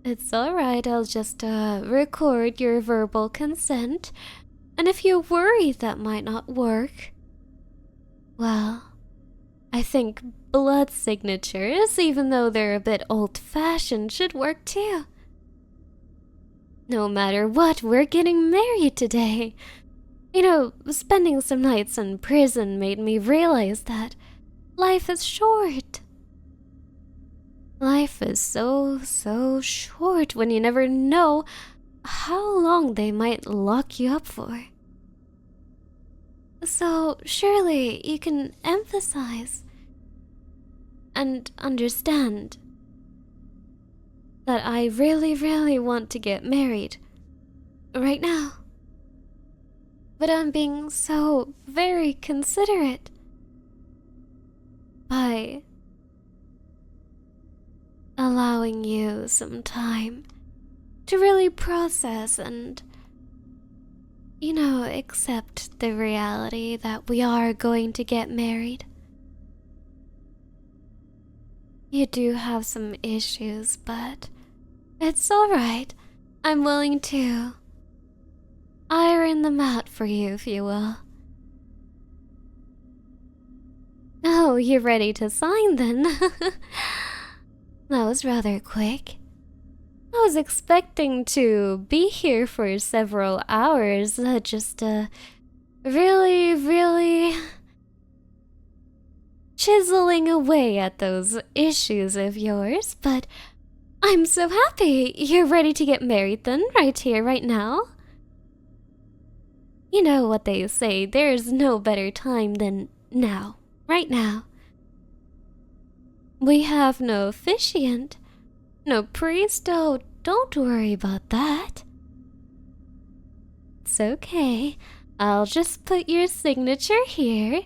It's alright, I'll just record your verbal consent, and if you worry that might not work, well, I think blood signatures, even though they're a bit old-fashioned, should work too. No matter what, we're getting married today. You know, spending some nights in prison made me realize that life is short. Life is so short when you never know how long they might lock you up for. So surely you can emphasize and understand that I really want to get married right now. But I'm being so very considerate by allowing you some time to really process and, you know, accept the reality that we are going to get married. You do have some issues, but it's alright. I'm willing to iron them out for you, if you will. Oh, you're ready to sign then? That was rather quick. I was expecting to be here for several hours, just really chiseling away at those issues of yours, but I'm so happy you're ready to get married then, right here, right now. You know what they say, there's no better time than now, right now. We have no officiant, no priest, oh, don't worry about that. It's okay, I'll just put your signature here,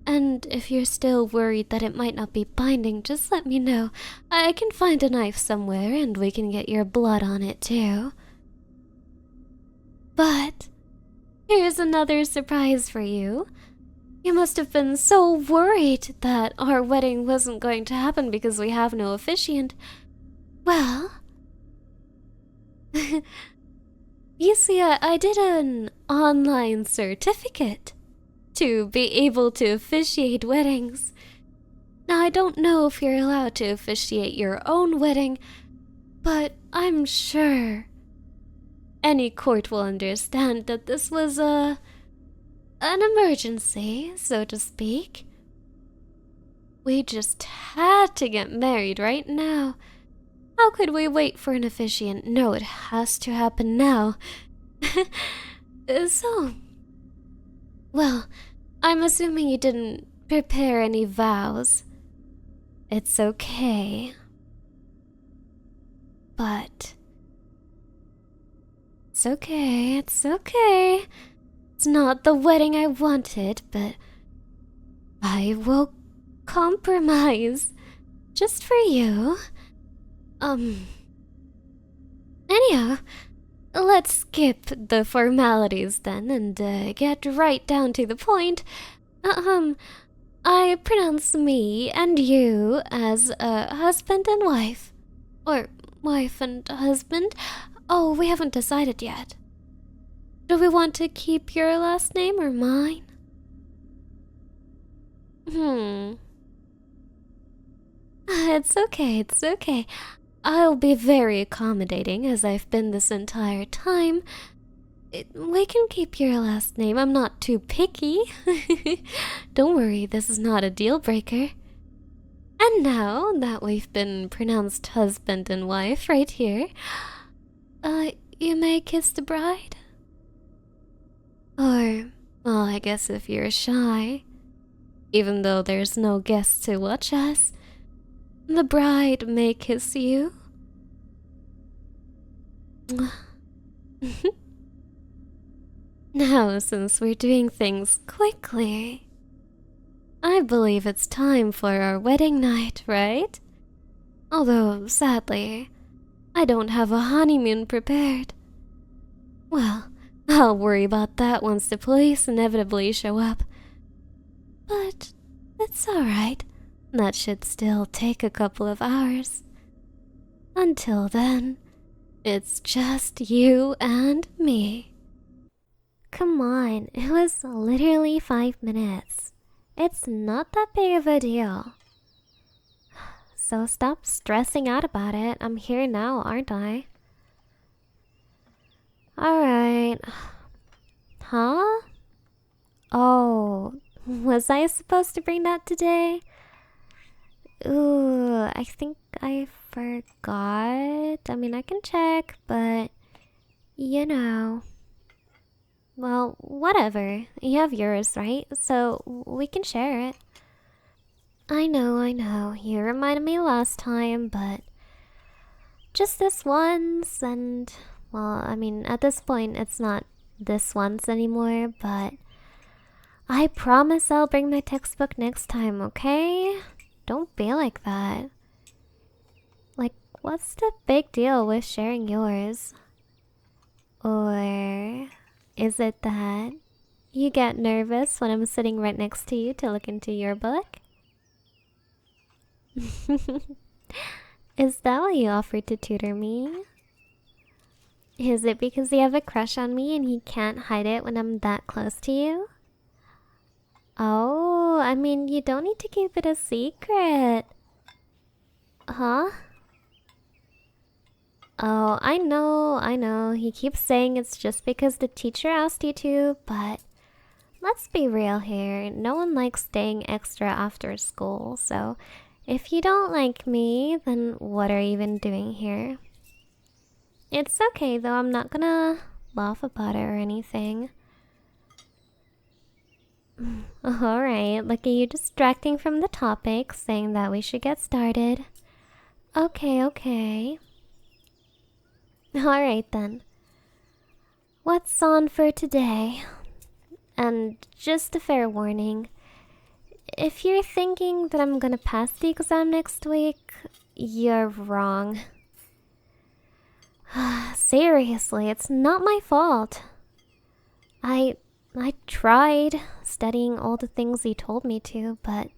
and if you're still worried that it might not be binding, just let me know. I can find a knife somewhere and we can get your blood on it too. But here's another surprise for you. You must have been so worried that our wedding wasn't going to happen because we have no officiant. Well, you see, I did an online certificate to be able to officiate weddings. Now, I don't know if you're allowed to officiate your own wedding, but I'm sure any court will understand that this was an emergency, so to speak. We just had to get married right now. How could we wait for an officiant? No, it has to happen now. So, well, I'm assuming you didn't prepare any vows. It's okay. But it's okay, it's okay. It's not the wedding I wanted, but I will compromise just for you. Anyhow, let's skip the formalities then and get right down to the point. I pronounce me and you as husband and wife. Or wife and husband. Oh, we haven't decided yet. Do we want to keep your last name or mine? It's okay, it's okay. I'll be very accommodating as I've been this entire time. We can keep your last name. I'm not too picky. Don't worry, this is not a deal breaker. And now that we've been pronounced husband and wife right here, you may kiss the bride? Or, well, I guess if you're shy, even though there's no guests to watch us, the bride may kiss you. Now, since we're doing things quickly, I believe it's time for our wedding night, right? Although, sadly, I don't have a honeymoon prepared. Well, I'll worry about that once the police inevitably show up. But it's alright. That should still take a couple of hours. Until then, it's just you and me. Come on, it was literally 5 minutes. It's not that big of a deal. So stop stressing out about it. I'm here now, aren't I? Alright. Huh? Oh, was I supposed to bring that today? Ooh, I think I forgot. I mean, I can check, but you know. Well, whatever. You have yours, right? So we can share it. I know. You reminded me last time, but just this once, and well, I mean, at this point, it's not this once anymore, but I promise I'll bring my textbook next time, okay? Don't be like that. Like, what's the big deal with sharing yours? Or is it that you get nervous when I'm sitting right next to you to look into your book? Is that why you offered to tutor me? Is it because you have a crush on me and you can't hide it when I'm that close to you? Oh, I mean, you don't need to keep it a secret. Huh? Oh, I know. He keeps saying it's just because the teacher asked you to, but let's be real here. No one likes staying extra after school, so if you don't like me, then what are you even doing here? It's okay though, I'm not gonna laugh about it or anything. Alright, look at you distracting from the topic, saying that we should get started. Okay. Alright then. What's on for today? And just a fair warning, if you're thinking that I'm gonna pass the exam next week, you're wrong. Seriously, it's not my fault. I tried studying all the things he told me to, but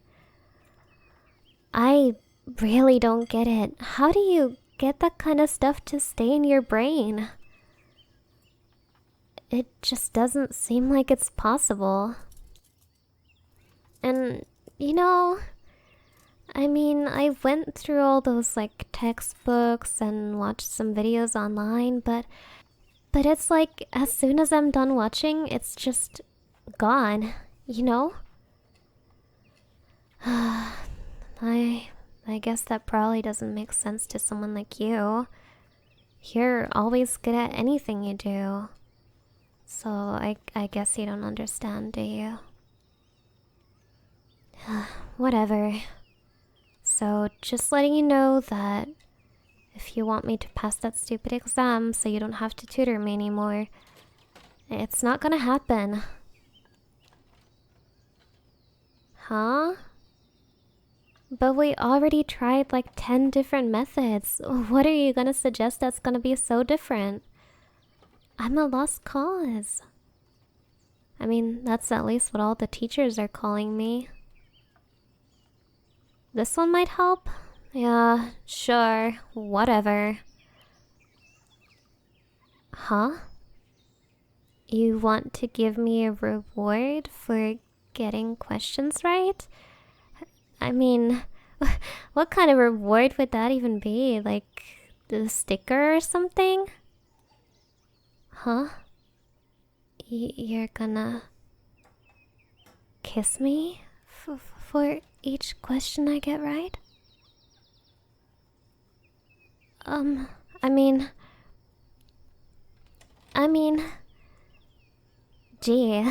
I really don't get it. How do you get that kind of stuff to stay in your brain? It just doesn't seem like it's possible. And, you know, I mean, I went through all those like textbooks and watched some videos online, but it's like as soon as I'm done watching, it's just gone, you know? I guess that probably doesn't make sense to someone like you. You're always good at anything you do. So I guess you don't understand, do you? Whatever. So just letting you know that if you want me to pass that stupid exam so you don't have to tutor me anymore, it's not gonna happen. Huh? But we already tried like 10 different methods. What are you gonna suggest that's gonna be so different? I'm a lost cause. I mean, that's at least what all the teachers are calling me. This one might help? Yeah, sure, whatever. Huh? You want to give me a reward for getting questions right? I mean, What kind of reward would that even be? Like the sticker or something? Huh? You're gonna kiss me for each question I get right? Um, I mean, I mean, gee,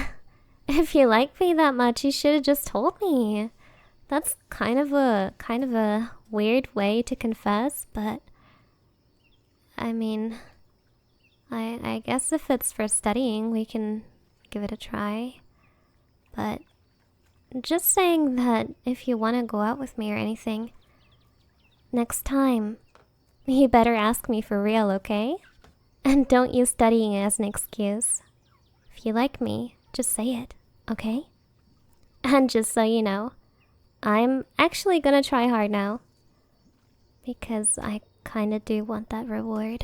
if you like me that much, you should have just told me. That's kind of a weird way to confess, but I mean, I guess if it's for studying, we can give it a try. But just saying that if you want to go out with me or anything, next time, you better ask me for real, okay? And don't use studying as an excuse. If you like me, just say it, okay? And just so you know, I'm actually gonna try hard now. Because I kinda do want that reward.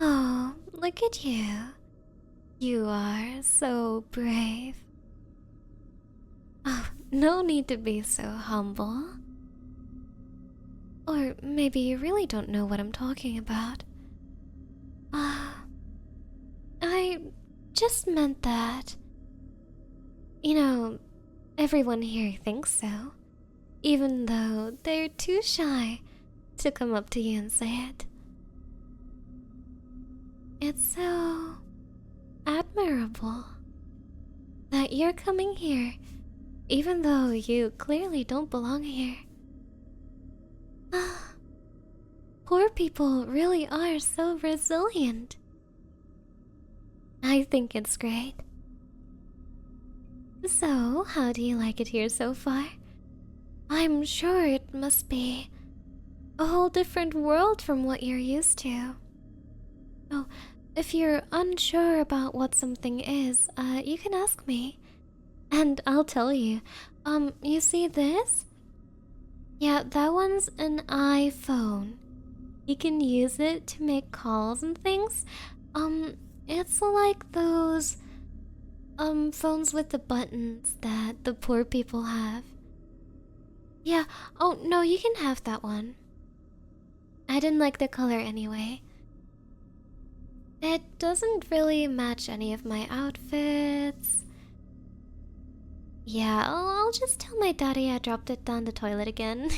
Oh, look at you. You are so brave. Oh, no need to be so humble. Or maybe you really don't know what I'm talking about. I just meant that. You know, everyone here thinks so. Even though they're too shy to come up to you and say it. It's so admirable that you're coming here, even though you clearly don't belong here. Poor people really are so resilient. I think it's great. So, how do you like it here so far? I'm sure it must be a whole different world from what you're used to. Oh, if you're unsure about what something is, you can ask me. And I'll tell you. You see this? Yeah, that one's an iPhone. You can use it to make calls and things. It's like those, phones with the buttons that the poor people have. Yeah, oh no, you can have that one. I didn't like the color anyway. It doesn't really match any of my outfits. Yeah, I'll just tell my daddy I dropped it down the toilet again.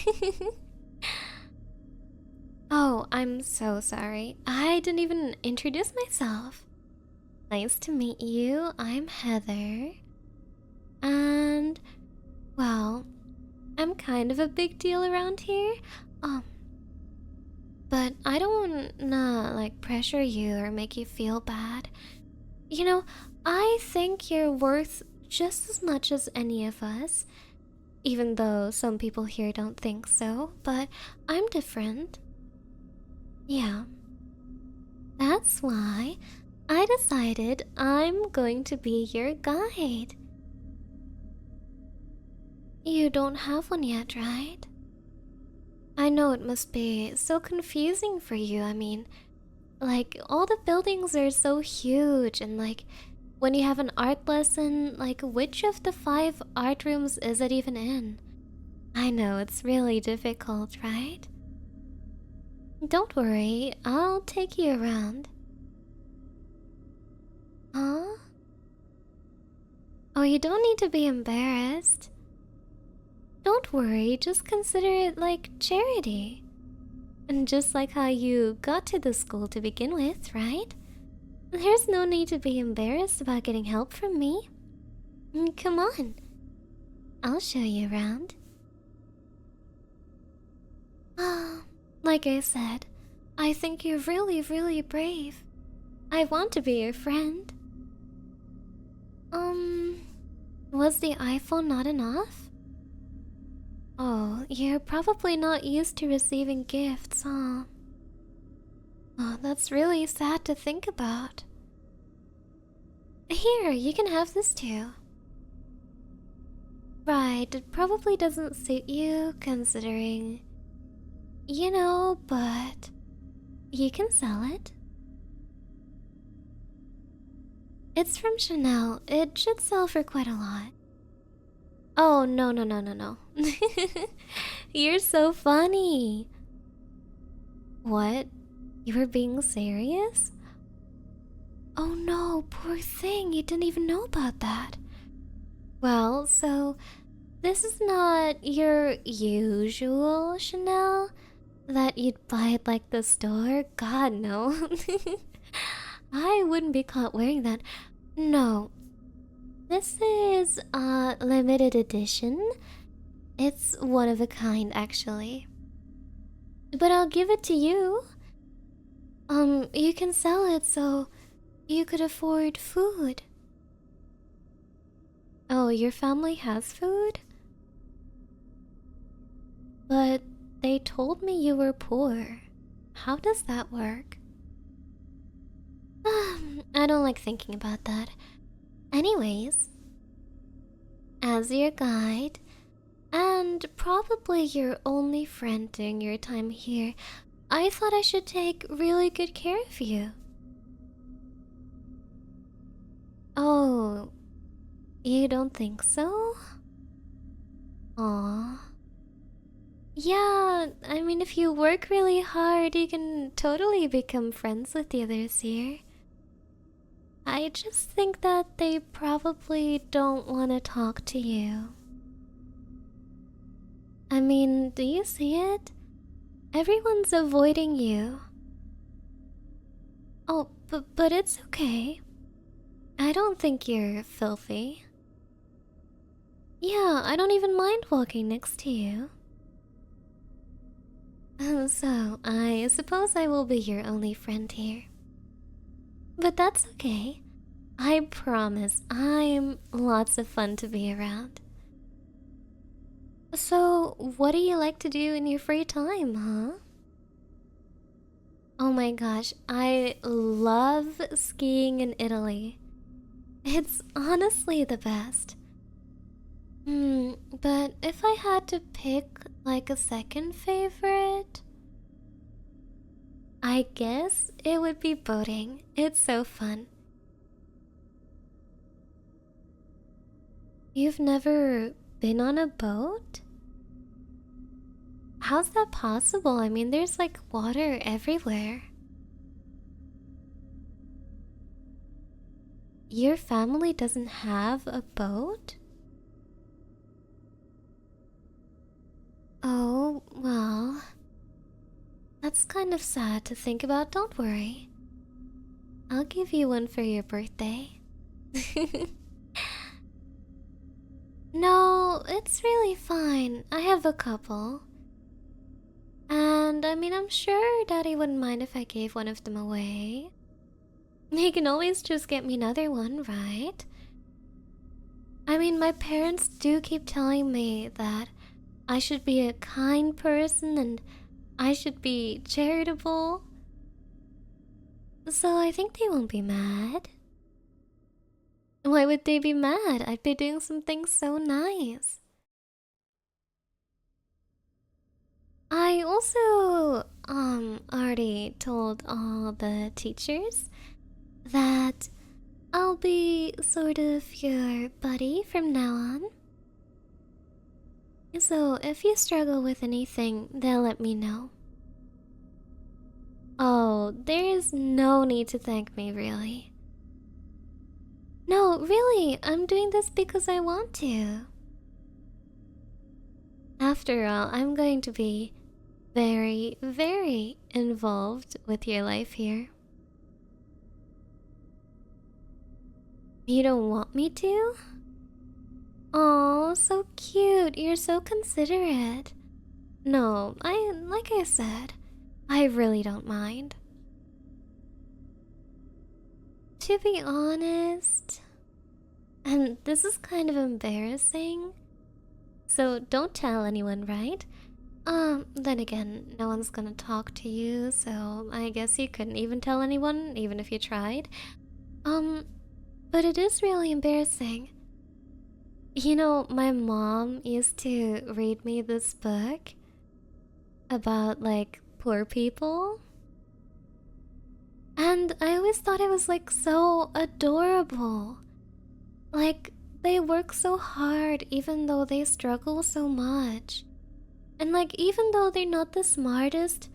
Oh, I'm so sorry. I didn't even introduce myself. Nice to meet you. I'm Heather. And, well, I'm kind of a big deal around here. But I don't wanna, like, pressure you or make you feel bad. You know, I think you're worth just as much as any of us. Even though some people here don't think so, but I'm different. Yeah. That's why I decided I'm going to be your guide. You don't have one yet, right? I know it must be so confusing for you. I mean, like, all the buildings are so huge, and like, when you have an art lesson, like, which of the 5 art rooms is it even in? I know, it's really difficult, right? Don't worry, I'll take you around. Huh? Oh, you don't need to be embarrassed. Don't worry, just consider it like charity. And just like how you got to the school to begin with, right? There's no need to be embarrassed about getting help from me. Come on. I'll show you around. Like I said, I think you're really, really brave. I want to be your friend. Was the iPhone not enough? Oh, you're probably not used to receiving gifts, huh? Oh, that's really sad to think about. Here, you can have this too. Right, it probably doesn't suit you, considering... You know, but... You can sell it. It's from Chanel. It should sell for quite a lot. Oh, no, no, no, no, no. You're so funny. What? You were being serious? Oh no, poor thing, you didn't even know about that. Well, so this is not your usual Chanel that you'd buy at like the store? God, no. I wouldn't be caught wearing that. No, this is a limited edition. It's one of a kind, actually. But I'll give it to you. You can sell it so you could afford food. Oh, your family has food? But they told me you were poor. How does that work? I don't like thinking about that. Anyways, as your guide, and probably your only friend during your time here, I thought I should take really good care of you. Oh, you don't think so? Aw. Yeah, I mean, if you work really hard, you can totally become friends with the others here. I just think that they probably don't want to talk to you. I mean, do you see it? Everyone's avoiding you. Oh, but it's okay. I don't think you're filthy. Yeah, I don't even mind walking next to you. So, I suppose I will be your only friend here. But that's okay. I promise I'm lots of fun to be around. So, what do you like to do in your free time, huh? Oh my gosh, I love skiing in Italy. It's honestly the best. But if I had to pick like a second favorite, I guess it would be boating. It's so fun. You've never been on a boat? How's that possible? I mean, there's like water everywhere. Your family doesn't have a boat? Oh, well. That's kind of sad to think about. Don't worry. I'll give you one for your birthday. No, it's really fine. I have a couple. And I mean, I'm sure Daddy wouldn't mind if I gave one of them away. He can always just get me another one, right? I mean, my parents do keep telling me that I should be a kind person and I should be charitable. So I think they won't be mad. Why would they be mad? I'd be doing something so nice. I also already told all the teachers that I'll be sort of your buddy from now on. So if you struggle with anything, they'll let me know. Oh, there is no need to thank me, really. No, really, I'm doing this because I want to. After all, I'm going to be very, very involved with your life here. You don't want me to? Oh, so cute. You're so considerate. No, like I said, I really don't mind. To be honest, and this is kind of embarrassing, so don't tell anyone, right? Then again, no one's gonna talk to you, so I guess you couldn't even tell anyone, even if you tried. But it is really embarrassing. You know, my mom used to read me this book about, like, poor people. And I always thought it was, like, so adorable. Like, they work so hard even though they struggle so much. And like, even though they're not the smartest,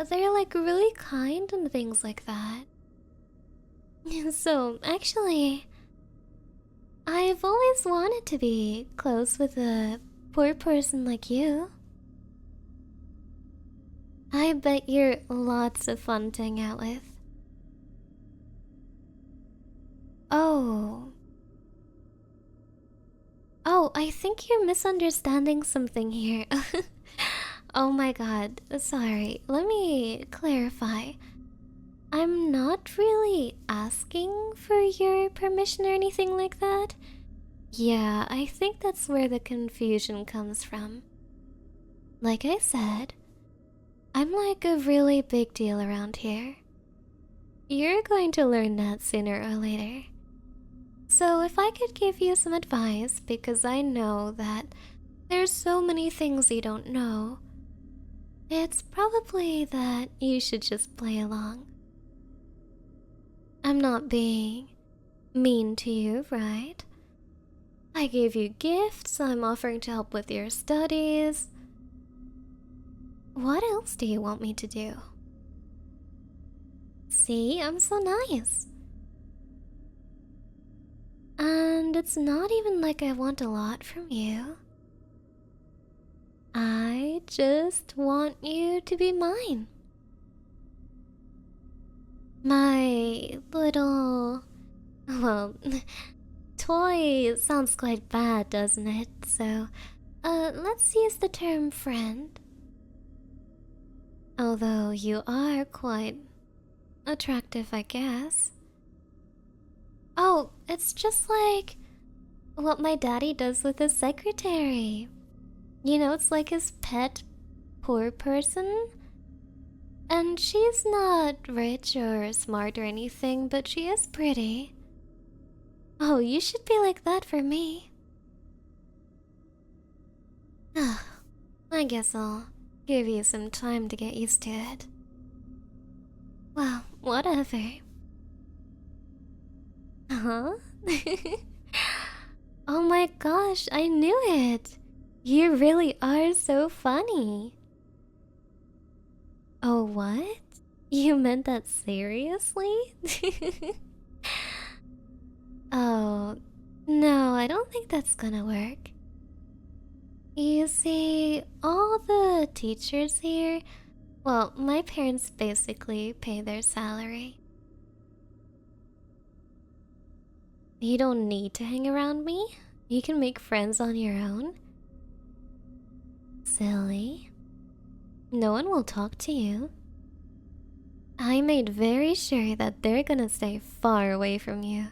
they're like really kind and things like that. So, actually, I've always wanted to be close with a poor person like you. I bet you're lots of fun to hang out with. Oh. Oh, I think you're misunderstanding something here. Oh my god, sorry. Let me clarify. I'm not really asking for your permission or anything like that. Yeah, I think that's where the confusion comes from. Like I said, I'm like a really big deal around here. You're going to learn that sooner or later. So if I could give you some advice, because I know that there's so many things you don't know, it's probably that you should just play along. I'm not being mean to you, right? I gave you gifts, I'm offering to help with your studies. What else do you want me to do? See, I'm so nice. And it's not even like I want a lot from you. I just want you to be mine. My little... well, toy sounds quite bad, doesn't it? So, let's use the term friend. Although you are quite attractive, I guess. Oh, it's just like what my daddy does with his secretary. You know, it's like his pet poor person. And she's not rich or smart or anything, but she is pretty. Oh, you should be like that for me. I guess I'll give you some time to get used to it. Well, whatever. Huh? Oh my gosh, I knew it! You really are so funny. Oh, what? You meant that seriously? Oh, no, I don't think that's gonna work. You see, all the teachers here, well, my parents basically pay their salary. You don't need to hang around me. You can make friends on your own. Silly. No one will talk to you. I made very sure that they're gonna stay far away from you.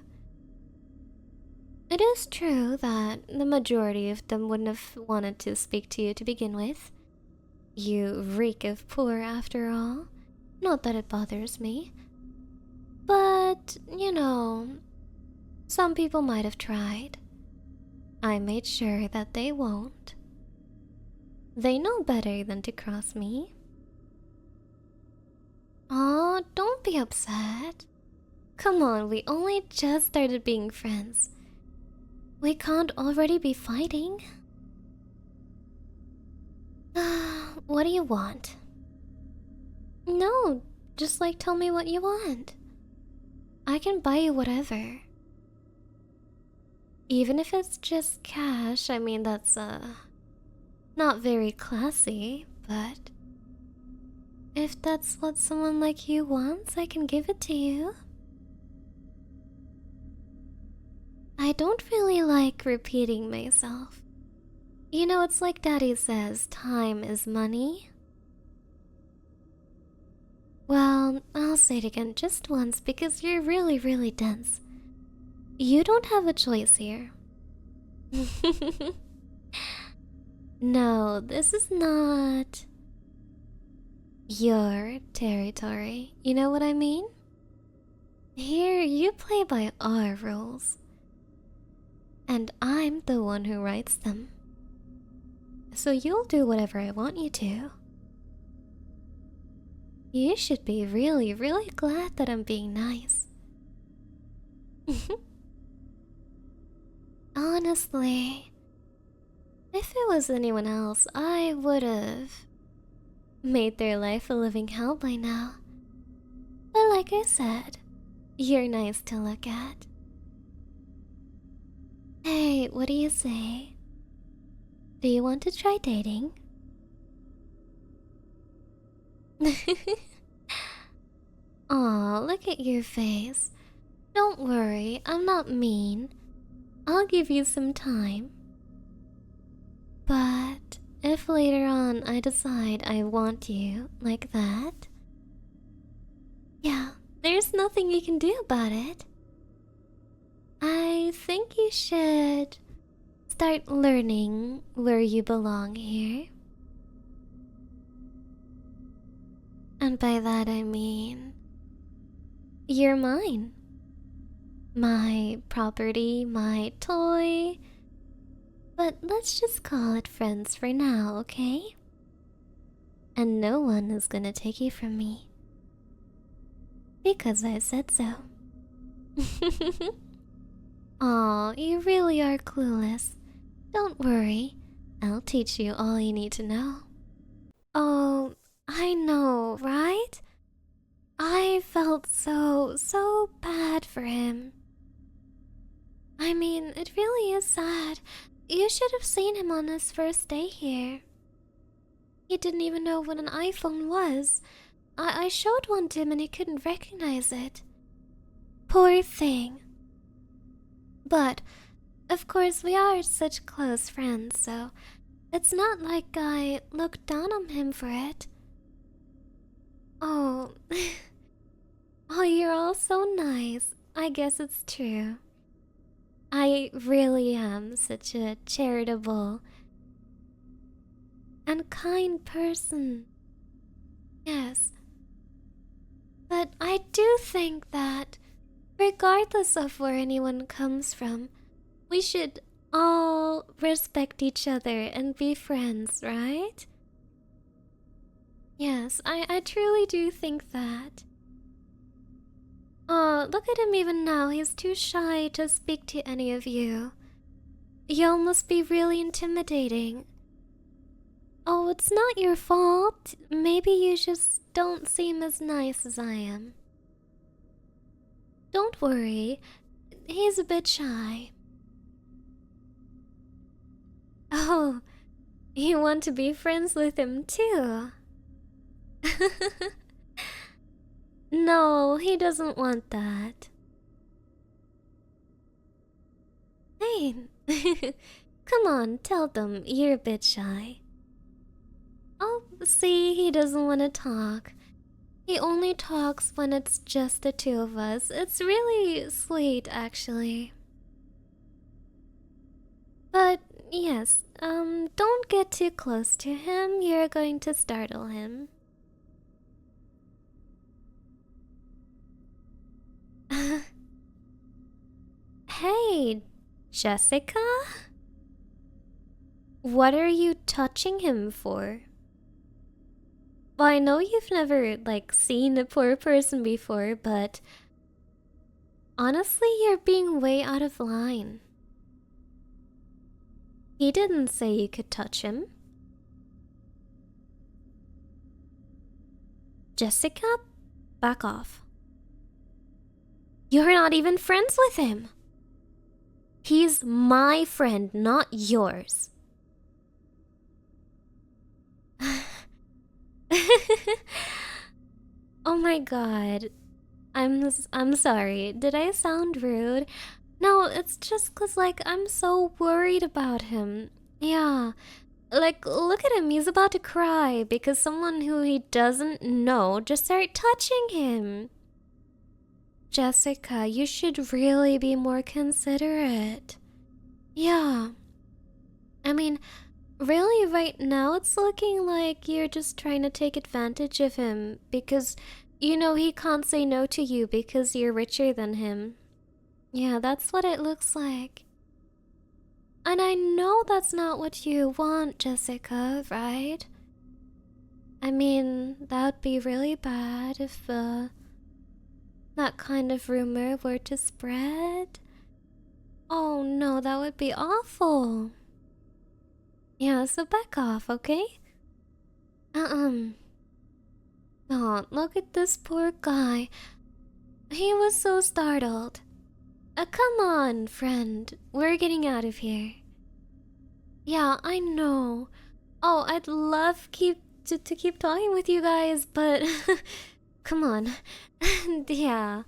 It is true that the majority of them wouldn't have wanted to speak to you to begin with. You reek of poor after all. Not that it bothers me. But, you know, some people might have tried. I made sure that they won't. They know better than to cross me. Aw, don't be upset. Come on, we only just started being friends. We can't already be fighting. What do you want? No, just like tell me what you want. I can buy you whatever. Even if it's just cash, I mean that's not very classy, but if that's what someone like you wants, I can give it to you. I don't really like repeating myself. You know, it's like Daddy says, time is money. Well, I'll say it again just once because you're really, really dense. You don't have a choice here. No, this is not your territory. You know what I mean? Here, you play by our rules. And I'm the one who writes them. So you'll do whatever I want you to. You should be really, really glad that I'm being nice. Honestly, if it was anyone else, I would've made their life a living hell by now. But like I said, you're nice to look at. Hey, what do you say? Do you want to try dating? Aw, look at your face. Don't worry, I'm not mean. I'll give you some time. But if later on I decide I want you like that, yeah, there's nothing you can do about it. I think you should start learning where you belong here. And by that I mean, you're mine. My property, my toy. But let's just call it friends for now, okay? And no one is gonna take you from me. Because I said so. Aw, you really are clueless. Don't worry, I'll teach you all you need to know. Oh, I know, right? I felt so bad for him. I mean, it really is sad. You should have seen him on his first day here. He didn't even know what an iPhone was. I showed one to him and he couldn't recognize it. Poor thing. But, of course, we are such close friends, so it's not like I looked down on him for it. Oh, oh, you're all so nice. I guess it's true. I really am such a charitable and kind person. Yes. But I do think that, regardless of where anyone comes from, we should all respect each other and be friends, right? Yes, I truly do think that. Oh, look at him even now. He's too shy to speak to any of you. Y'all must be really intimidating. Oh, it's not your fault. Maybe you just don't seem as nice as I am. Don't worry, he's a bit shy. Oh, you want to be friends with him too? No, he doesn't want that. Hey, come on, tell them you're a bit shy. Oh, see, he doesn't want to talk. He only talks when it's just the two of us. It's really sweet, actually. But, yes, don't get too close to him. You're going to startle him. Hey, Jessica? What are you touching him for? Well, I know you've never, seen a poor person before, but honestly, you're being way out of line. He didn't say you could touch him. Jessica, back off. You're not even friends with him. He's my friend, not yours. Oh my god. I'm sorry. Did I sound rude? No, it's just 'cause I'm so worried about him. Yeah. Look at him. He's about to cry because someone who he doesn't know just started touching him. Jessica, you should really be more considerate. Yeah. I mean, really, right now it's looking like you're just trying to take advantage of him because you know he can't say no to you because you're richer than him. Yeah, that's what it looks like. And I know that's not what you want, Jessica, right? I mean, that would be really bad if that kind of rumor were to spread. Oh no, that would be awful. Yeah, so back off, okay? Uh-uh. Oh, look at this poor guy. He was so startled. Come on, friend. We're getting out of here. Yeah, I know. Oh, I'd love to keep talking with you guys, but come on. Yeah.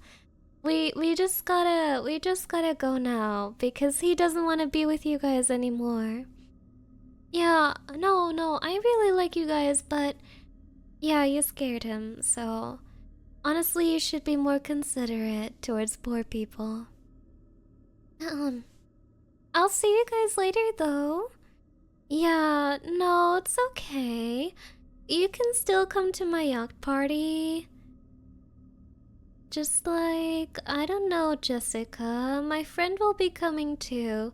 We just gotta go now because he doesn't want to be with you guys anymore. Yeah, no, I really like you guys, but yeah, you scared him, so honestly, you should be more considerate towards poor people. Um, I'll see you guys later though. Yeah, no, it's okay. You can still come to my yacht party. Just like, I don't know, Jessica, my friend will be coming too.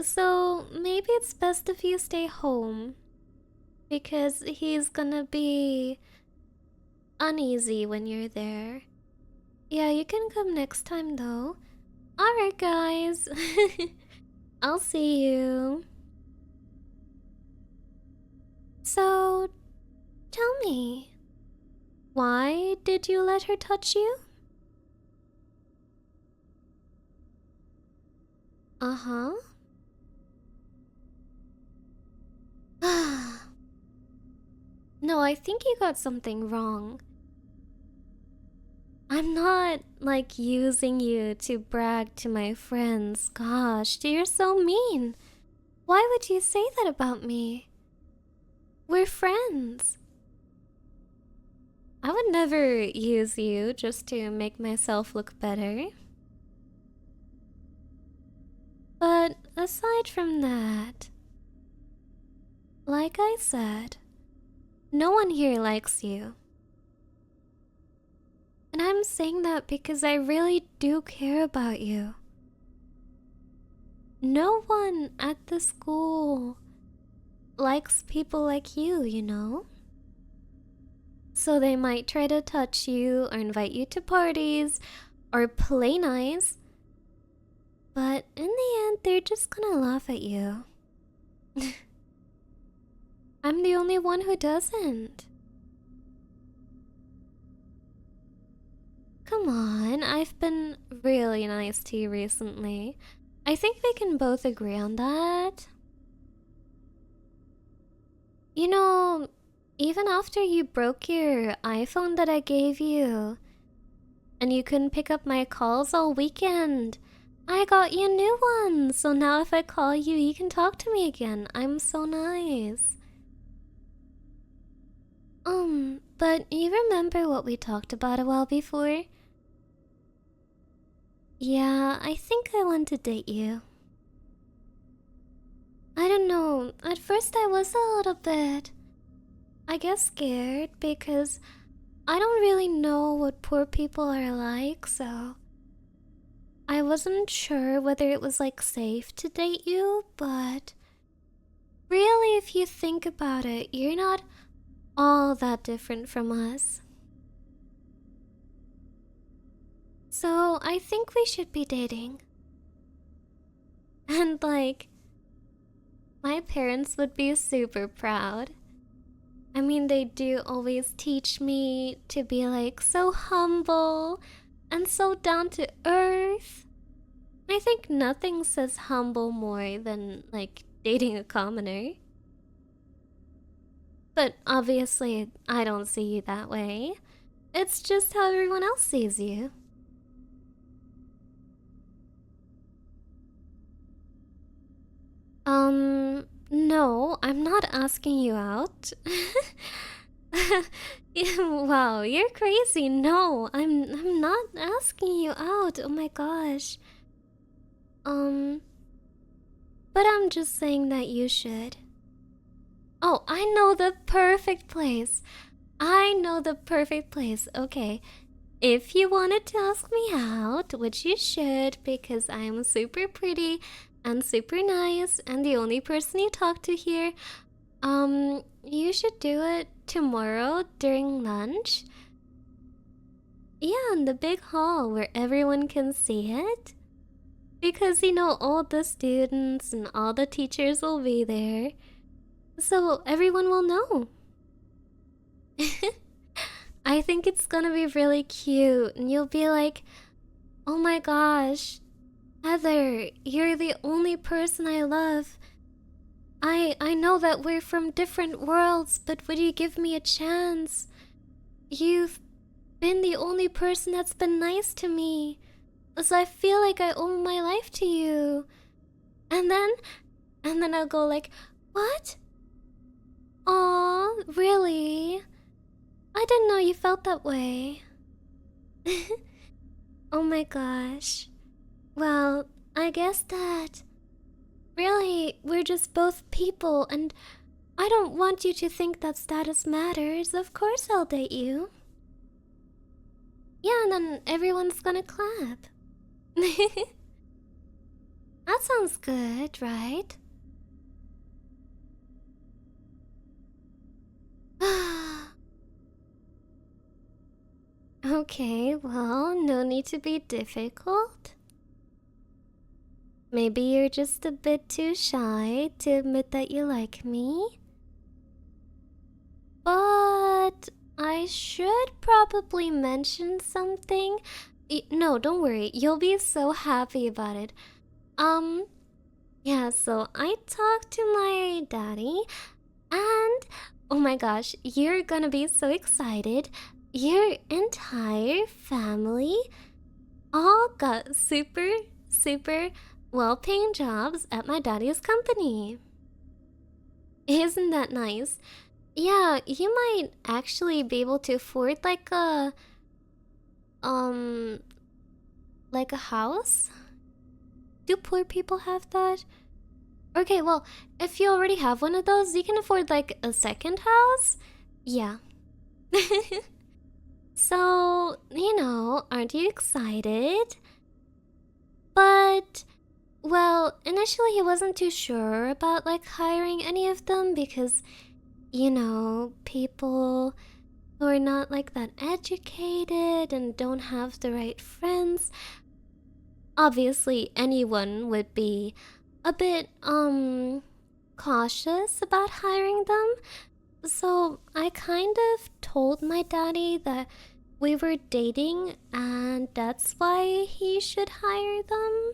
So maybe it's best if you stay home. Because he's gonna be uneasy when you're there. Yeah, you can come next time though. Alright, guys. I'll see you. So, tell me, why did you let her touch you? Uh huh. No, I think you got something wrong. I'm not like using you to brag to my friends. Gosh, you're so mean. Why would you say that about me? We're friends. I would never use you just to make myself look better. But aside from that, like I said, no one here likes you. And I'm saying that because I really do care about you. No one at the school likes people like you know? So they might try to touch you or invite you to parties or play nice. But in the end, they're just gonna laugh at you. I'm the only one who doesn't. Come on, I've been really nice to you recently. I think we can both agree on that. You know, even after you broke your iPhone that I gave you, and you couldn't pick up my calls all weekend, I got you a new one. So now if I call you, you can talk to me again. I'm so nice. But you remember what we talked about a while before? Yeah, I think I want to date you. I don't know, at first I was a little bit, I guess, scared because I don't really know what poor people are like, so I wasn't sure whether it was like safe to date you, but really, if you think about it, you're not all that different from us. So I think we should be dating. And like, my parents would be super proud. I mean, they do always teach me to be like so humble and so down to earth. I think nothing says humble more than like dating a commoner. But obviously, I don't see you that way. It's just how everyone else sees you. No, I'm not asking you out. Wow, you're crazy. No, I'm not asking you out. Oh my gosh. Um, but I'm just saying that you should. Oh, I know the perfect place. I know the perfect place. Okay. If you wanted to ask me out, which you should because I'm super pretty and super nice and the only person you talk to here, you should do it tomorrow during lunch. Yeah, in the big hall where everyone can see it. Because all the students and all the teachers will be there. So everyone will know. I think it's gonna be really cute, and you'll be like, oh my gosh, Heather, you're the only person I love. I know that we're from different worlds, but would you give me a chance? You've been the only person that's been nice to me. So I feel like I owe my life to you. And then I'll go like, what? Aw, really? I didn't know you felt that way. Oh my gosh. Well, I guess that really we're just both people, and I don't want you to think that status matters. Of course I'll date you. Yeah, and then everyone's gonna clap. That sounds good, right? Okay, well, no need to be difficult. Maybe you're just a bit too shy to admit that you like me. But I should probably mention something. No, don't worry. You'll be so happy about it. Yeah, so I talked to my daddy, and oh my gosh, you're gonna be so excited. Your entire family all got super, super well paying jobs at my daddy's company. Isn't that nice? Yeah, you might actually be able to afford um like a house. Do poor people have that? Okay, well, if you already have one of those, you can afford like a second house. Yeah. So, aren't you excited? But, well, initially he wasn't too sure about like hiring any of them because, people who are not like that educated and don't have the right friends. Obviously, anyone would be a bit, cautious about hiring them. So I kind of told my daddy that we were dating and that's why he should hire them.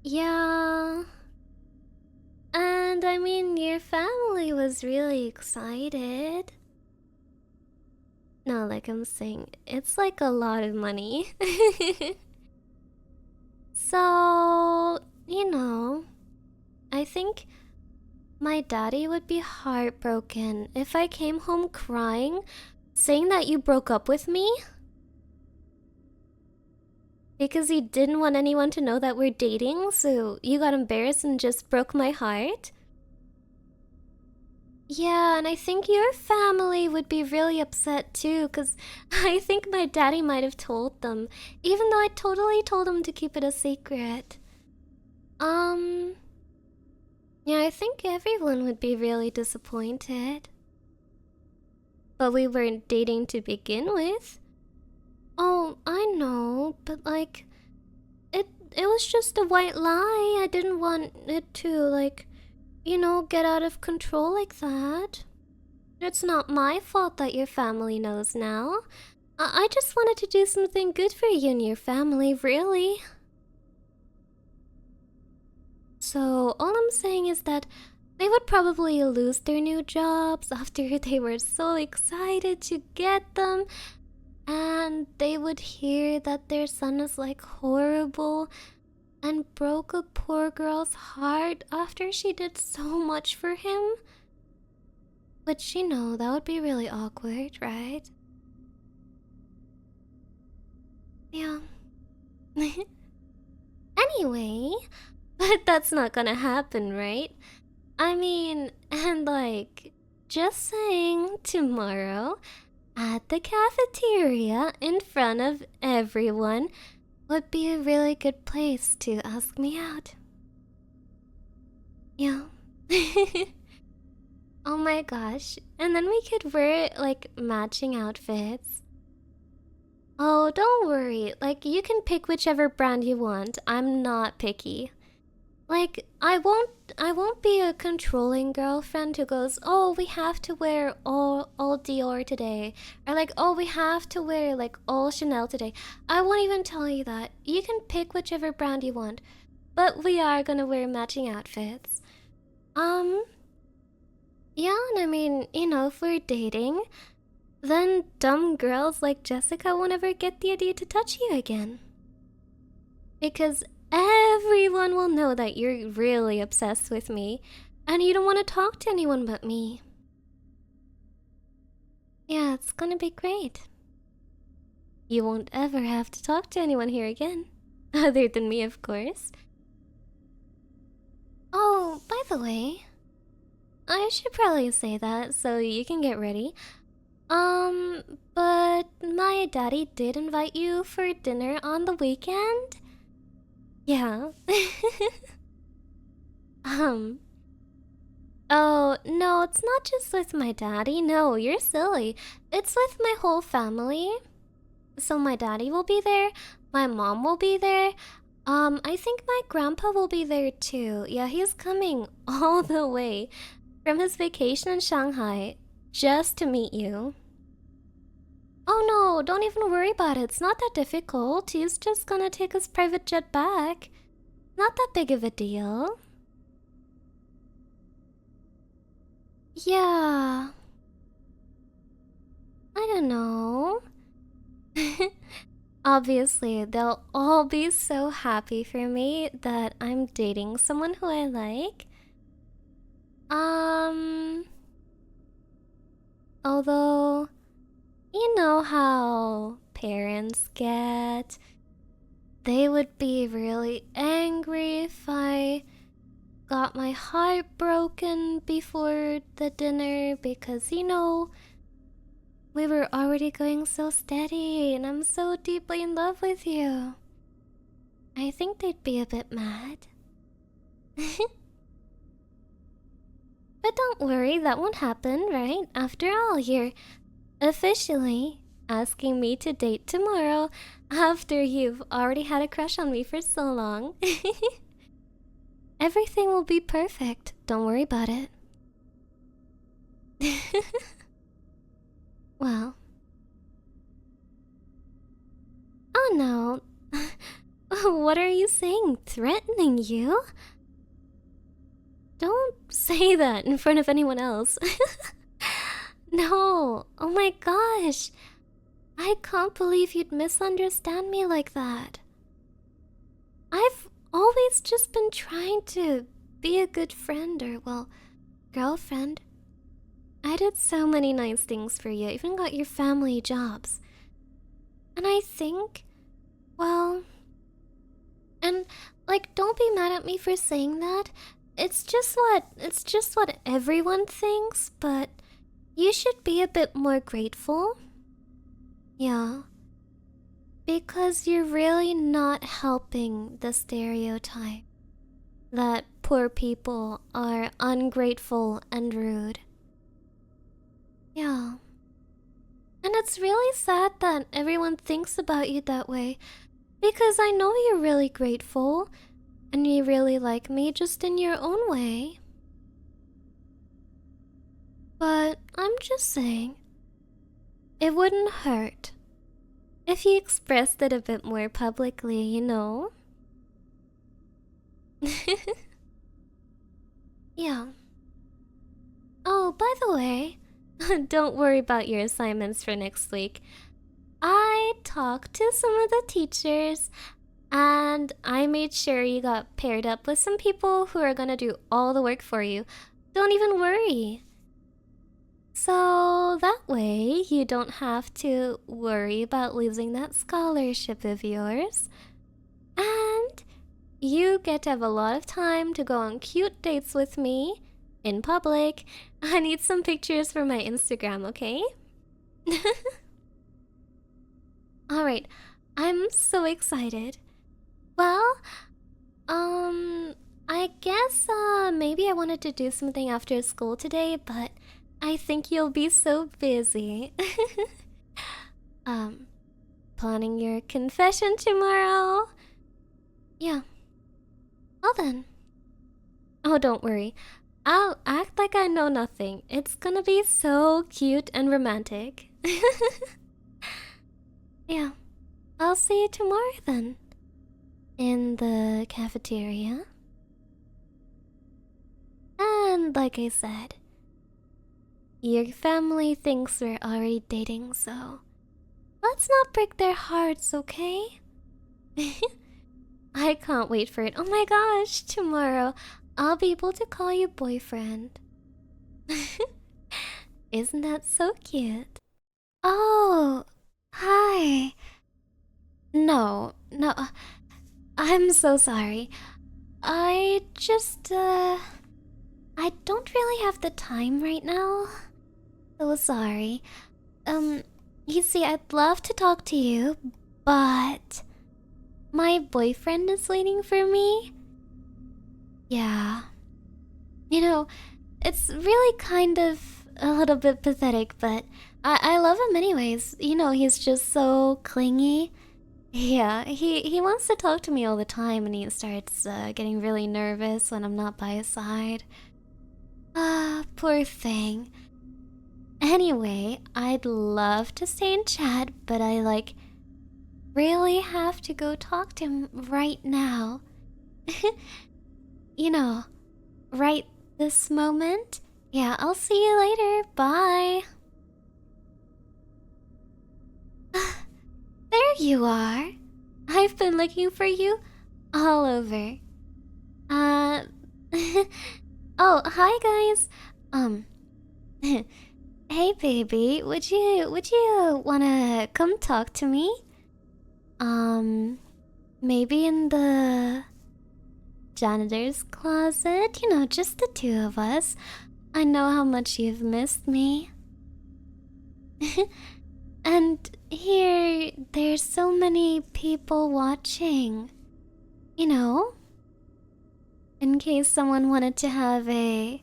Yeah. And I mean, your family was really excited. No, like I'm saying, it's like a lot of money. So, I think my daddy would be heartbroken if I came home crying, saying that you broke up with me. Because he didn't want anyone to know that we're dating, so you got embarrassed and just broke my heart. Yeah, and I think your family would be really upset too, because I think my daddy might have told them, even though I totally told him to keep it a secret. Um, yeah, I think everyone would be really disappointed. But we weren't dating to begin with. Oh, I know, but like, it was just a white lie. I didn't want it to, like, get out of control like that. It's not my fault that your family knows now. I just wanted to do something good for you and your family, really. So, all I'm saying is that they would probably lose their new jobs after they were so excited to get them, and they would hear that their son is like horrible and broke a poor girl's heart after she did so much for him. Which, that would be really awkward, right? Yeah. Anyway, but that's not gonna happen, right? I mean, and like, just saying, tomorrow at the cafeteria in front of everyone would be a really good place to ask me out. Yeah. Oh my gosh. And then we could wear like matching outfits. Oh, don't worry. Like, you can pick whichever brand you want. I'm not picky. Like, I won't be a controlling girlfriend who goes, "Oh, we have to wear all Dior today." Or like, "Oh, we have to wear like all Chanel today." I won't even tell you that. You can pick whichever brand you want. But we are gonna wear matching outfits. Um, yeah, and I mean, if we're dating, then dumb girls like Jessica won't ever get the idea to touch you again. Because everyone will know that you're really obsessed with me and you don't want to talk to anyone but me. Yeah, it's gonna be great. You won't ever have to talk to anyone here again. Other than me, of course. Oh, by the way, I should probably say that so you can get ready. But my daddy did invite you for dinner on the weekend? Yeah. um, Oh, no, it's not just with my daddy. No, you're silly. It's with my whole family. So my daddy will be there, my mom will be there. I think my grandpa will be there too. Yeah, he's coming all the way from his vacation in Shanghai just to meet you. Oh no, don't even worry about it. It's not that difficult. He's just gonna take his private jet back. Not that big of a deal. Yeah, I don't know. Obviously, they'll all be so happy for me that I'm dating someone who I like. Um, although, you know how parents get. They would be really angry if I got my heart broken before the dinner because, we were already going so steady and I'm so deeply in love with you. I think they'd be a bit mad. But don't worry, that won't happen, right? After all, you're officially asking me to date tomorrow after you've already had a crush on me for so long. Everything will be perfect. Don't worry about it. Well. Oh no. What are you saying? Threatening you? Don't say that in front of anyone else. No. Oh my gosh. I can't believe you'd misunderstand me like that. I've always just been trying to be a good friend or, well, girlfriend. I did so many nice things for you, even got your family jobs. And I think, well, and like, don't be mad at me for saying that. It's just what everyone thinks, but you should be a bit more grateful. Yeah. Because you're really not helping the stereotype that poor people are ungrateful and rude. Yeah. And it's really sad that everyone thinks about you that way because I know you're really grateful and you really like me just in your own way. But I'm just saying, it wouldn't hurt if you expressed it a bit more publicly, you know? Yeah. Oh, by the way, don't worry about your assignments for next week. I talked to some of the teachers and I made sure you got paired up with some people who are gonna do all the work for you. Don't even worry. So that way you don't have to worry about losing that scholarship of yours. And you get to have a lot of time to go on cute dates with me in public. I need some pictures for my Instagram, okay? Alright, I'm so excited. Well, I guess, maybe I wanted to do something after school today, but I think you'll be so busy. um, planning your confession tomorrow. Yeah. Well then. Oh, don't worry. I'll act like I know nothing. It's gonna be so cute and romantic. Yeah. I'll see you tomorrow then. In the cafeteria. And like I said, your family thinks we're already dating, so let's not break their hearts, okay? I can't wait for it. Oh my gosh, tomorrow I'll be able to call you boyfriend. Isn't that so cute? Oh, hi. No, no, I'm so sorry. I just, I don't really have the time right now. So sorry. You see, I'd love to talk to you, but my boyfriend is waiting for me. Yeah. You know, it's really kind of a little bit pathetic, but I love him anyways. You know, he's just so clingy. Yeah, he wants to talk to me all the time, and he starts getting really nervous when I'm not by his side. Ah, poor thing. Anyway, I'd love to stay and chat, but I really have to go talk to him right now. You know, right this moment. Yeah, I'll see you later. Bye. There you are. I've been looking for you all over. Uh Oh, hi guys. Um Hey baby, would you wanna come talk to me? Maybe in the janitor's closet, you know, just the two of us. I know how much you've missed me. And here, there's so many people watching. You know, in case someone wanted to have a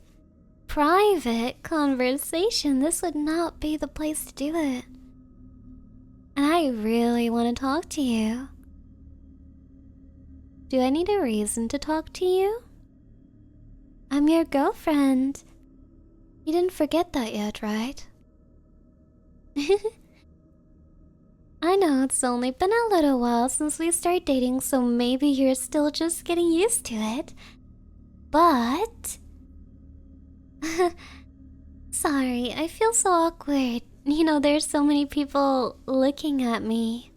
private conversation, this would not be the place to do it. And I really want to talk to you. Do I need a reason to talk to you? I'm your girlfriend. You didn't forget that yet, right? I know it's only been a little while since we started dating, so maybe you're still just getting used to it. But... Sorry, I feel so awkward. You know, there's so many people looking at me.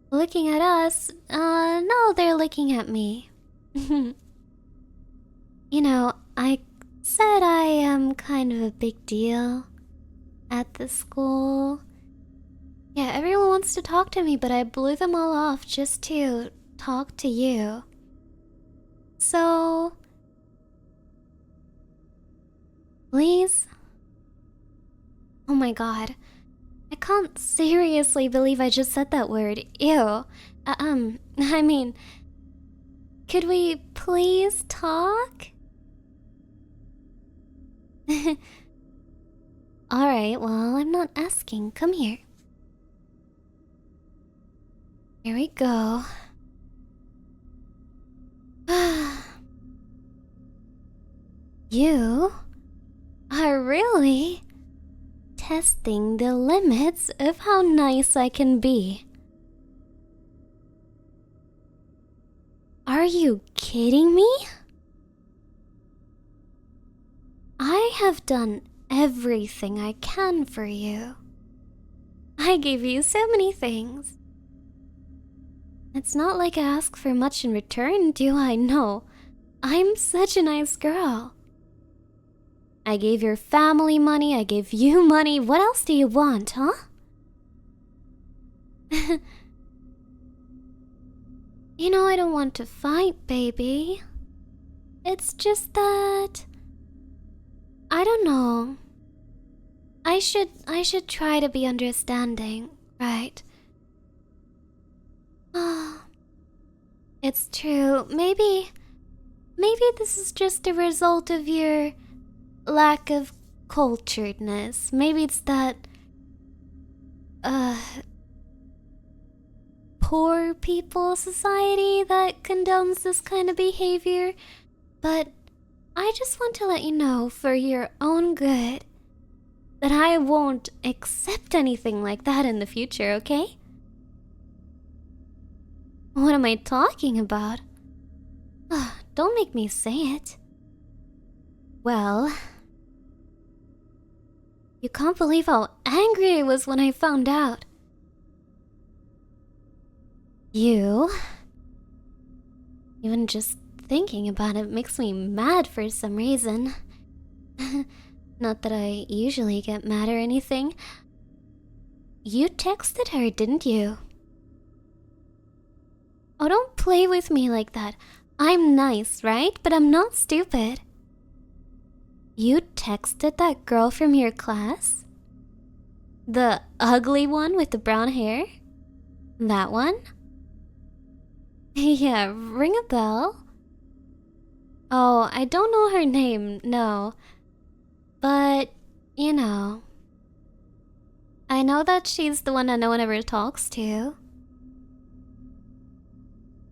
Looking at us? No, they're looking at me. You know, I said I am kind of a big deal at the school. Yeah, everyone wants to talk to me, but I blew them all off just to talk to you. So... Please? Oh my god. I can't seriously believe I just said that word. Ew. I mean... Could we please talk? Alright, well, I'm not asking. Come here. Here we go. You are really testing the limits of how nice I can be. Are you kidding me? I have done everything I can for you. I gave you so many things. It's not like I ask for much in return, do I? No. I'm such a nice girl. I gave your family money, I gave you money. What else do you want, huh? You know, I don't want to fight, baby. It's just that... I don't know. I should try to be understanding, right? It's true. Maybe this is just a result of your lack of culturedness. Maybe it's that poor people society that condones this kind of behavior, but I just want to let you know for your own good that I won't accept anything like that in the future, okay? What am I talking about? Don't make me say it. Well, you can't believe how angry I was when I found out. Even just thinking about it makes me mad for some reason. Not that I usually get mad or anything. You texted her, didn't you? Oh, don't play with me like that. I'm nice, right? But I'm not stupid. You texted that girl from your class? The ugly one with the brown hair? That one? Yeah, ring a bell. Oh, I don't know her name, no. But, you know. I know that she's the one that no one ever talks to.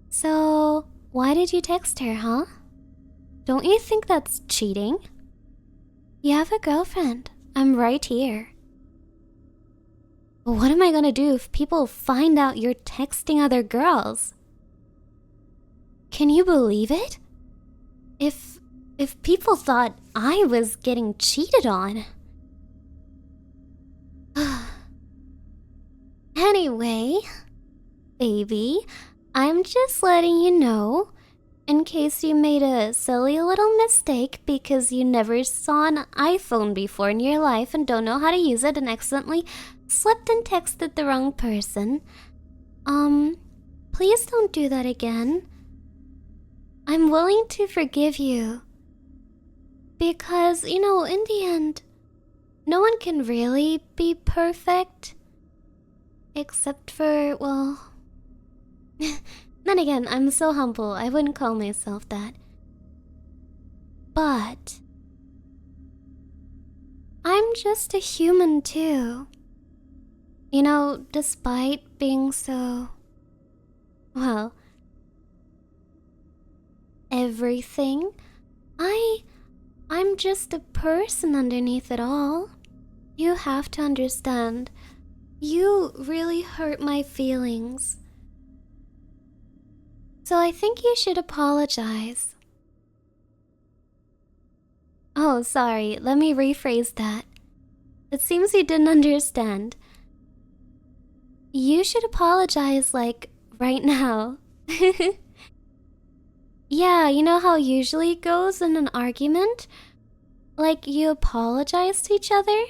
So, why did you text her, huh? Don't you think that's cheating? You have a girlfriend. I'm right here. What am I gonna do if people find out you're texting other girls? Can you believe it? If people thought I was getting cheated on. Anyway, baby, I'm just letting you know, in case you made a silly little mistake because you never saw an iPhone before in your life and don't know how to use it and accidentally slipped and texted the wrong person. Please don't do that again. I'm willing to forgive you. Because, in the end, no one can really be perfect. Except for, well... Then again, I'm so humble, I wouldn't call myself that. But... I'm just a human too. Despite being so... well... everything, I'm just a person underneath it all. You have to understand. You really hurt my feelings. So I think you should apologize. Oh, sorry, let me rephrase that. It seems you didn't understand. You should apologize, like, right now. Yeah, you know how usually it goes in an argument? Like, you apologize to each other?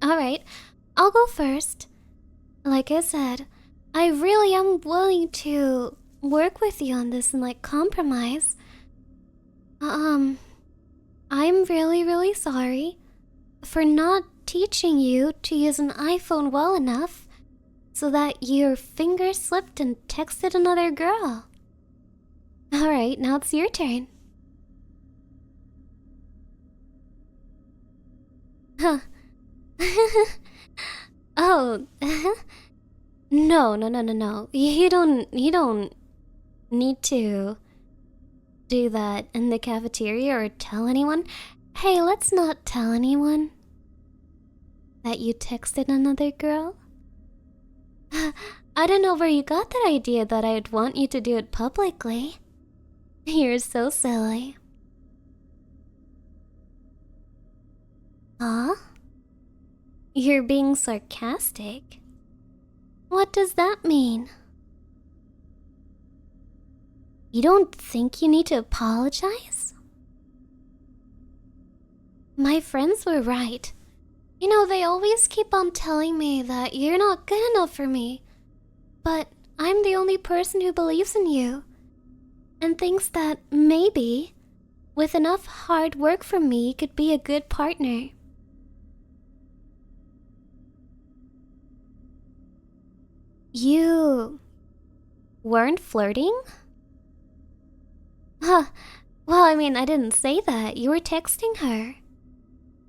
Alright, I'll go first. Like I said, I really am willing to work with you on this and, compromise. I'm really, really sorry for not teaching you to use an iPhone well enough so that your finger slipped and texted another girl. Alright, now it's your turn. Huh. Oh. No. You don't need to do that in the cafeteria or tell anyone. Hey, let's not tell anyone that you texted another girl. I don't know where you got that idea that I'd want you to do it publicly. You're so silly. Huh? You're being sarcastic? What does that mean? You don't think you need to apologize? My friends were right. They always keep on telling me that you're not good enough for me. But I'm the only person who believes in you. And thinks that maybe, with enough hard work from me, you could be a good partner. You weren't flirting? Huh. Well, I didn't say that. You were texting her.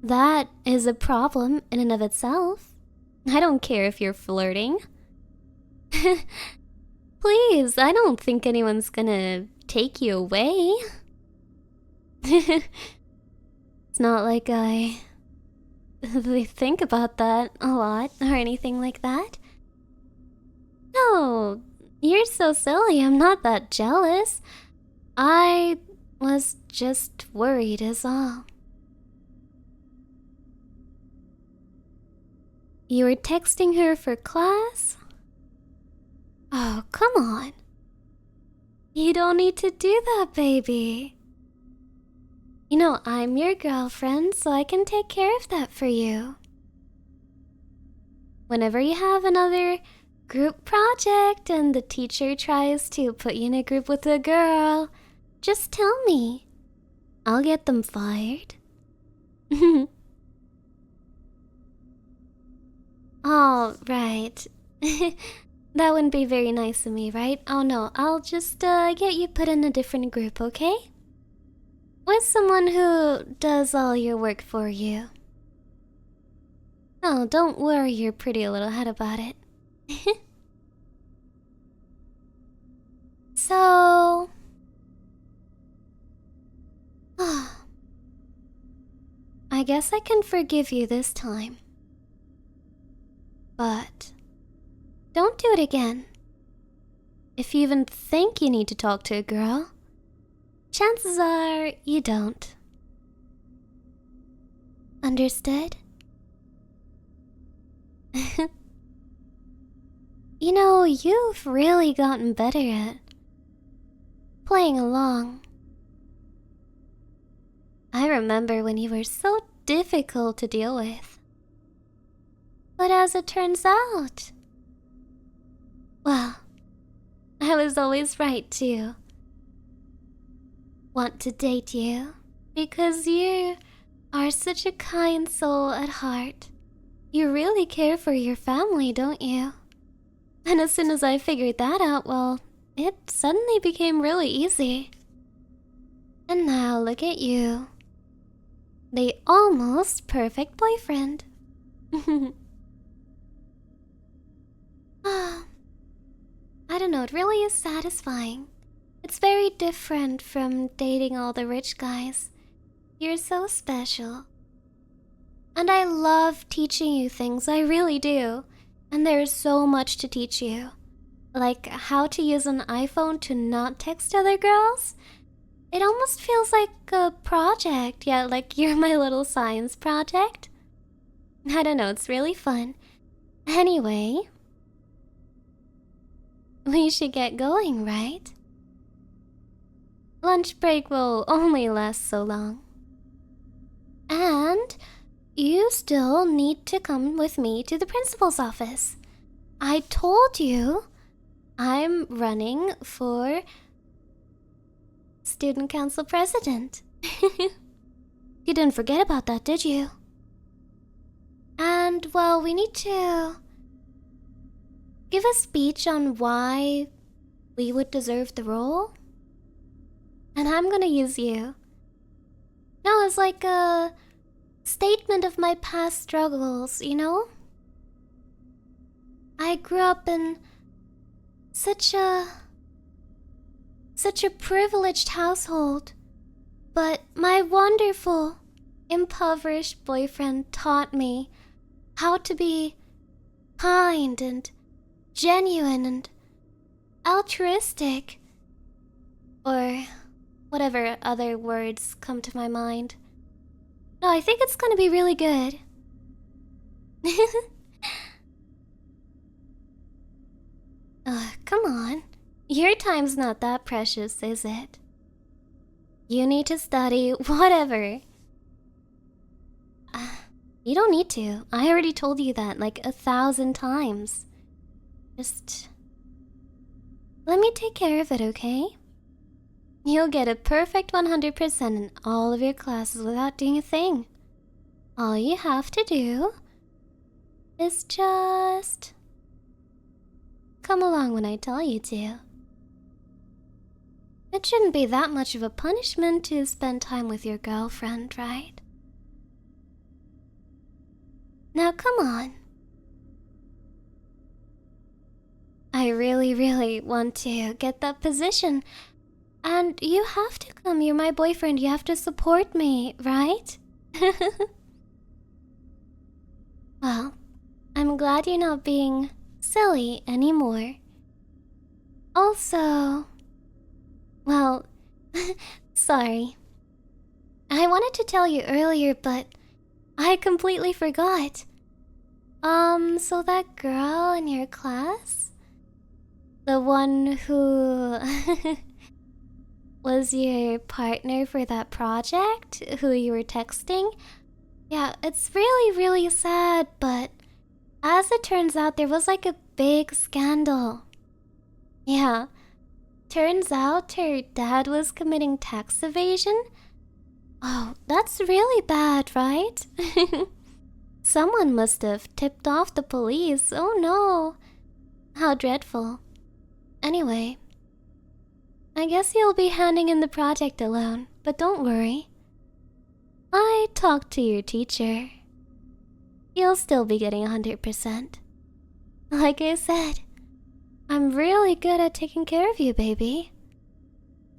That is a problem in and of itself. I don't care if you're flirting. Please, I don't think anyone's gonna take you away. It's not like I think about that a lot or anything like that. No, you're so silly. I'm not that jealous. I was just worried is all. You were texting her for class? Oh, come on. You don't need to do that, baby. You know, I'm your girlfriend, so I can take care of that for you. Whenever you have another group project and the teacher tries to put you in a group with a girl, just tell me. I'll get them fired. Oh, right. That wouldn't be very nice of me, right? Oh no, I'll just get you put in a different group, okay? With someone who does all your work for you. Oh, don't worry your pretty little head about it. So... I guess I can forgive you this time. But... don't do it again. If you even think you need to talk to a girl, chances are you don't. Understood? You know, you've really gotten better at playing along. I remember when you were so difficult to deal with. But as it turns out, well, I was always right to want to date you because you are such a kind soul at heart. You really care for your family, don't you? And as soon as I figured that out, well, it suddenly became really easy. And now look at you. The almost perfect boyfriend. I don't know, it really is satisfying. It's very different from dating all the rich guys. You're so special. And I love teaching you things, I really do. And there's so much to teach you. Like how to use an iPhone to not text other girls. It almost feels like a project, yeah, like you're my little science project. I don't know, it's really fun. Anyway, we should get going, right? Lunch break will only last so long. And you still need to come with me to the principal's office. I told you I'm running for student council president. You didn't forget about that, did you? And, well, we need to give a speech on why we would deserve the role. And I'm gonna use you. No, it's like a statement of my past struggles, you know? I grew up in such a privileged household, but my wonderful, impoverished boyfriend taught me how to be kind and genuine and altruistic, or whatever other words come to my mind. No, I think it's gonna be really good. Come on. Your time's not that precious, is it? You need to study, whatever. You don't need to. I already told you that like 1,000 times. Just let me take care of it, okay? You'll get a perfect 100% in all of your classes without doing a thing. All you have to do is just come along when I tell you to. It shouldn't be that much of a punishment to spend time with your girlfriend, right? Now come on. I really want to get that position. And you have to come. You're my boyfriend. You have to support me, right? Well, I'm glad you're not being silly anymore. Also, well, sorry. I wanted to tell you earlier, but I completely forgot. So that girl in your class? The one who was your partner for that project? Who you were texting? Yeah, it's really sad, but as it turns out, there was like a big scandal. Yeah, turns out her dad was committing tax evasion. Oh, that's really bad, right? Someone must have tipped off the police. Oh no. How dreadful. Anyway, I guess you'll be handing in the project alone, but don't worry. I talked to your teacher. You'll still be getting 100%. Like I said, I'm really good at taking care of you, baby.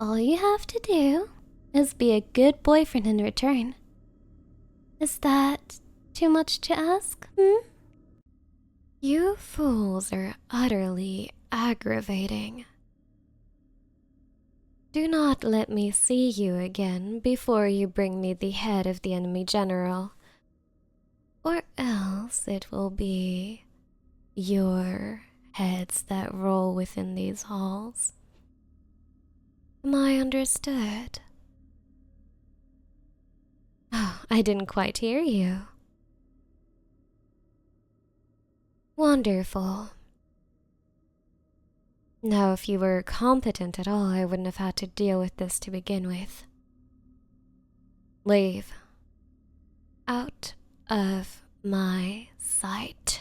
All you have to do is be a good boyfriend in return. Is that too much to ask, hmm? You fools are utterly aggravating. Do not let me see you again before you bring me the head of the enemy general, or else it will be your heads that roll within these halls. Am I understood? Oh, I didn't quite hear you. Wonderful. Now, if you were competent at all, I wouldn't have had to deal with this to begin with. Leave. Out of my sight.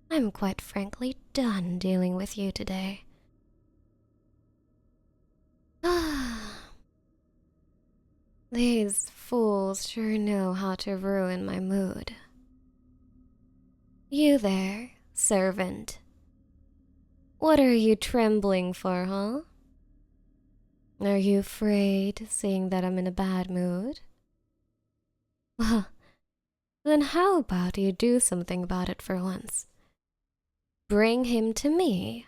I'm quite frankly done dealing with you today. These fools sure know how to ruin my mood. You there, servant. What are you trembling for, huh? Are you afraid, seeing that I'm in a bad mood? Well, then how about you do something about it for once? Bring him to me.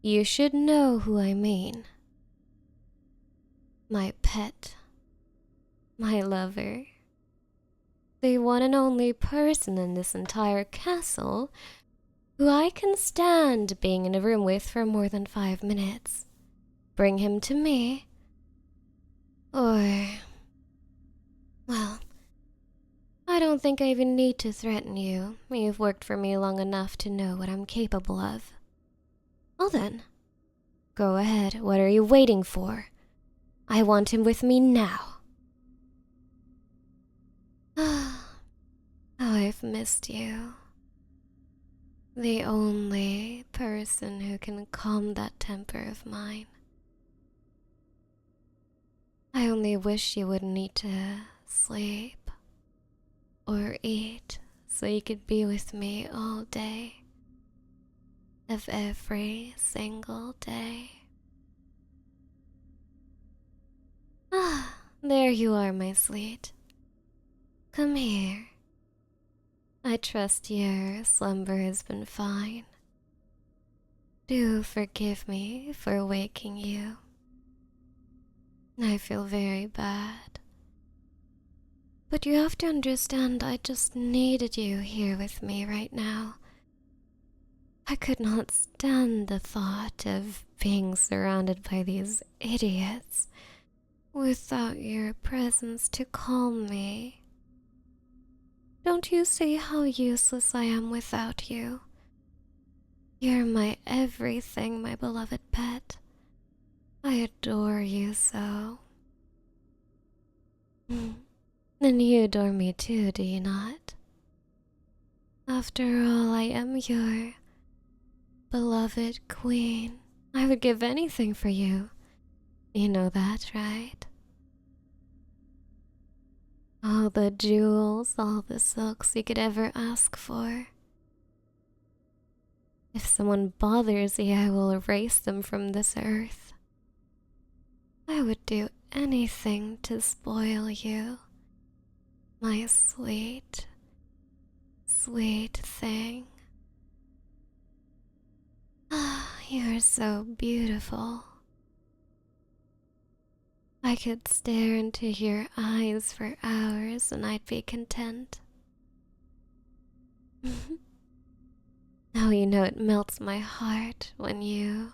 You should know who I mean. My pet. My lover. The one and only person in this entire castle who I can stand being in a room with for more than 5 minutes. Bring him to me. Or... well, I don't think I even need to threaten you. You've worked for me long enough to know what I'm capable of. Well then, go ahead. What are you waiting for? I want him with me now. Oh, I've missed you. The only person who can calm that temper of mine. I only wish you wouldn't need to sleep or eat so you could be with me all day. Of every single day. Ah, there you are, my sweet. Come here. I trust your slumber has been fine. Do forgive me for waking you. I feel very bad. But you have to understand, I just needed you here with me right now. I could not stand the thought of being surrounded by these idiots without your presence to calm me. Don't you see how useless I am without you? You're my everything, my beloved pet. I adore you so. And you adore me too, do you not? After all, I am your beloved queen. I would give anything for you. You know that, right? All the jewels, all the silks you could ever ask for. If someone bothers you, I will erase them from this earth. I would do anything to spoil you, my sweet, sweet thing. Ah, you are so beautiful. I could stare into your eyes for hours and I'd be content. Now you know it melts my heart when you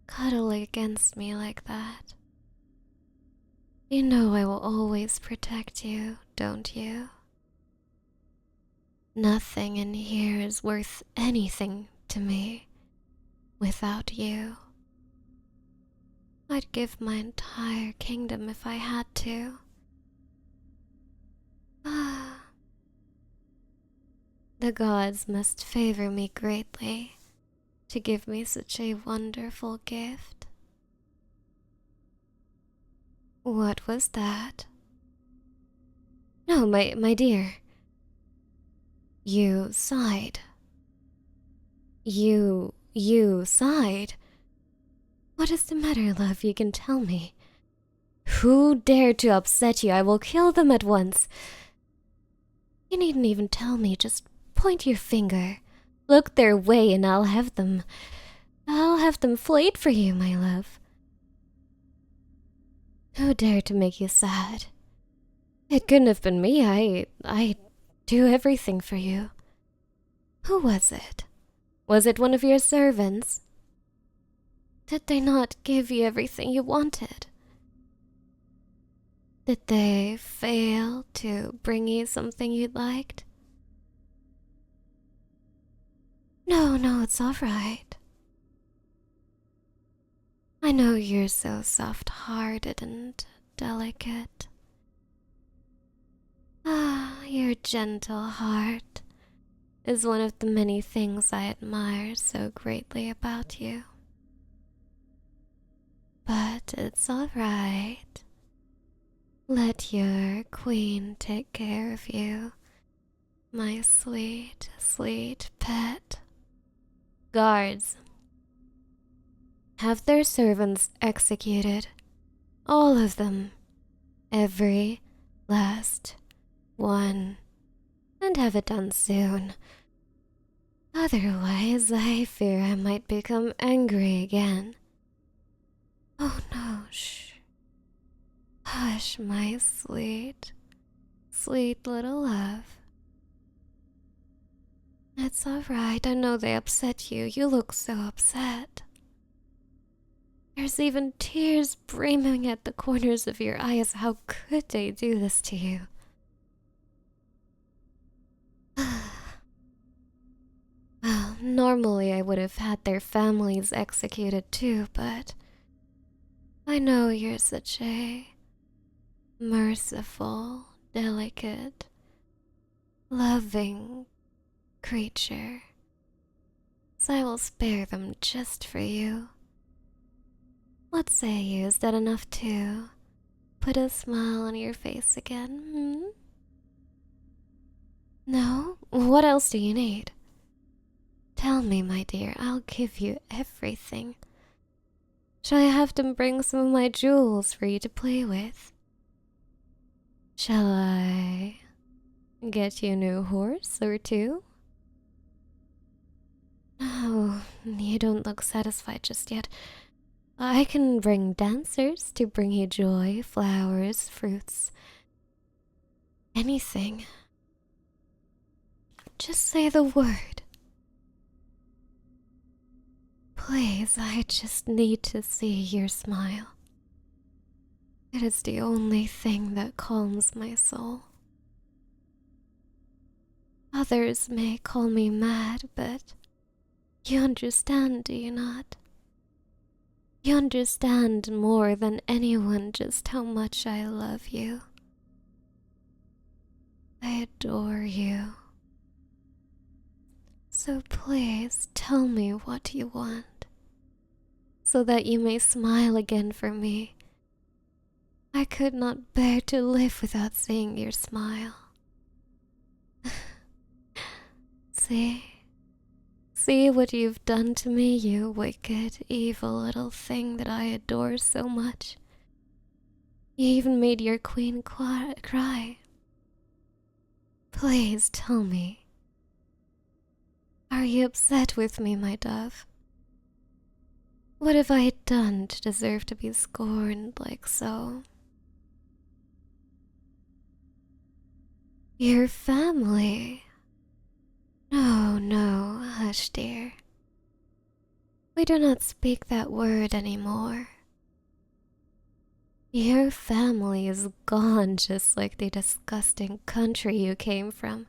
cuddle against me like that. You know I will always protect you, don't you? Nothing in here is worth anything to me without you. I'd give my entire kingdom if I had to. Ah, the gods must favor me greatly to give me such a wonderful gift. What was that? No, my dear. You sighed. You sighed. What is the matter, love? You can tell me. Who dared to upset you? I will kill them at once. You needn't even tell me, just point your finger. Look their way and I'll have them flayed for you, my love. Who dared to make you sad? It couldn't have been me. I do everything for you. Who was it? Was it one of your servants? Did they not give you everything you wanted? Did they fail to bring you something you liked? No, it's all right. I know you're so soft-hearted and delicate. Ah, your gentle heart is one of the many things I admire so greatly about you. But it's all right. Let your queen take care of you, my sweet, sweet pet. Guards, have their servants executed. All of them. Every last one. And have it done soon. Otherwise, I fear I might become angry again. Oh no, shh. Hush, my sweet, sweet little love. It's alright, I know they upset you. You look so upset. There's even tears brimming at the corners of your eyes. How could they do this to you? Well, normally I would have had their families executed too, but I know you're such a merciful, delicate, loving creature, so I will spare them just for you. What say you? Is that enough to put a smile on your face again? No? What else do you need? Tell me, my dear, I'll give you everything. Shall I have to bring some of my jewels for you to play with? Shall I get you a new horse or two? Oh, you don't look satisfied just yet. I can bring dancers to bring you joy, flowers, fruits, anything. Just say the word. Please, I just need to see your smile. It is the only thing that calms my soul. Others may call me mad, but you understand, do you not? You understand more than anyone just how much I love you. I adore you. So please tell me what you want, so that you may smile again for me. I could not bear to live without seeing your smile. See, See what you've done to me, you wicked, evil little thing that I adore so much. You even made your queen cry. Please tell me. Are you upset with me, my dove? What have I done to deserve to be scorned like so? Your family. No, no, hush, dear. We do not speak that word anymore. Your family is gone just like the disgusting country you came from.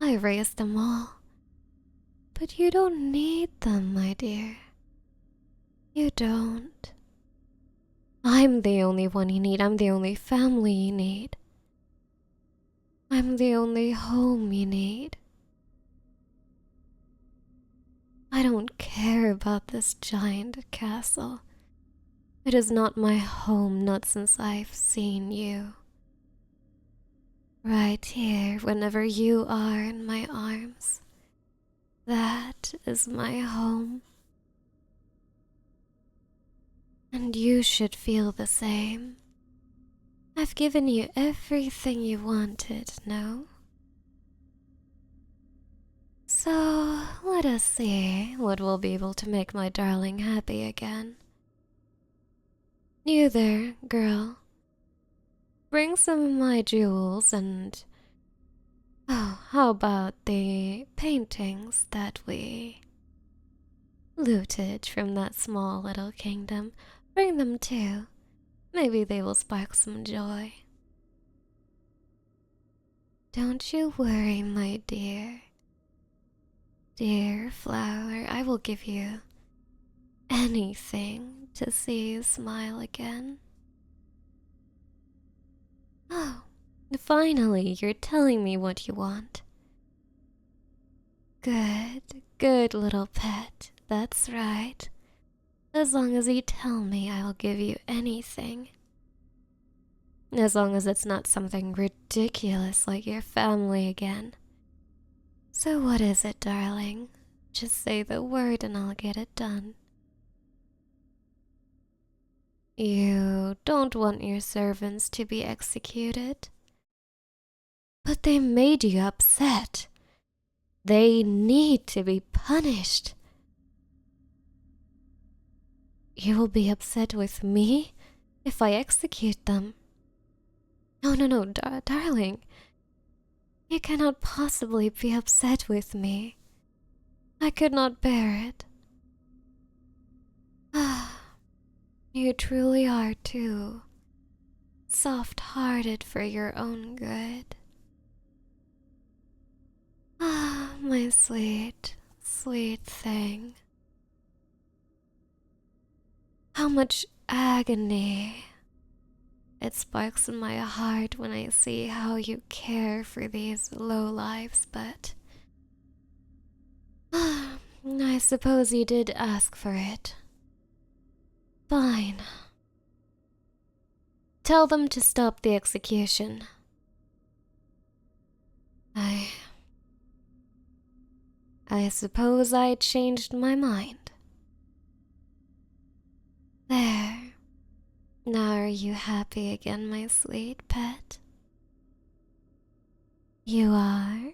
I raised them all. But you don't need them, my dear. You don't. I'm the only one you need. I'm the only family you need. I'm the only home you need. I don't care about this giant castle. It is not my home, not since I've seen you. Right here, whenever you are in my arms. That is my home. And you should feel the same. I've given you everything you wanted, no? So, let us see what will be able to make my darling happy again. You there, girl. Bring some of my jewels and... Oh, how about the paintings that we looted from that small little kingdom? Bring them too. Maybe they will spark some joy. Don't you worry, my dear. Dear flower, I will give you anything to see you smile again. Oh, finally, you're telling me what you want. Good, good little pet. That's right. As long as you tell me, I will give you anything. As long as it's not something ridiculous like your family again. So what is it, darling? Just say the word and I'll get it done. You don't want your servants to be executed. But they made you upset. They need to be punished. You will be upset with me if I execute them. No, no, no, darling. You cannot possibly be upset with me. I could not bear it. Ah, you truly are too soft-hearted for your own good. Ah, my sweet, sweet thing. How much agony it sparks in my heart when I see how you care for these low lives, but I suppose you did ask for it. Fine. Tell them to stop the execution. I suppose I changed my mind. There. Now are you happy again, my sweet pet? You are?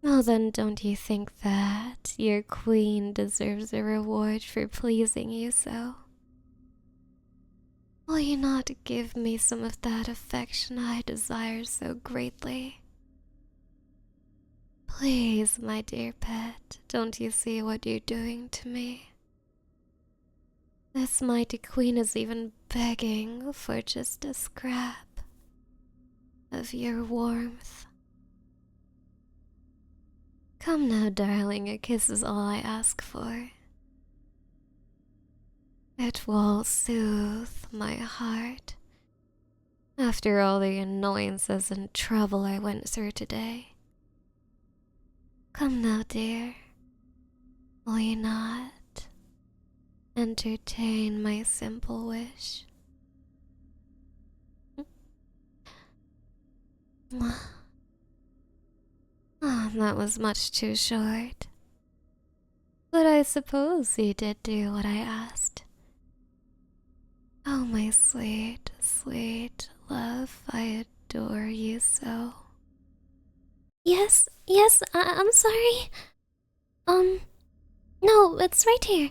Well then, don't you think that your queen deserves a reward for pleasing you so? Will you not give me some of that affection I desire so greatly? Please, my dear pet, don't you see what you're doing to me? This mighty queen is even begging for just a scrap of your warmth. Come now, darling, a kiss is all I ask for. It will soothe my heart after all the annoyances and trouble I went through today. Come now, dear. Will you not entertain my simple wish? Oh, that was much too short. But I suppose you did do what I asked. Oh, my sweet, sweet love, I adore you so. Yes, I'm sorry. No, it's right here.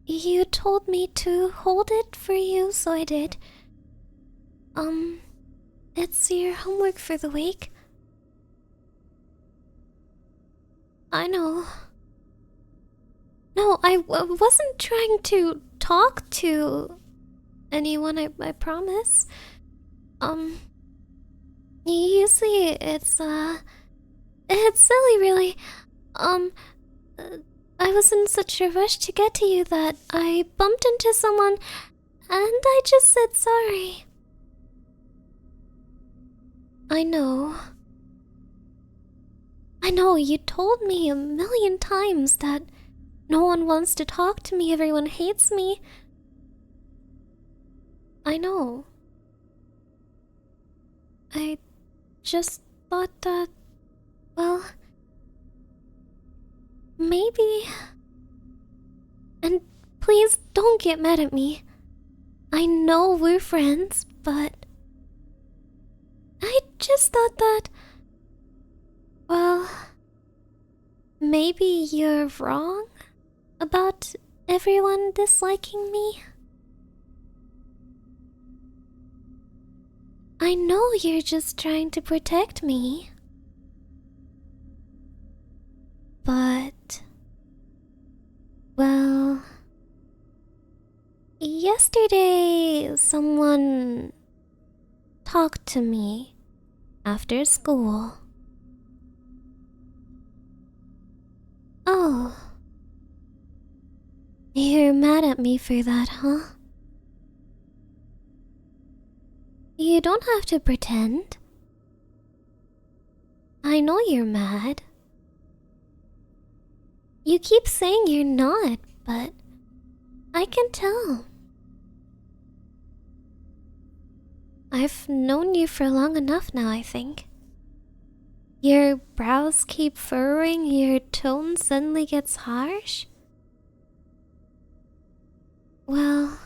You told me to hold it for you, so I did. It's your homework for the week. I know. No, I wasn't trying to talk to anyone, I promise. You see, it's silly, really. Um, I was in such a rush to get to you that I bumped into someone and I just said sorry. I know. I know, you told me a million times that no one wants to talk to me, everyone hates me. I know. I just thought that, well, maybe. And please don't get mad at me. I know we're friends, but I just thought that, well, maybe you're wrong about everyone disliking me. I know you're just trying to protect me. But, well, yesterday someone talked to me after school. Oh, you're mad at me for that, huh? You don't have to pretend. I know you're mad. You keep saying you're not, but I can tell. I've known you for long enough now, I think. Your brows keep furrowing, your tone suddenly gets harsh. Well,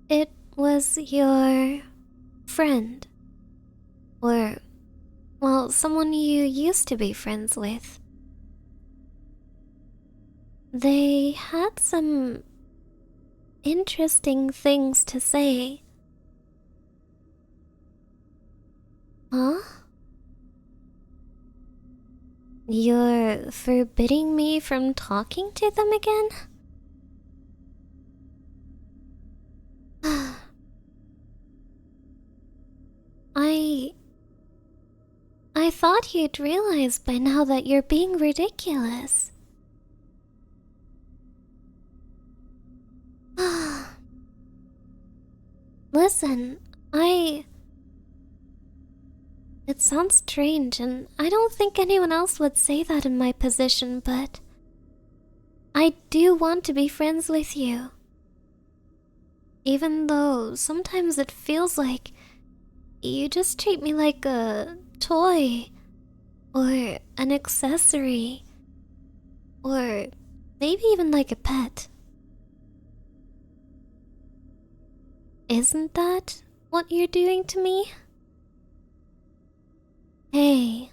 it was your friend. Or, well, someone you used to be friends with. They had some interesting things to say. Huh? You're forbidding me from talking to them again? I thought you'd realize by now that you're being ridiculous. Listen, It sounds strange, and I don't think anyone else would say that in my position, but I do want to be friends with you. Even though sometimes it feels like you just treat me like a toy, or an accessory, or maybe even like a pet. Isn't that what you're doing to me? Hey,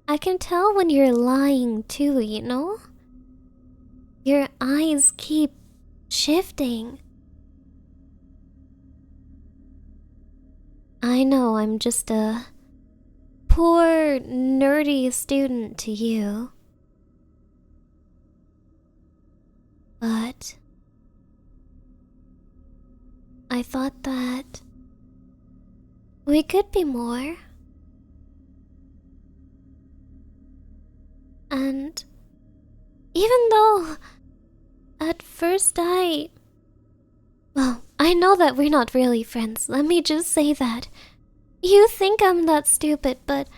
I can tell when you're lying too, you know? Your eyes keep shifting. I know I'm just a poor, nerdy student to you. But I thought that we could be more. And even though at first well, I know that we're not really friends, let me just say that. You think I'm that stupid, but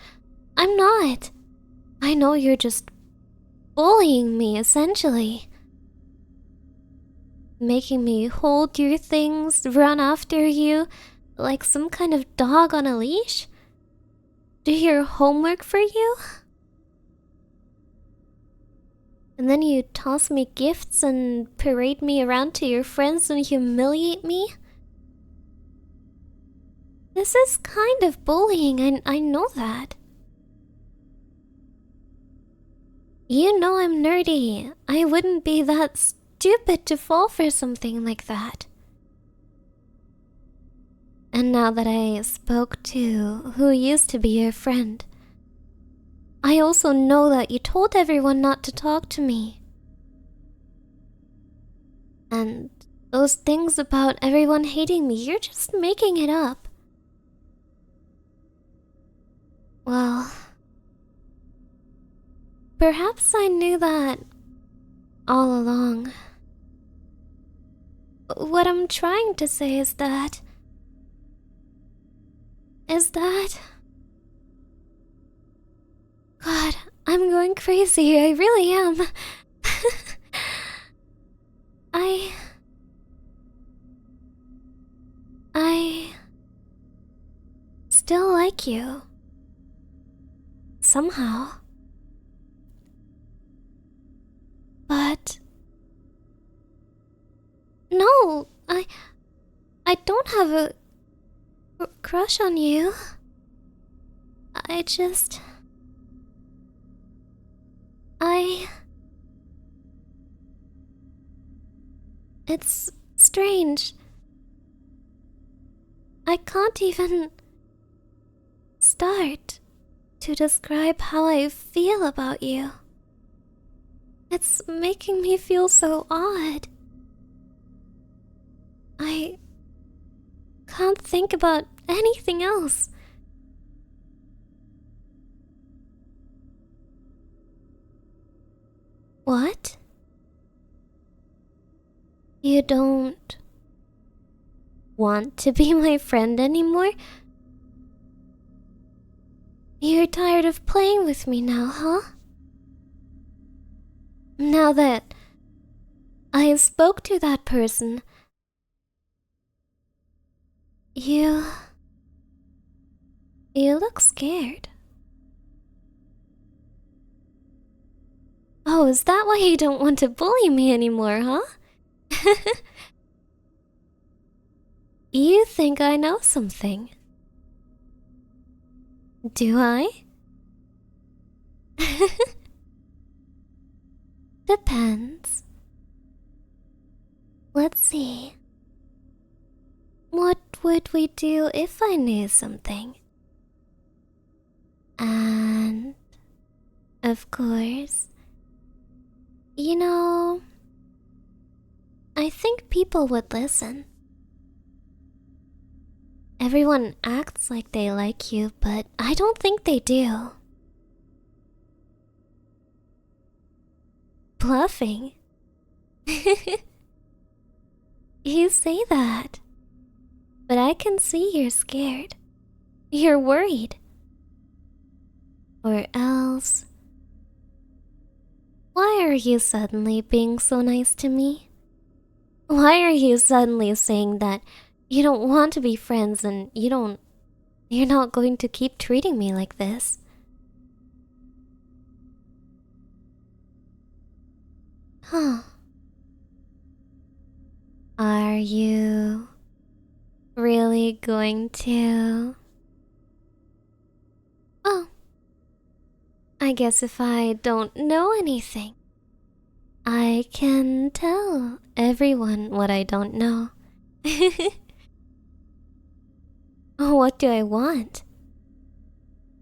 I'm not. I know you're just bullying me, essentially. Making me hold your things, run after you, like some kind of dog on a leash? Do your homework for you? And then you toss me gifts and parade me around to your friends and humiliate me? This is kind of bullying, I know that. You know I'm nerdy. I wouldn't be that stupid to fall for something like that. And now that I spoke to who used to be your friend, I also know that you told everyone not to talk to me. And those things about everyone hating me, you're just making it up. Well, perhaps I knew that all along. What I'm trying to say is that... God, I'm going crazy, I really am. I still like you. Somehow. But... No, I don't have a crush on you. I just... It's strange. I can't even start to describe how I feel about you. It's making me feel so odd. I can't think about anything else. What? You don't want to be my friend anymore? You're tired of playing with me now, huh? Now that I spoke to that person, you look scared. Oh, is that why you don't want to bully me anymore, huh? You think I know something. Do I? Depends. Let's see. What would we do if I knew something? And... of course... You know... I think people would listen. Everyone acts like they like you, but I don't think they do. Bluffing? You say that, but I can see you're scared. You're worried. Or else... Why are you suddenly being so nice to me? Why are you suddenly saying that you don't want to be friends and you're not going to keep treating me like this? Huh. Are you really going to... Oh. I guess if I don't know anything, I can tell everyone what I don't know. What do I want?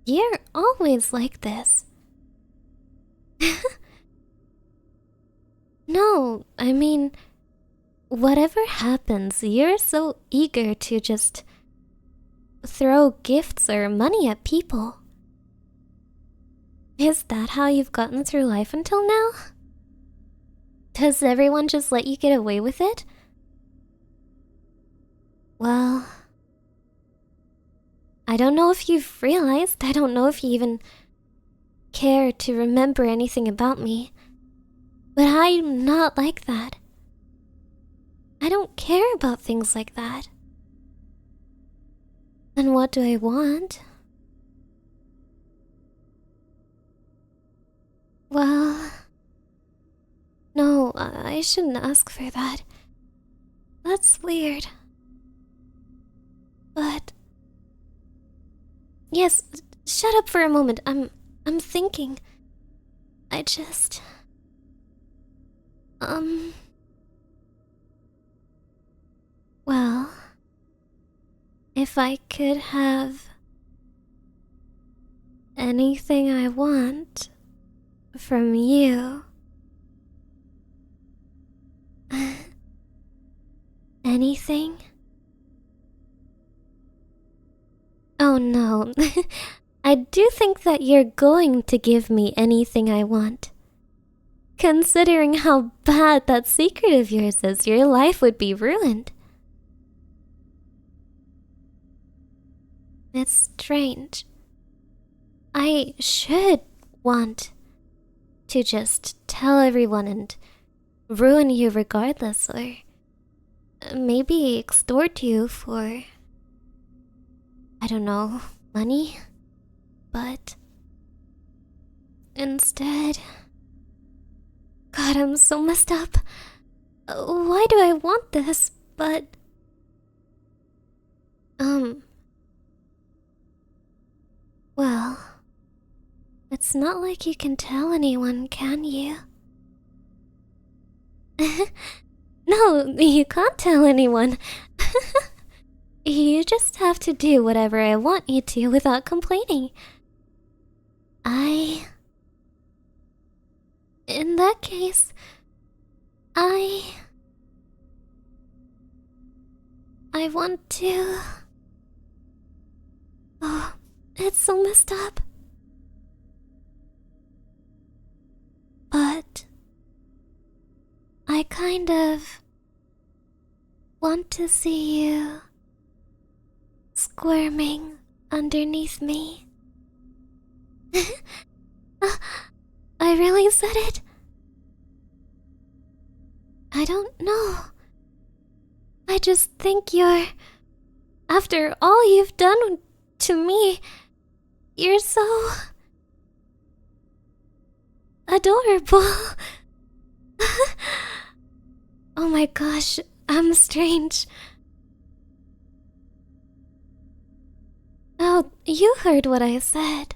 You're always like this. No, I mean, whatever happens, you're so eager to just throw gifts or money at people. Is that how you've gotten through life until now? Does everyone just let you get away with it? Well... I don't know if you've realized, I don't know if you even care to remember anything about me, but I'm not like that. I don't care about things like that. Then what do I want? Well... No, I shouldn't ask for that. That's weird. But yes, shut up for a moment. I'm thinking. I just well, if I could have anything I want from you. Anything? Oh no. I do think that you're going to give me anything I want. Considering how bad that secret of yours is, your life would be ruined. It's strange. I should want to just tell everyone and ruin you regardless, or maybe extort you for, I don't know, money? But instead, God, I'm so messed up. Why do I want this? But well, it's not like you can tell anyone, can you? No, you can't tell anyone. You just have to do whatever I want you to without complaining. In that case, I want to... Oh, it's so messed up. But I kind of want to see you squirming underneath me. I really said it. I don't know. I just think you're... After all you've done to me, you're so... adorable. Oh my gosh, I'm strange. Oh, you heard what I said.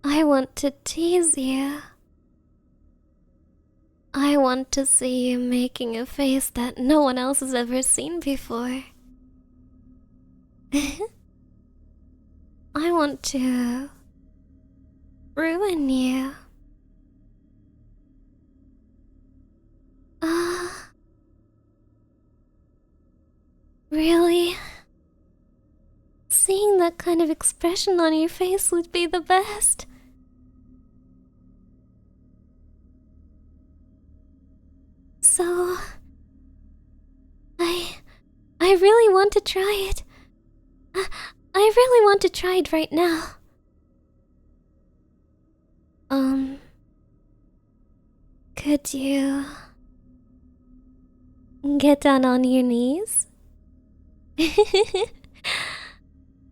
I want to tease you. I want to see you making a face that no one else has ever seen before. I want to ruin you. Really? Seeing that kind of expression on your face would be the best. So... I really want to try it. I really want to try it right now. Could you... get down on your knees?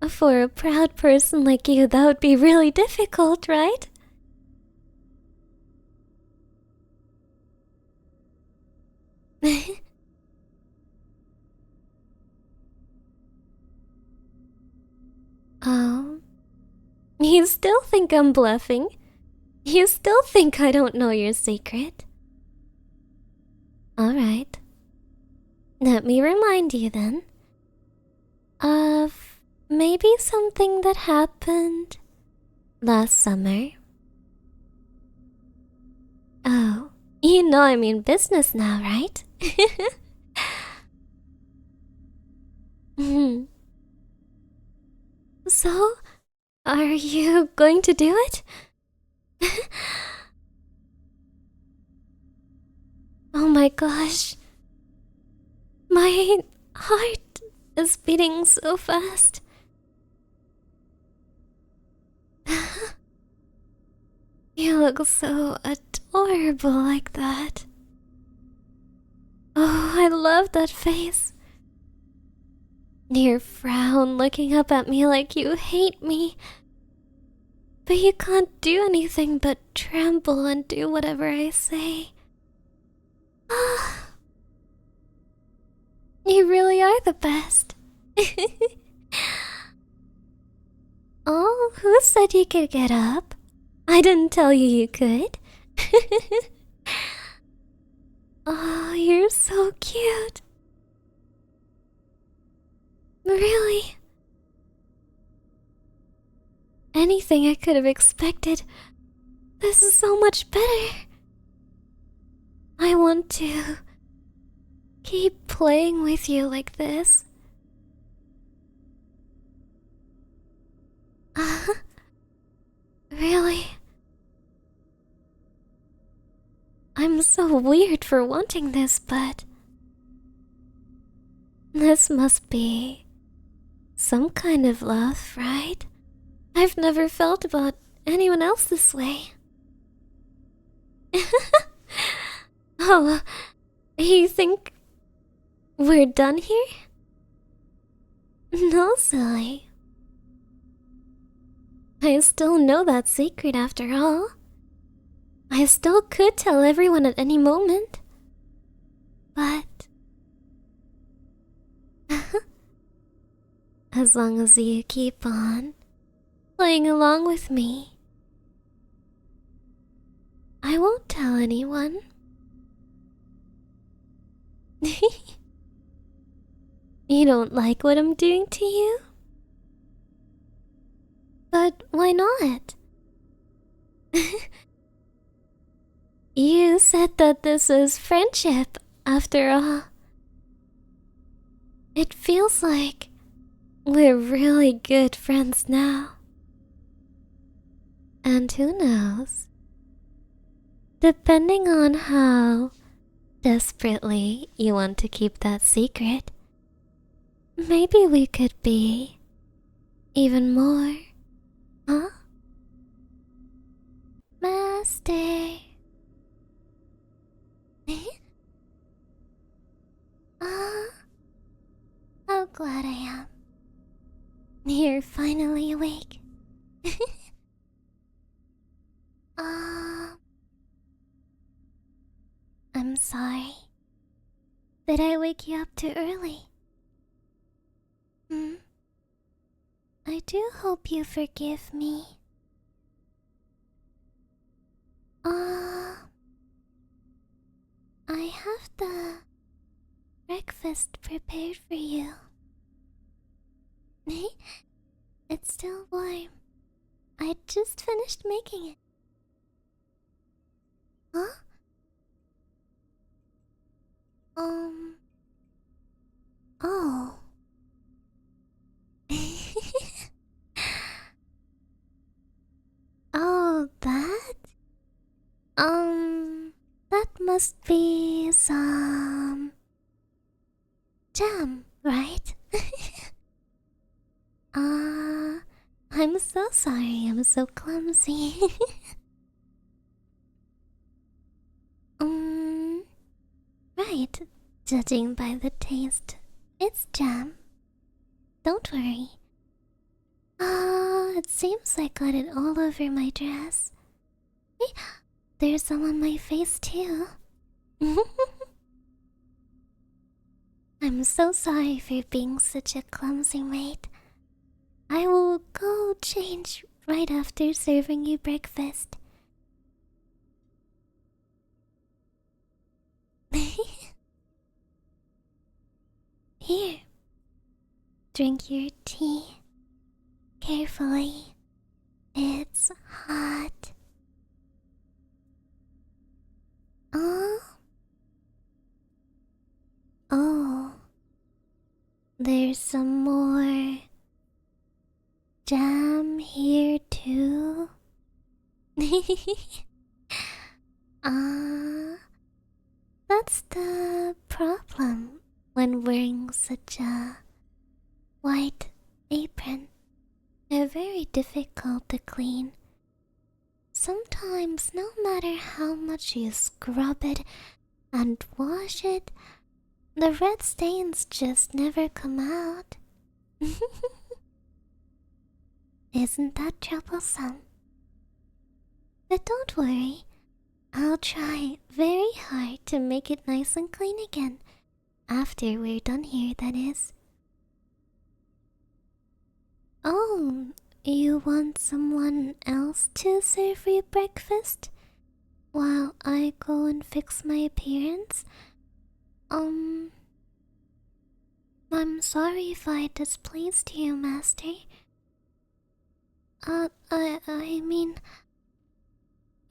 For a proud person like you, that would be really difficult, right? Oh, you still think I'm bluffing? You still think I don't know your secret? Alright. Let me remind you then of maybe something that happened last summer. Oh, you know I mean business now, right? So, are you going to do it? Oh my gosh. My heart is beating so fast. You look so adorable like that. Oh, I love that face. Your frown looking up at me like you hate me. But you can't do anything but tremble and do whatever I say. You really are the best. Oh, who said you could get up? I didn't tell you you could. Oh, you're so cute. Really? Anything I could have expected. This is so much better. I want to keep playing with you like this. Really? I'm so weird for wanting this, but this must be some kind of love, right? I've never felt about anyone else this way. Oh, you think we're done here? No, silly. I still know that secret after all. I still could tell everyone at any moment. But as long as you keep on playing along with me, I won't tell anyone. You don't like what I'm doing to you? But why not? You said that this is friendship, after all. It feels like we're really good friends now. And who knows? Depending on how desperately you want to keep that secret, maybe we could be even more, huh? Master. How glad I am. You're finally awake. I'm sorry. Did I wake you up too early? I do hope you forgive me. I have the breakfast prepared for you. It's still warm. I just finished making it. Huh? Oh. Oh, that? That must be some jam, right? I'm so sorry, I'm so clumsy. Right, judging by the taste, it's jam. Don't worry. It seems I got it all over my dress. There's some on my face too. I'm so sorry for being such a clumsy mate. I will go change right after serving you breakfast. Here, drink your tea. Carefully. It's hot. Oh, there's some more jam here too. That's the problem when wearing such a white apron. They're very difficult to clean. Sometimes, no matter how much you scrub it and wash it, the red stains just never come out. Isn't that troublesome? But don't worry, I'll try very hard to make it nice and clean again. After we're done here, that is. Oh, you want someone else to serve you breakfast? While I go and fix my appearance? I'm sorry if I displeased you, Master. I mean,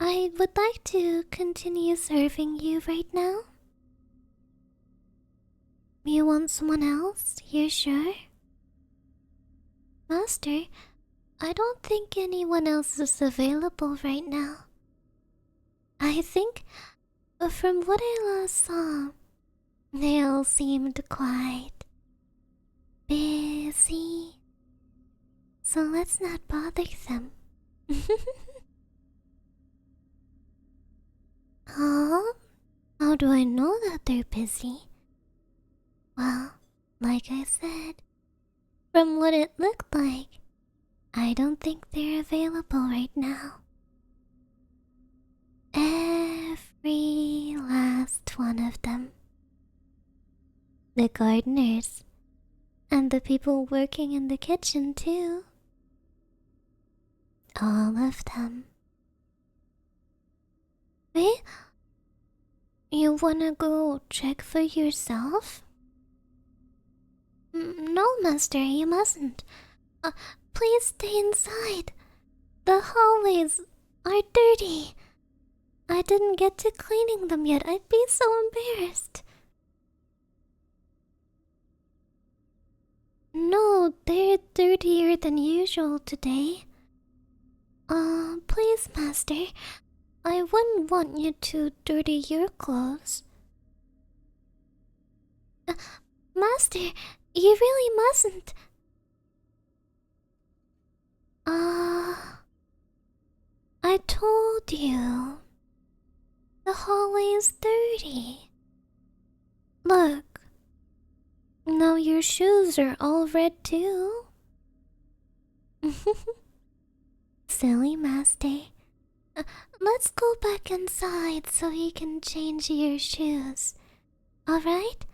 I would like to continue serving you right now. You want someone else? You're sure? Master, I don't think anyone else is available right now. I think, from what I last saw, they all seemed quite busy. So let's not bother them. Huh? How do I know that they're busy? Well, like I said, from what it looked like, I don't think they're available right now. Every last one of them. The gardeners, and the people working in the kitchen too. All of them. Wait, you wanna go check for yourself? No, Master, you mustn't. Please stay inside. The hallways are dirty. I didn't get to cleaning them yet. I'd be so embarrassed. No, they're dirtier than usual today. Please, Master. I wouldn't want you to dirty your clothes. Master, you really mustn't. I told you. The hallway is dirty. Look. Now your shoes are all red too. Silly Master. Let's go back inside so you can change your shoes. Alright?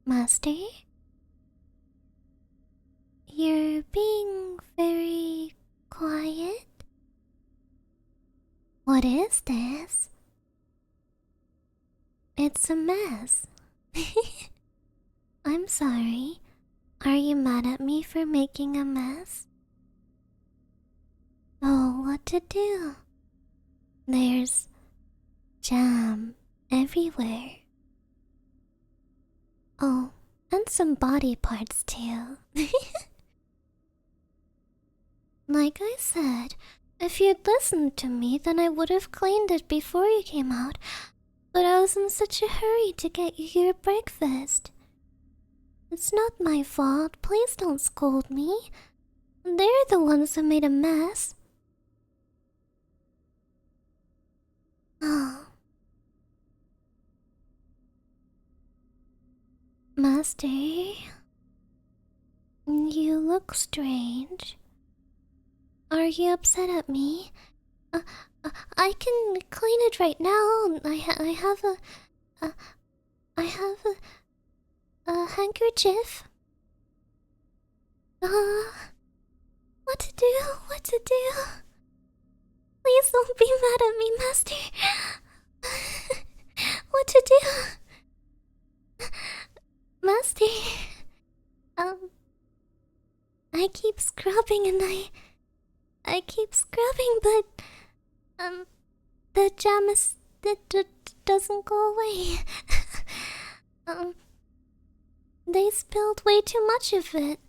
Master? You're being very quiet. What is this? It's a mess. I'm sorry. Are you mad at me for making a mess? Oh, what to do? There's jam everywhere. Oh, and some body parts too. Like I said, if you'd listened to me, then I would have cleaned it before you came out. But I was in such a hurry to get you your breakfast. It's not my fault. Please don't scold me. They're the ones who made a mess. Oh. Master, you look strange. Are you upset at me? I can clean it right now. I have a handkerchief. What to do? What to do? Please don't be mad at me, Master. What to do? Master, I keep scrubbing and I keep scrubbing, but the jam doesn't go away. They spilled way too much of it.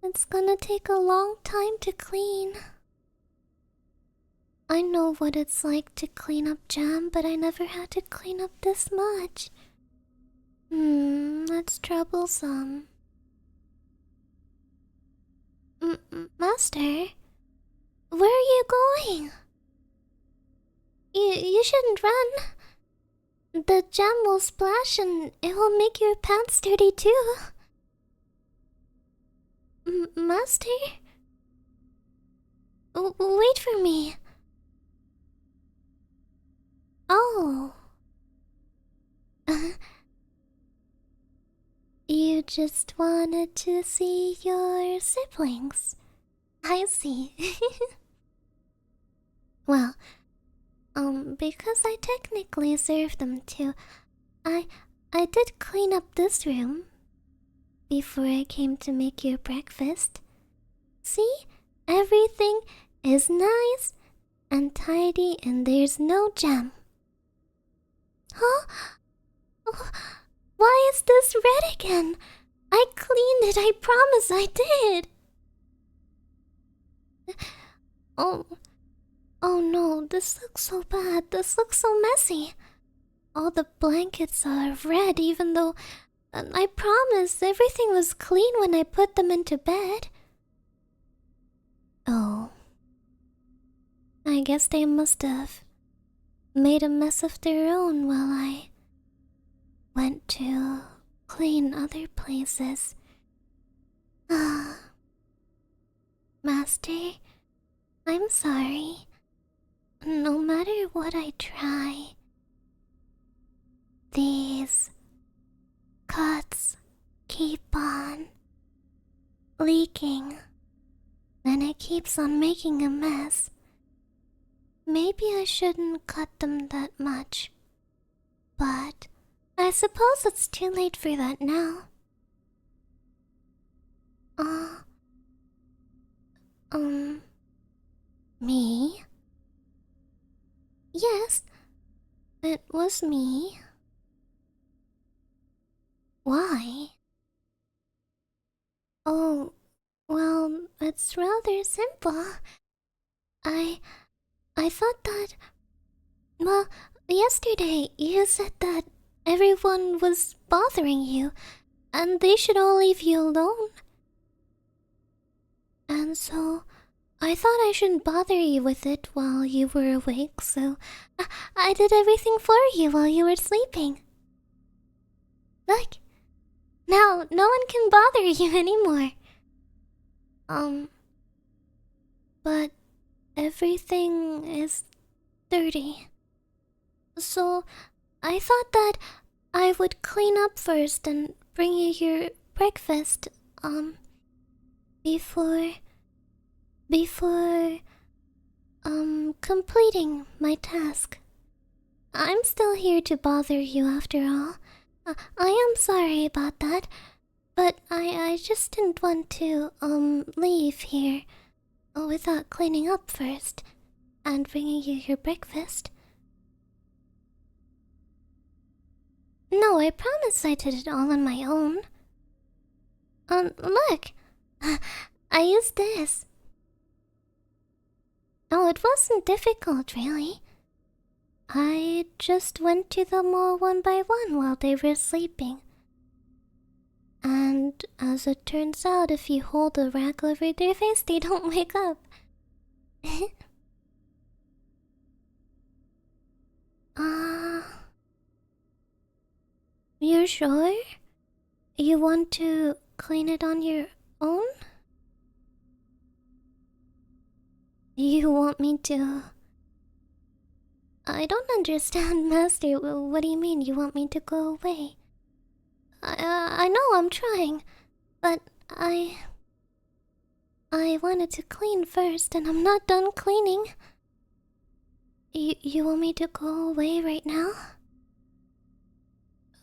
It's gonna take a long time to clean. I know what it's like to clean up jam, but I never had to clean up this much. That's troublesome. Master, where are you going? You shouldn't run. The jam will splash and it will make your pants dirty too. Master? Wait for me. Oh. You just wanted to see your siblings. I see. Well, because I technically served them too, I did clean up this room before I came to make you breakfast. See? Everything is nice and tidy and there's no jam. Huh? Why is this red again? I cleaned it, I promise I did. Oh, oh no, this looks so bad. This looks so messy. All the blankets are red even though I promise everything was clean when I put them into bed. Oh. I guess they must have made a mess of their own while I went to clean other places. Master, I'm sorry. No matter what I try, these cuts keep on leaking, and it keeps on making a mess. Maybe I shouldn't cut them that much, but I suppose it's too late for that now. Me? Yes, it was me. Why? Oh, well, it's rather simple. I thought that... Well, yesterday you said that everyone was bothering you, and they should all leave you alone. And so, I thought I shouldn't bother you with it while you were awake, so I did everything for you while you were sleeping. Look, now no one can bother you anymore. But everything is dirty. So I thought that I would clean up first and bring you your breakfast, before completing my task. I'm still here to bother you after all. I am sorry about that, but I just didn't want to, leave here without cleaning up first and bringing you your breakfast. No, I promise I did it all on my own. Look! I used this. Oh, it wasn't difficult, really. I just went to them all one by one while they were sleeping. And as it turns out, if you hold a rag over their face, they don't wake up. You're sure? You want to clean it on your own? You want me to... I don't understand, Master. What do you mean you want me to go away? I know I'm trying, but I wanted to clean first and I'm not done cleaning. You want me to go away right now?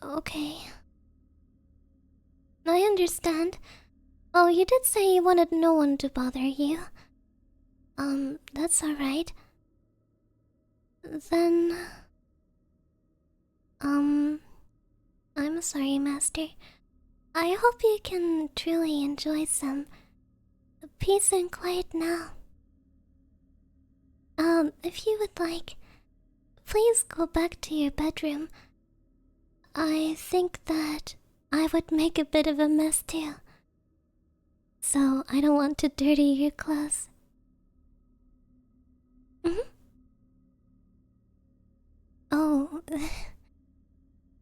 Okay. I understand. Oh, you did say you wanted no one to bother you. That's alright. Then... I'm sorry, Master. I hope you can truly enjoy some peace and quiet now. If you would like, please go back to your bedroom. I think that I would make a bit of a mess too. So I don't want to dirty your clothes. Oh,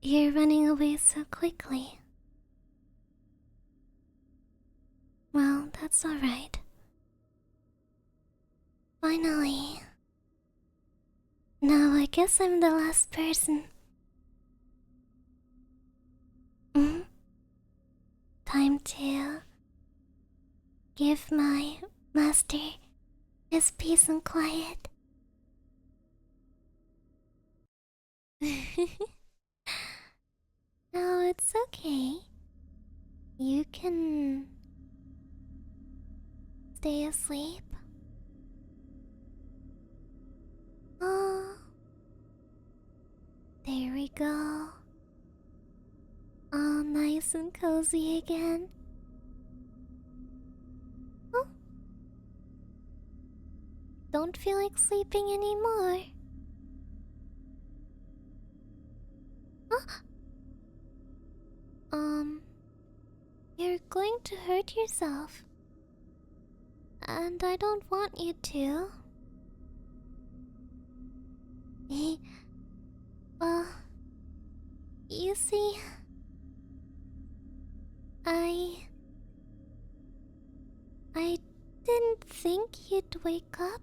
you're running away so quickly. Well, that's alright. Finally. Now I guess I'm the last person. Time to give my master his peace and quiet. No, it's okay. You can stay asleep. Oh, there we go. All nice and cozy again. Oh, don't feel like sleeping anymore. Huh? You're going to hurt yourself. And I don't want you to. Well, you see, I didn't think you'd wake up.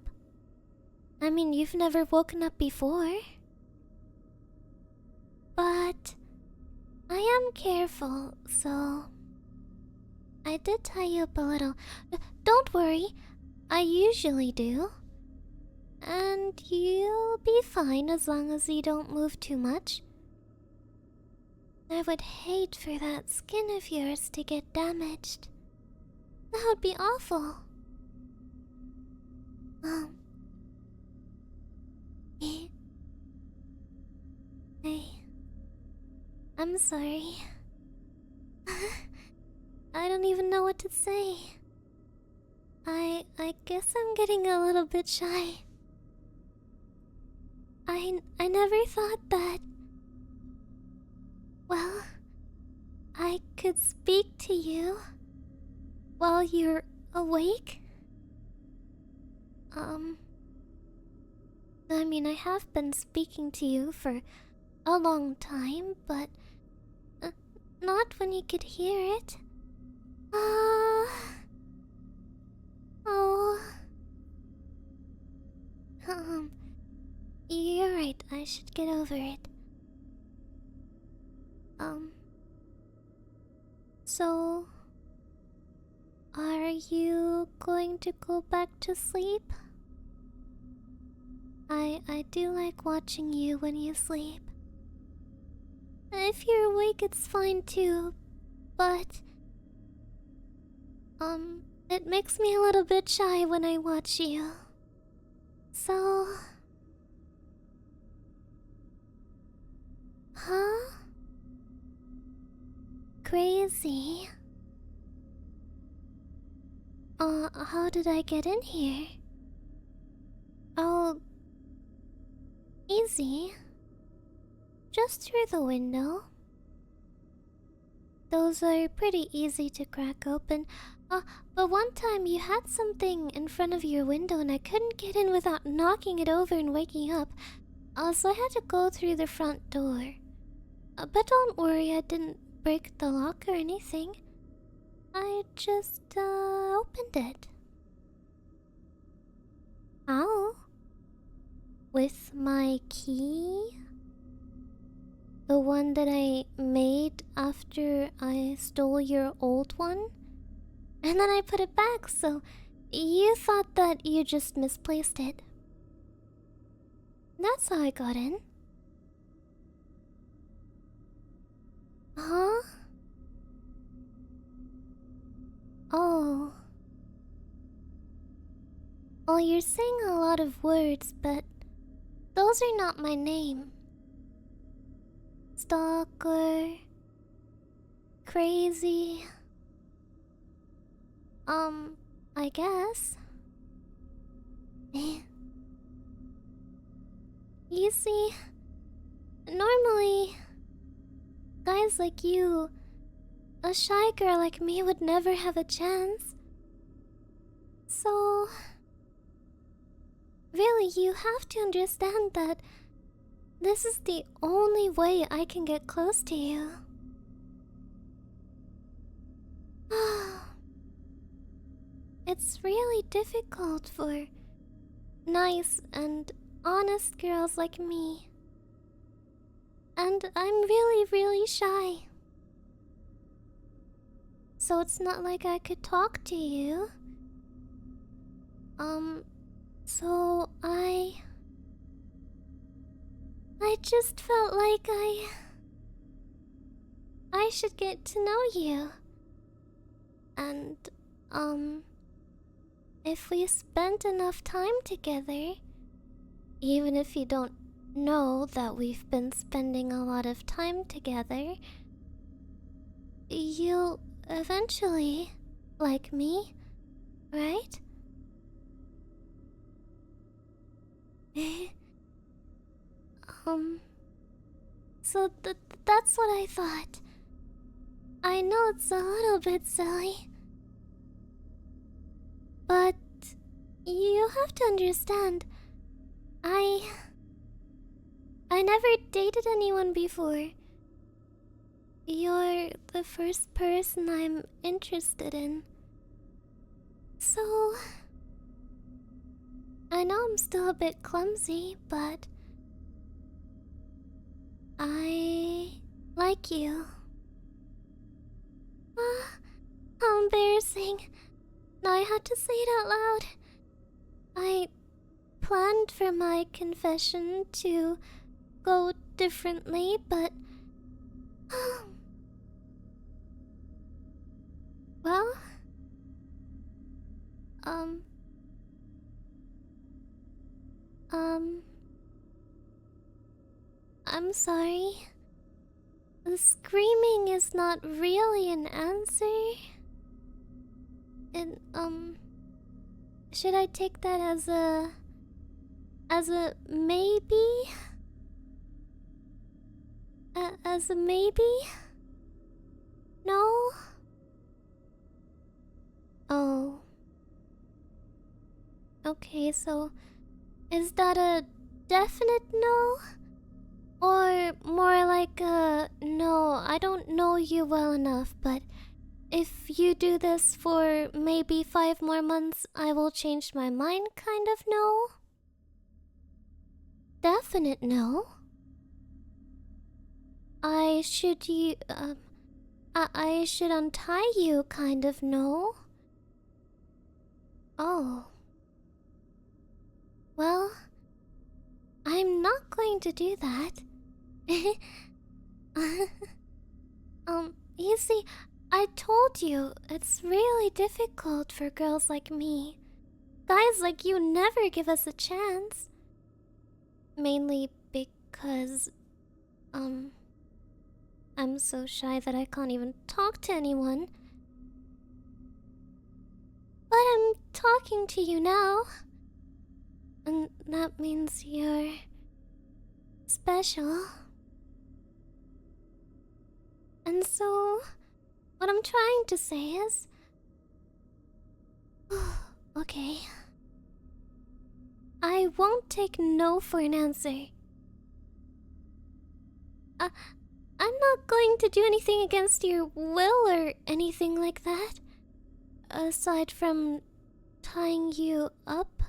I mean, you've never woken up before. But I am careful, so I did tie you up a little. Don't worry, I usually do. And you'll be fine as long as you don't move too much. I would hate for that skin of yours to get damaged. That would be awful. I'm sorry. I don't even know what to say. I guess I'm getting a little bit shy. I never thought that. Well, I could speak to you while you're awake. I mean, I have been speaking to you for a long time, but not when you could hear it. Oh. You're right, I should get over it. So, are you going to go back to sleep? I do like watching you when you sleep. If you're awake, it's fine too, but it makes me a little bit shy when I watch you. So, huh? Crazy. How did I get in here? Oh, easy. Just through the window. Those are pretty easy to crack open. But one time you had something in front of your window and I couldn't get in without knocking it over and waking up. So I had to go through the front door. But don't worry, I didn't break the lock or anything. I just opened it. How? With my key? The one that I made after I stole your old one? And then I put it back, so you thought that you just misplaced it. That's how I got in. Huh? Oh. Well, you're saying a lot of words, but those are not my name. Stalker. Crazy. I guess. You see, normally, guys like you, a shy girl like me would never have a chance. So, really, you have to understand that This is the only way I can get close to you. It's really difficult for nice and honest girls like me. And I'm really, really shy. So it's not like I could talk to you. So I just felt like I should get to know you. And, if we spent enough time together, even if you don't know that we've been spending a lot of time together, you'll eventually like me, right? So that's what I thought. I know it's a little bit silly, but you have to understand, I never dated anyone before. You're the first person I'm interested in. So I know I'm still a bit clumsy, but I like you. How embarrassing. Now I had to say it out loud. I planned for my confession to go differently, but... well... I'm sorry. The screaming is not really an answer. And, should I take that as a maybe? As a maybe? No? Oh. Okay, so is that a definite no? Or more like a no, I don't know you well enough, but if you do this for maybe 5 more months, I will change my mind kind of no? Definite no? I should I should untie you kind of no? Oh. Well, I'm not going to do that. You see, I told you, it's really difficult for girls like me. Guys like you never give us a chance. Mainly because, I'm so shy that I can't even talk to anyone. But I'm talking to you now. And that means you're special. And so, what I'm trying to say is... okay. I won't take no for an answer. I'm not going to do anything against your will or anything like that. Aside from tying you up.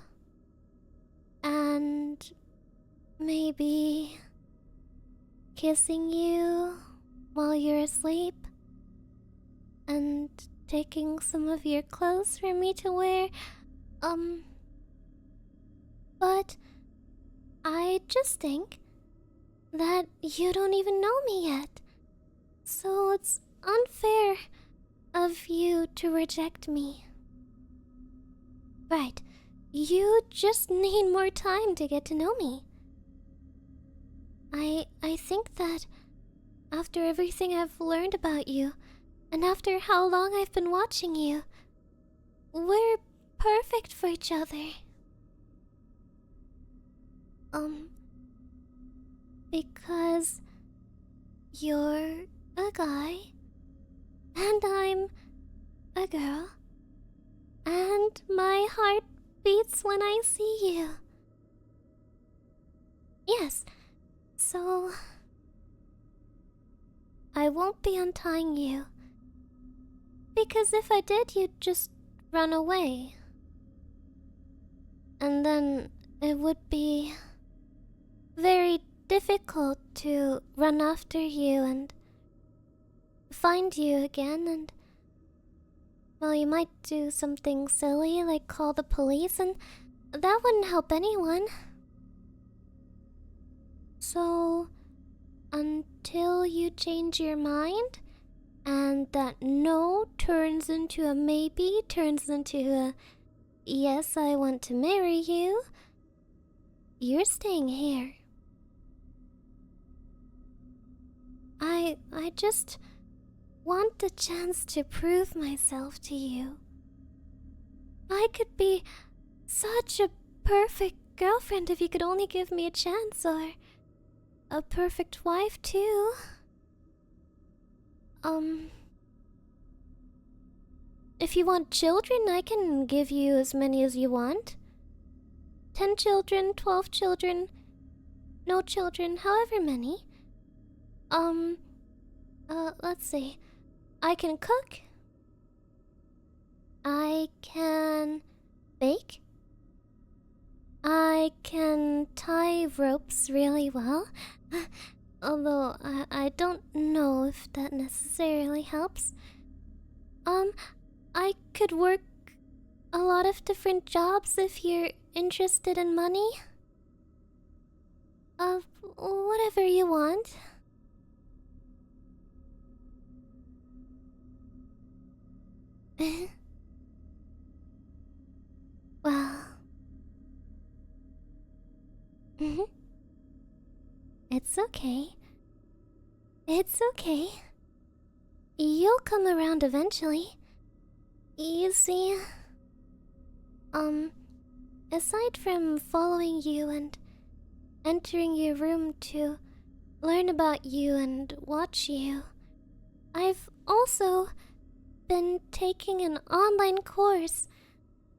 And maybe kissing you while you're asleep. And taking some of your clothes for me to wear. But I just think that you don't even know me yet. So it's unfair of you to reject me. Right, you just need more time to get to know me. I think that after everything I've learned about you, and after how long I've been watching you, we're perfect for each other. Because you're a guy, and I'm a girl, and my heart beats when I see you. Yes, So, I won't be untying you. Because if I did, you'd just run away. And then it would be very difficult to run after you and find you again, and well, you might do something silly like call the police, and that wouldn't help anyone. So, until you change your mind, and that no turns into a maybe, turns into a yes, I want to marry you, you're staying here. I just want the chance to prove myself to you. I could be such a perfect girlfriend if you could only give me a chance, or a perfect wife too. If you want children, I can give you as many as you want. 10 children, 12 children, no children, however many. Let's see. I can cook. I can bake. I can tie ropes really well. Although I don't know if that necessarily helps. I could work a lot of different jobs if you're interested in money. Whatever you want. Well... It's okay. It's okay. You'll come around eventually. You see... aside from following you and entering your room to learn about you and watch you, I've also been taking an online course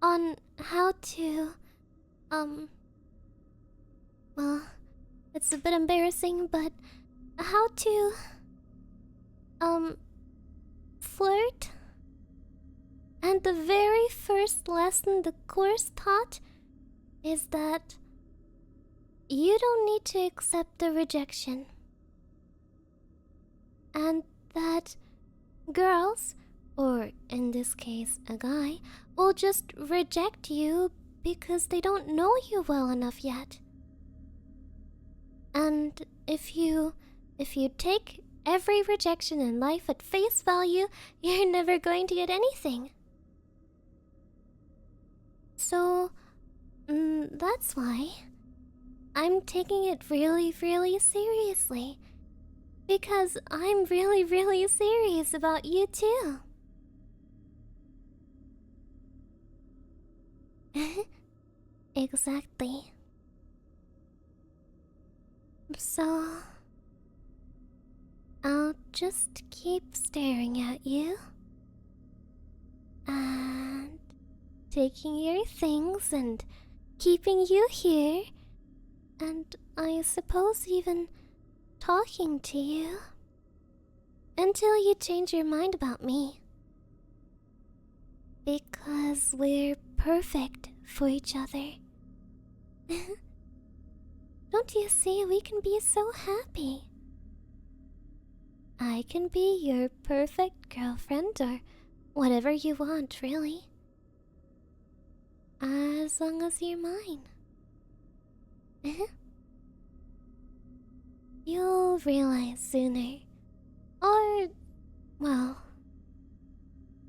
on how to, well, it's a bit embarrassing, but how to, flirt. And the very first lesson the course taught is that you don't need to accept the rejection. And that girls, or in this case a guy, will just reject you because they don't know you well enough yet. And if you take every rejection in life at face value, you're never going to get anything. So, that's why I'm taking it really, really seriously. Because I'm really, really serious about you too. Exactly. So, I'll just keep staring at you. And taking your things and keeping you here. And I suppose even talking to you. Until you change your mind about me. Because we're perfect for each other. Don't you see, we can be so happy. I can be your perfect girlfriend, or whatever you want, really. As long as you're mine. You'll realize sooner. Or, well,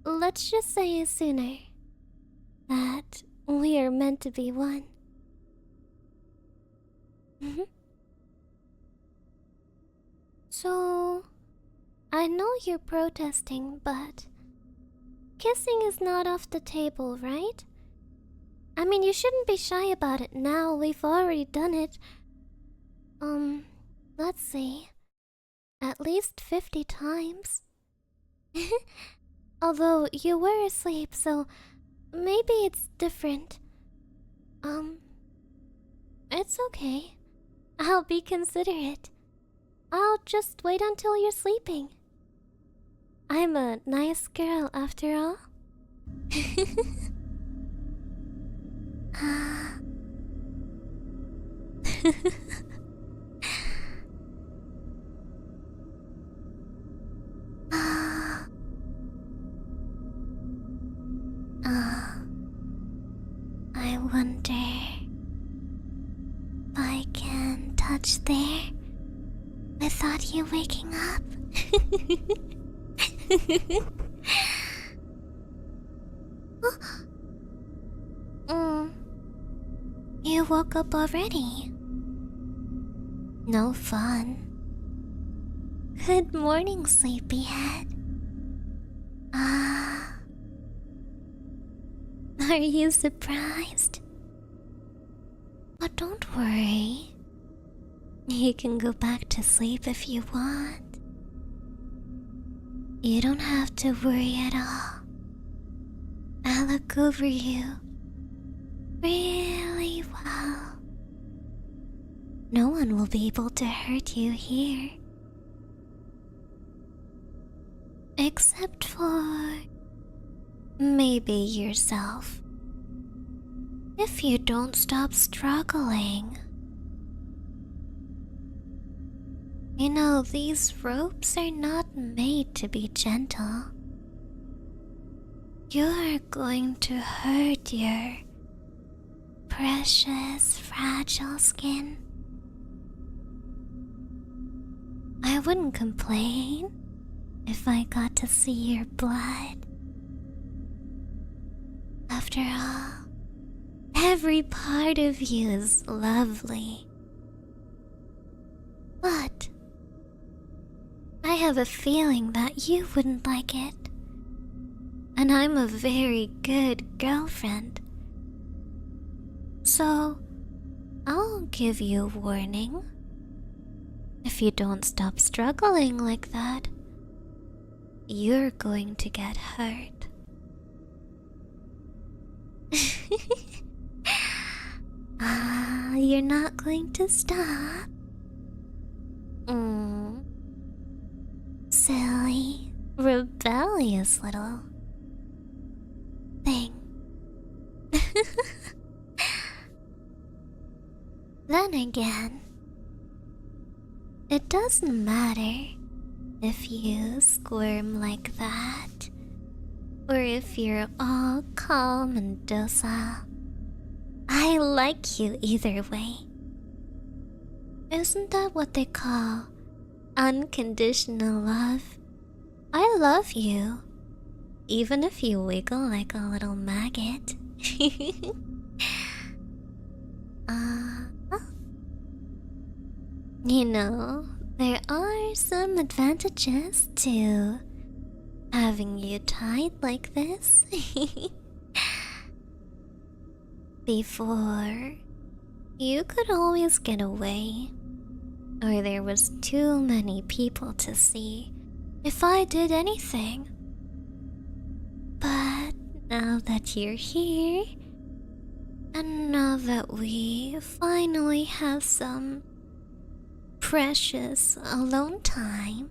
let's just say sooner, that we are meant to be one. So, I know you're protesting, but kissing is not off the table, right? I mean, you shouldn't be shy about it now. We've already done it. Let's see. At least 50 times. Although you were asleep, so maybe it's different. It's okay. I'll be considerate. I'll just wait until you're sleeping. I'm a nice girl after all. I wonder if I can touch there without you waking up. You woke up already. No fun. Good morning, sleepyhead. Are you surprised? But don't worry. You can go back to sleep if you want. You don't have to worry at all. I'll look over you really well. No one will be able to hurt you here. Except for maybe yourself. If you don't stop struggling. You know, these ropes are not made to be gentle. You're going to hurt your precious, fragile skin. I wouldn't complain if I got to see your blood. After all, every part of you is lovely. But I have a feeling that you wouldn't like it. And I'm a very good girlfriend. So, I'll give you a warning. If you don't stop struggling like that, you're going to get hurt. You're not going to stop? Silly, rebellious little thing. Then again, it doesn't matter if you squirm like that, or if you're all calm and docile. I like you either way. Isn't that what they call unconditional love? I love you, even if you wiggle like a little maggot. You know, there are some advantages to having you tied like this. Before, you could always get away, or there was too many people to see if I did anything. But now that you're here, and now that we finally have some precious alone time,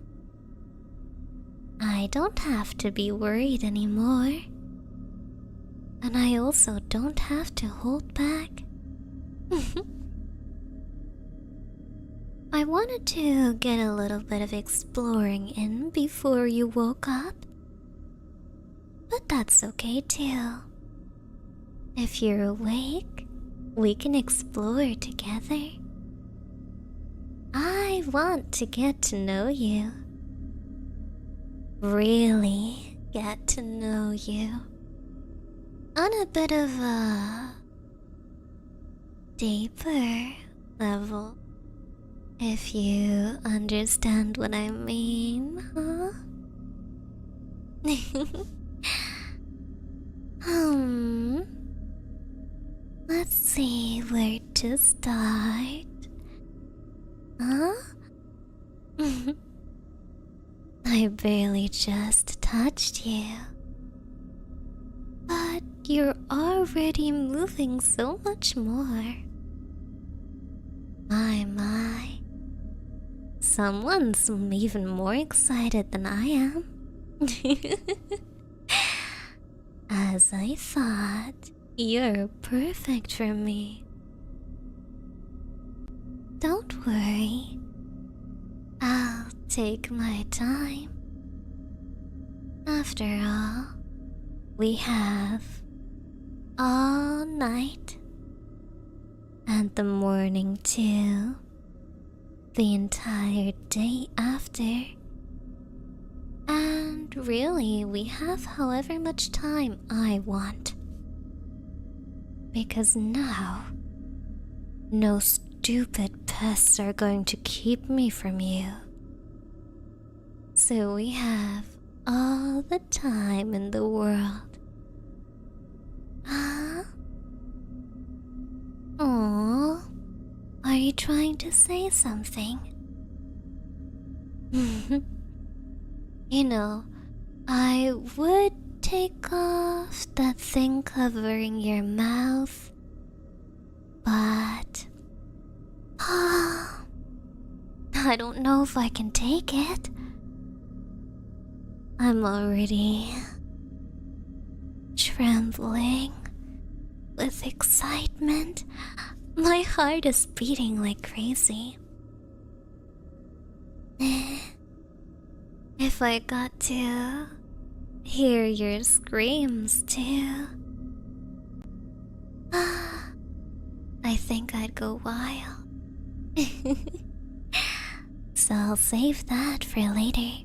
I don't have to be worried anymore. And I also don't have to hold back. I wanted to get a little bit of exploring in before you woke up. But that's okay too. If you're awake, we can explore together. I want to get to know you. Really get to know you. On a bit of a deeper level, if you understand what I mean, huh? Let's see where to start. Huh? I barely just touched you. But you're already moving so much more. My, someone's even more excited than I am. As I thought, you're perfect for me. Don't worry, I'll take my time. After all, we have all night and the morning too, the entire day after. And really, we have however much time I want. Because now, no stupid pests are going to keep me from you. So we have all the time in the world. Huh? Aww, are you trying to say something? You know, I would take off that thing covering your mouth, but I don't know if I can take it. I'm already trembling with excitement. My heart is beating like crazy. If I got to hear your screams too, I think I'd go wild. So I'll save that for later.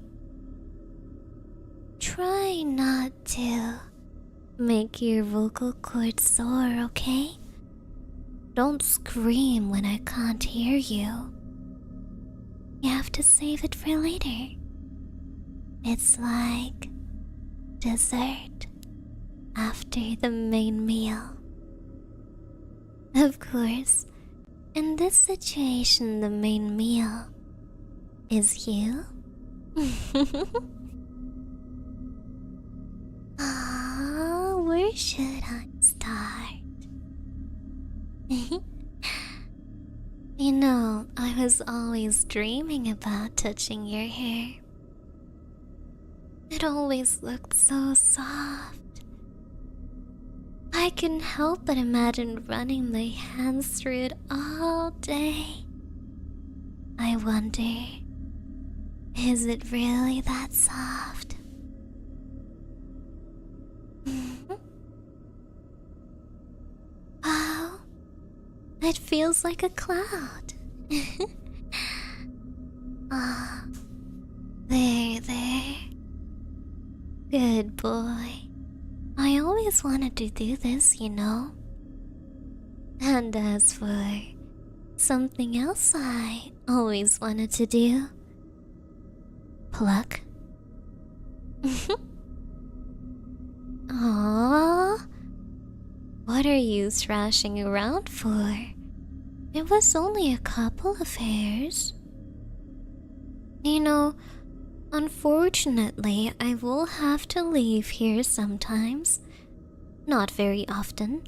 Try not to make your vocal cords sore, okay? Don't scream when I can't hear you. You have to save it for later. It's like dessert after the main meal. Of course, in this situation, the main meal is you. Where should I start? You know, I was always dreaming about touching your hair. It always looked so soft. I couldn't help but imagine running my hands through it all day. I wonder, is it really that soft? Oh, it feels like a cloud. Ah, there. Good boy. I always wanted to do this, you know. And as for something else I always wanted to do, pluck. Aww. What are you thrashing around for? It was only a couple of hairs. You know, unfortunately, I will have to leave here sometimes. Not very often,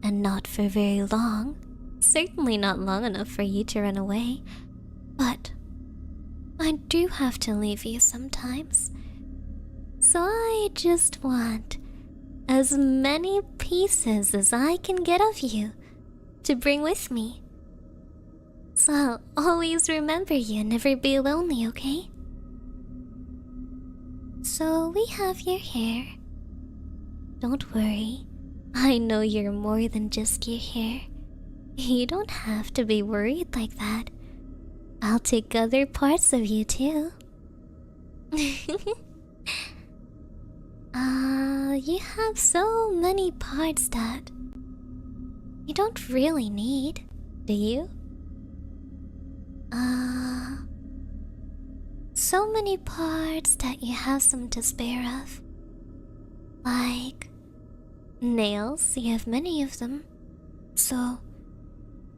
and not for very long. Certainly not long enough for you to run away. But I do have to leave you sometimes. So I just want as many pieces as I can get of you to bring with me. So I'll always remember you and never be lonely, okay? So we have your hair. Don't worry, I know you're more than just your hair. You don't have to be worried like that. I'll take other parts of you too. You have so many parts that you don't really need, do you? So many parts that you have some to spare of. Like nails, you have many of them. So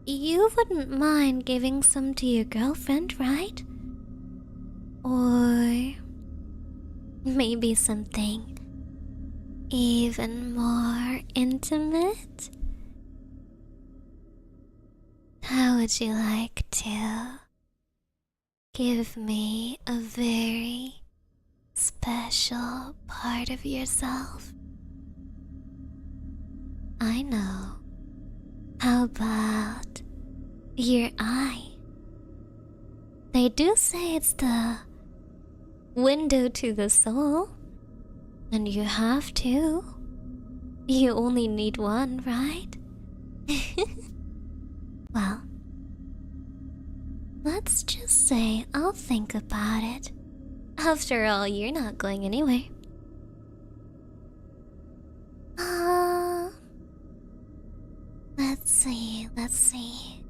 you wouldn't mind giving some to your girlfriend, right? Or maybe something even more intimate? How would you like to give me a very special part of yourself? I know. How about your eye? They do say it's the window to the soul, and you have two. You only need one, right? Well, let's just say I'll think about it. After all, you're not going anywhere. Let's see.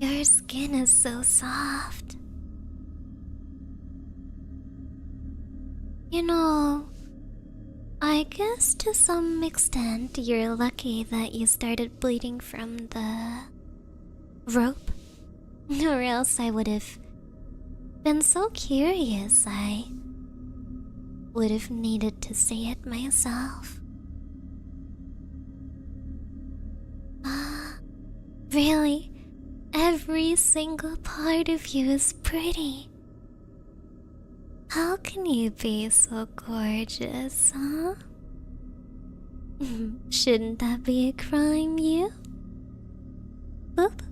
Your skin is so soft. You know, I guess to some extent you're lucky that you started bleeding from the rope. Or else I would have been so curious I would have needed to see it myself. Really, every single part of you is pretty. How can you be so gorgeous, huh? Shouldn't that be a crime, you? Boop.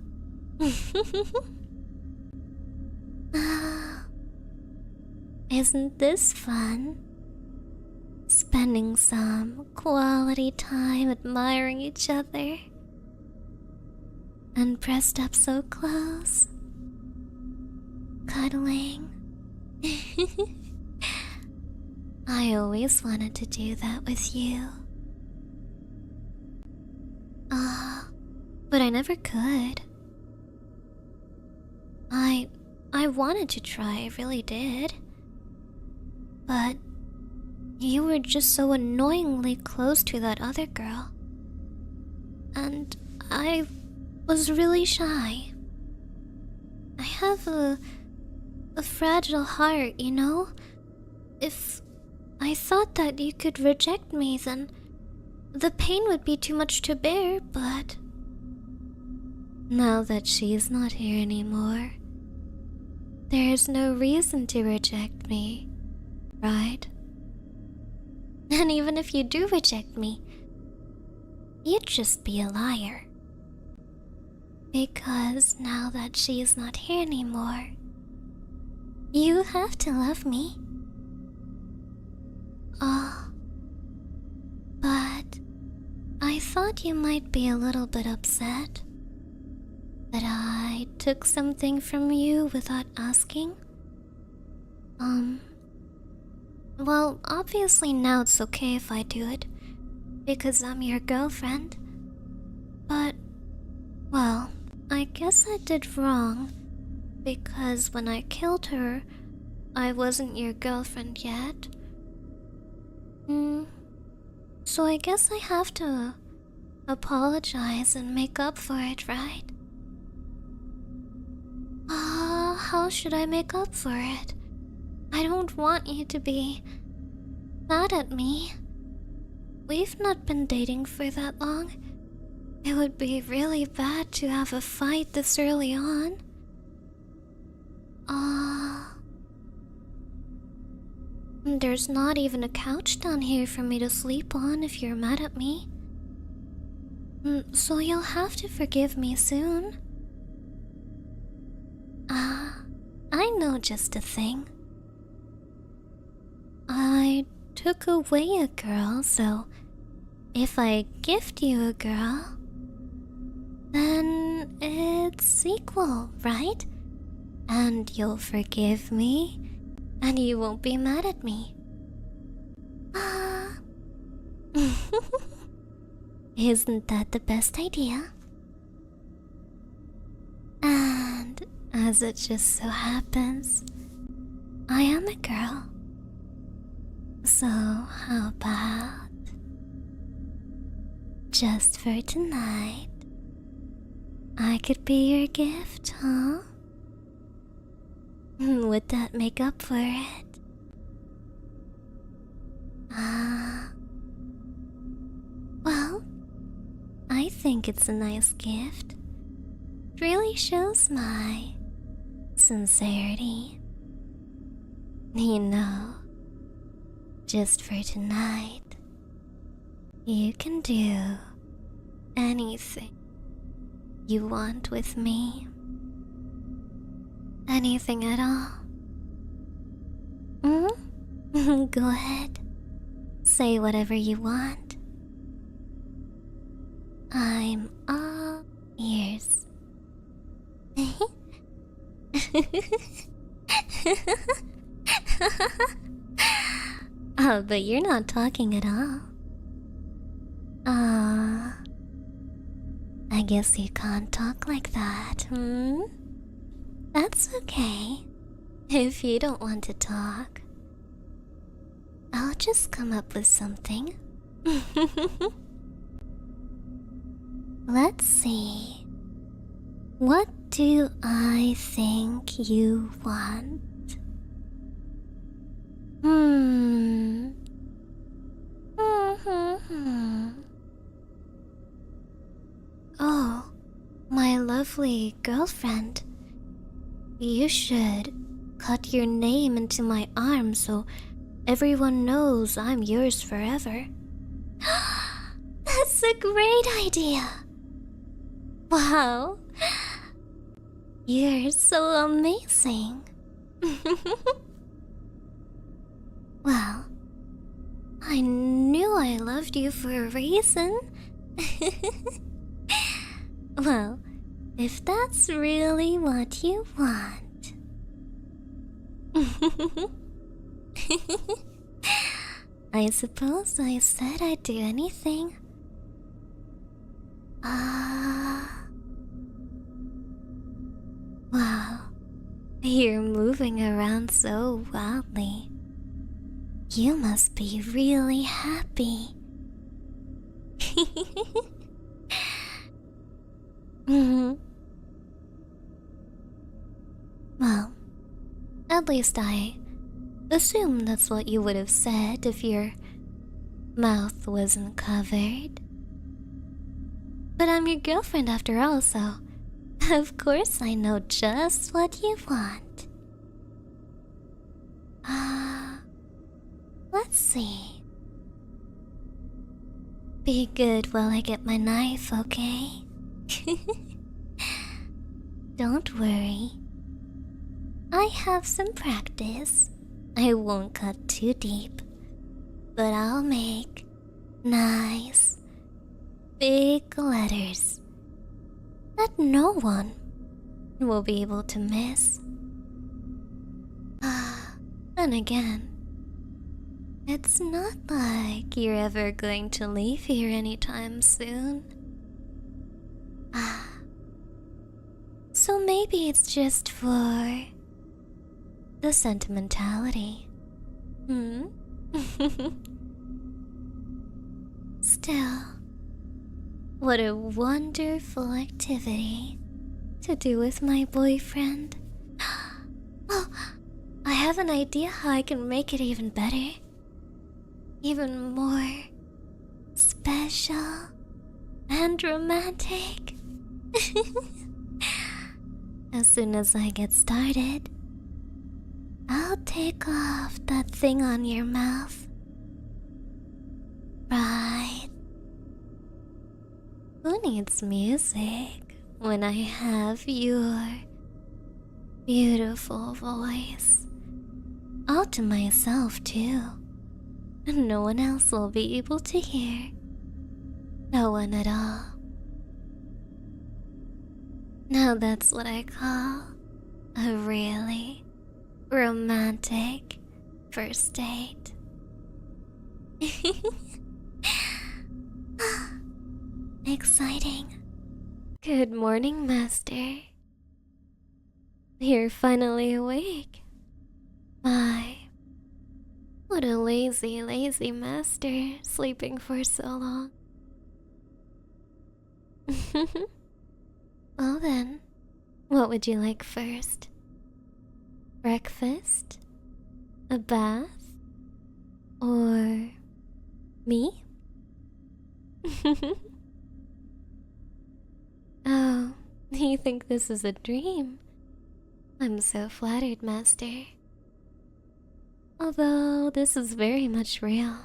Isn't this fun? Spending some quality time admiring each other. And pressed up so close. Cuddling. I always wanted to do that with you. But I never could. I wanted to try, I really did. But you were just so annoyingly close to that other girl. And I was really shy. I have a fragile heart, you know? If I thought that you could reject me, then the pain would be too much to bear, but now that she's not here anymore, there's no reason to reject me, right? And even if you do reject me, you'd just be a liar. Because now that she's not here anymore, you have to love me. But I thought you might be a little bit upset that I took something from you without asking. Well, obviously now it's okay if I do it, because I'm your girlfriend. But, well, I guess I did wrong, because when I killed her, I wasn't your girlfriend yet. So I guess I have to apologize and make up for it, right? How should I make up for it? I don't want you to be mad at me. We've not been dating for that long. It would be really bad to have a fight this early on. There's not even a couch down here for me to sleep on if you're mad at me. So you'll have to forgive me soon. I know just a thing. I took away a girl, so if I gift you a girl, then it's equal, right? And you'll forgive me, and you won't be mad at me. Isn't that the best idea? And as it just so happens, I am a girl. So how about just for tonight, I could be your gift, huh? Would that make up for it? Well, I think it's a nice gift. It really shows my sincerity. You know, just for tonight, you can do anything you want with me. Anything at all. Go ahead. Say whatever you want. I'm all ears. Oh, but you're not talking at all. I guess you can't talk like that, That's okay. If you don't want to talk, I'll just come up with something. Let's see. What do I think you want? Oh, my lovely girlfriend. You should cut your name into my arm so everyone knows I'm yours forever. That's a great idea. Wow. You're so amazing. Well, I knew I loved you for a reason. Well, if that's really what you want. I suppose I said I'd do anything. Wow, you're moving around so wildly. You must be really happy. Well, at least I assume that's what you would have said if your mouth wasn't covered. But I'm your girlfriend after all, so of course I know just what you want. Let's see. Be good while I get my knife, okay? Don't worry. I have some practice. I won't cut too deep, but I'll make nice, big letters that no one will be able to miss. And again, it's not like you're ever going to leave here anytime soon. So maybe it's just for the sentimentality. Still, what a wonderful activity to do with my boyfriend. Oh, I have an idea how I can make it even better. Even more special and romantic. As soon as I get started, I'll take off that thing on your mouth. Right. Who needs music when I have your beautiful voice? All to myself, too. And no one else will be able to hear. No one at all. Now that's what I call a really romantic first date. Exciting. Good morning, Master. You're finally awake. My, what a lazy, lazy master, sleeping for so long. Well then, what would you like first? Breakfast? A bath? Or me? Oh, you think this is a dream? I'm so flattered, Master. Although this is very much real.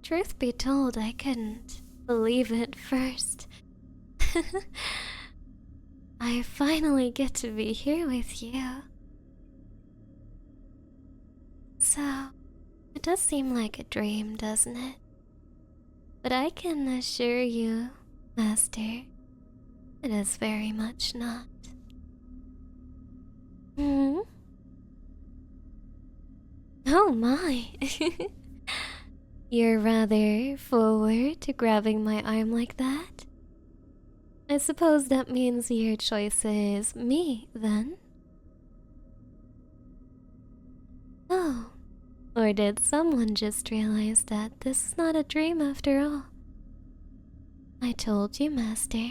Truth be told, I couldn't believe it first. I finally get to be here with you. So, it does seem like a dream, doesn't it? But I can assure you, Master, it is very much not. Hmm? Oh my! You're rather forward to grabbing my arm like that? I suppose that means your choice is me, then? Oh, or did someone just realize that this is not a dream after all? I told you, Master.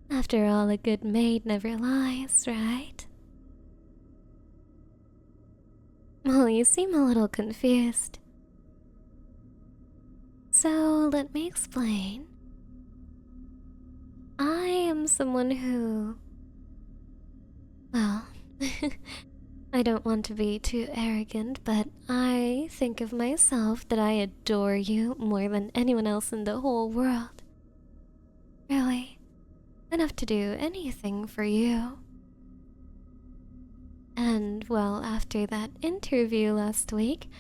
After all, a good maid never lies, right? Well, you seem a little confused. So, let me explain. I am someone who... Well, I don't want to be too arrogant, but I think of myself that I adore you more than anyone else in the whole world. Really, enough to do anything for you. And, well, after that interview last week,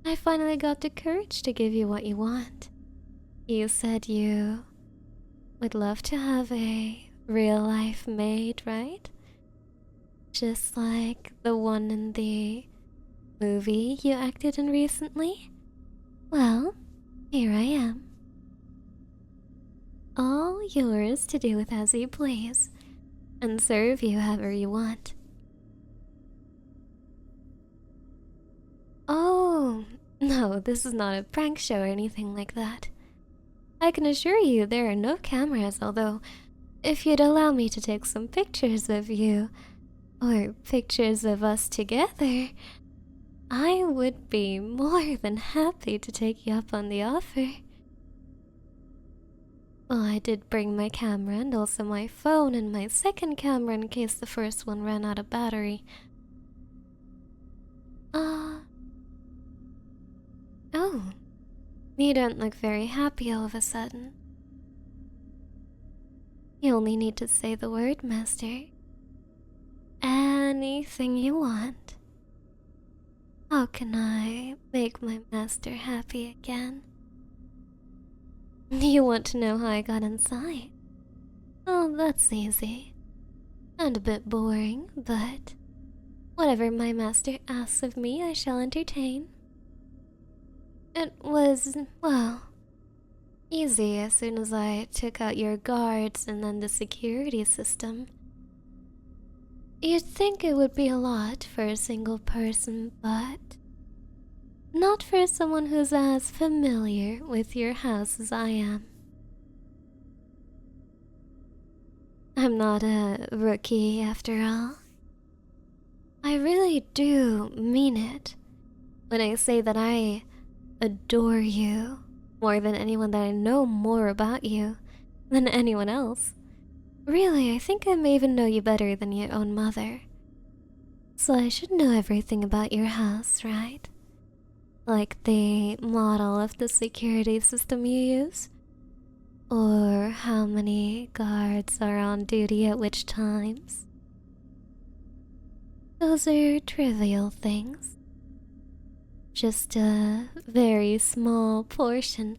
I finally got the courage to give you what you want. You said you would love to have a real-life maid, right? Just like the one in the movie you acted in recently? Well, here I am. All yours to do with as you please, and serve you however you want. Oh, no, this is not a prank show or anything like that. I can assure you there are no cameras, although if you'd allow me to take some pictures of you, or pictures of us together, I would be more than happy to take you up on the offer. Well, I did bring my camera and also my phone and my second camera in case the first one ran out of battery. Oh, you don't look very happy all of a sudden. You only need to say the word, Master. Anything you want. How can I make my master happy again? You want to know how I got inside? Oh, that's easy. And a bit boring, but whatever my master asks of me, I shall entertain. It was, well, easy as soon as I took out your guards and then the security system. You'd think it would be a lot for a single person, but not for someone who's as familiar with your house as I am. I'm not a rookie after all. I really do mean it when I say that I adore you more than anyone, that I know more about you than anyone else. Really, I think I may even know you better than your own mother. So I should know everything about your house, right? Like the model of the security system you use? Or how many guards are on duty at which times? Those are trivial things. Just a very small portion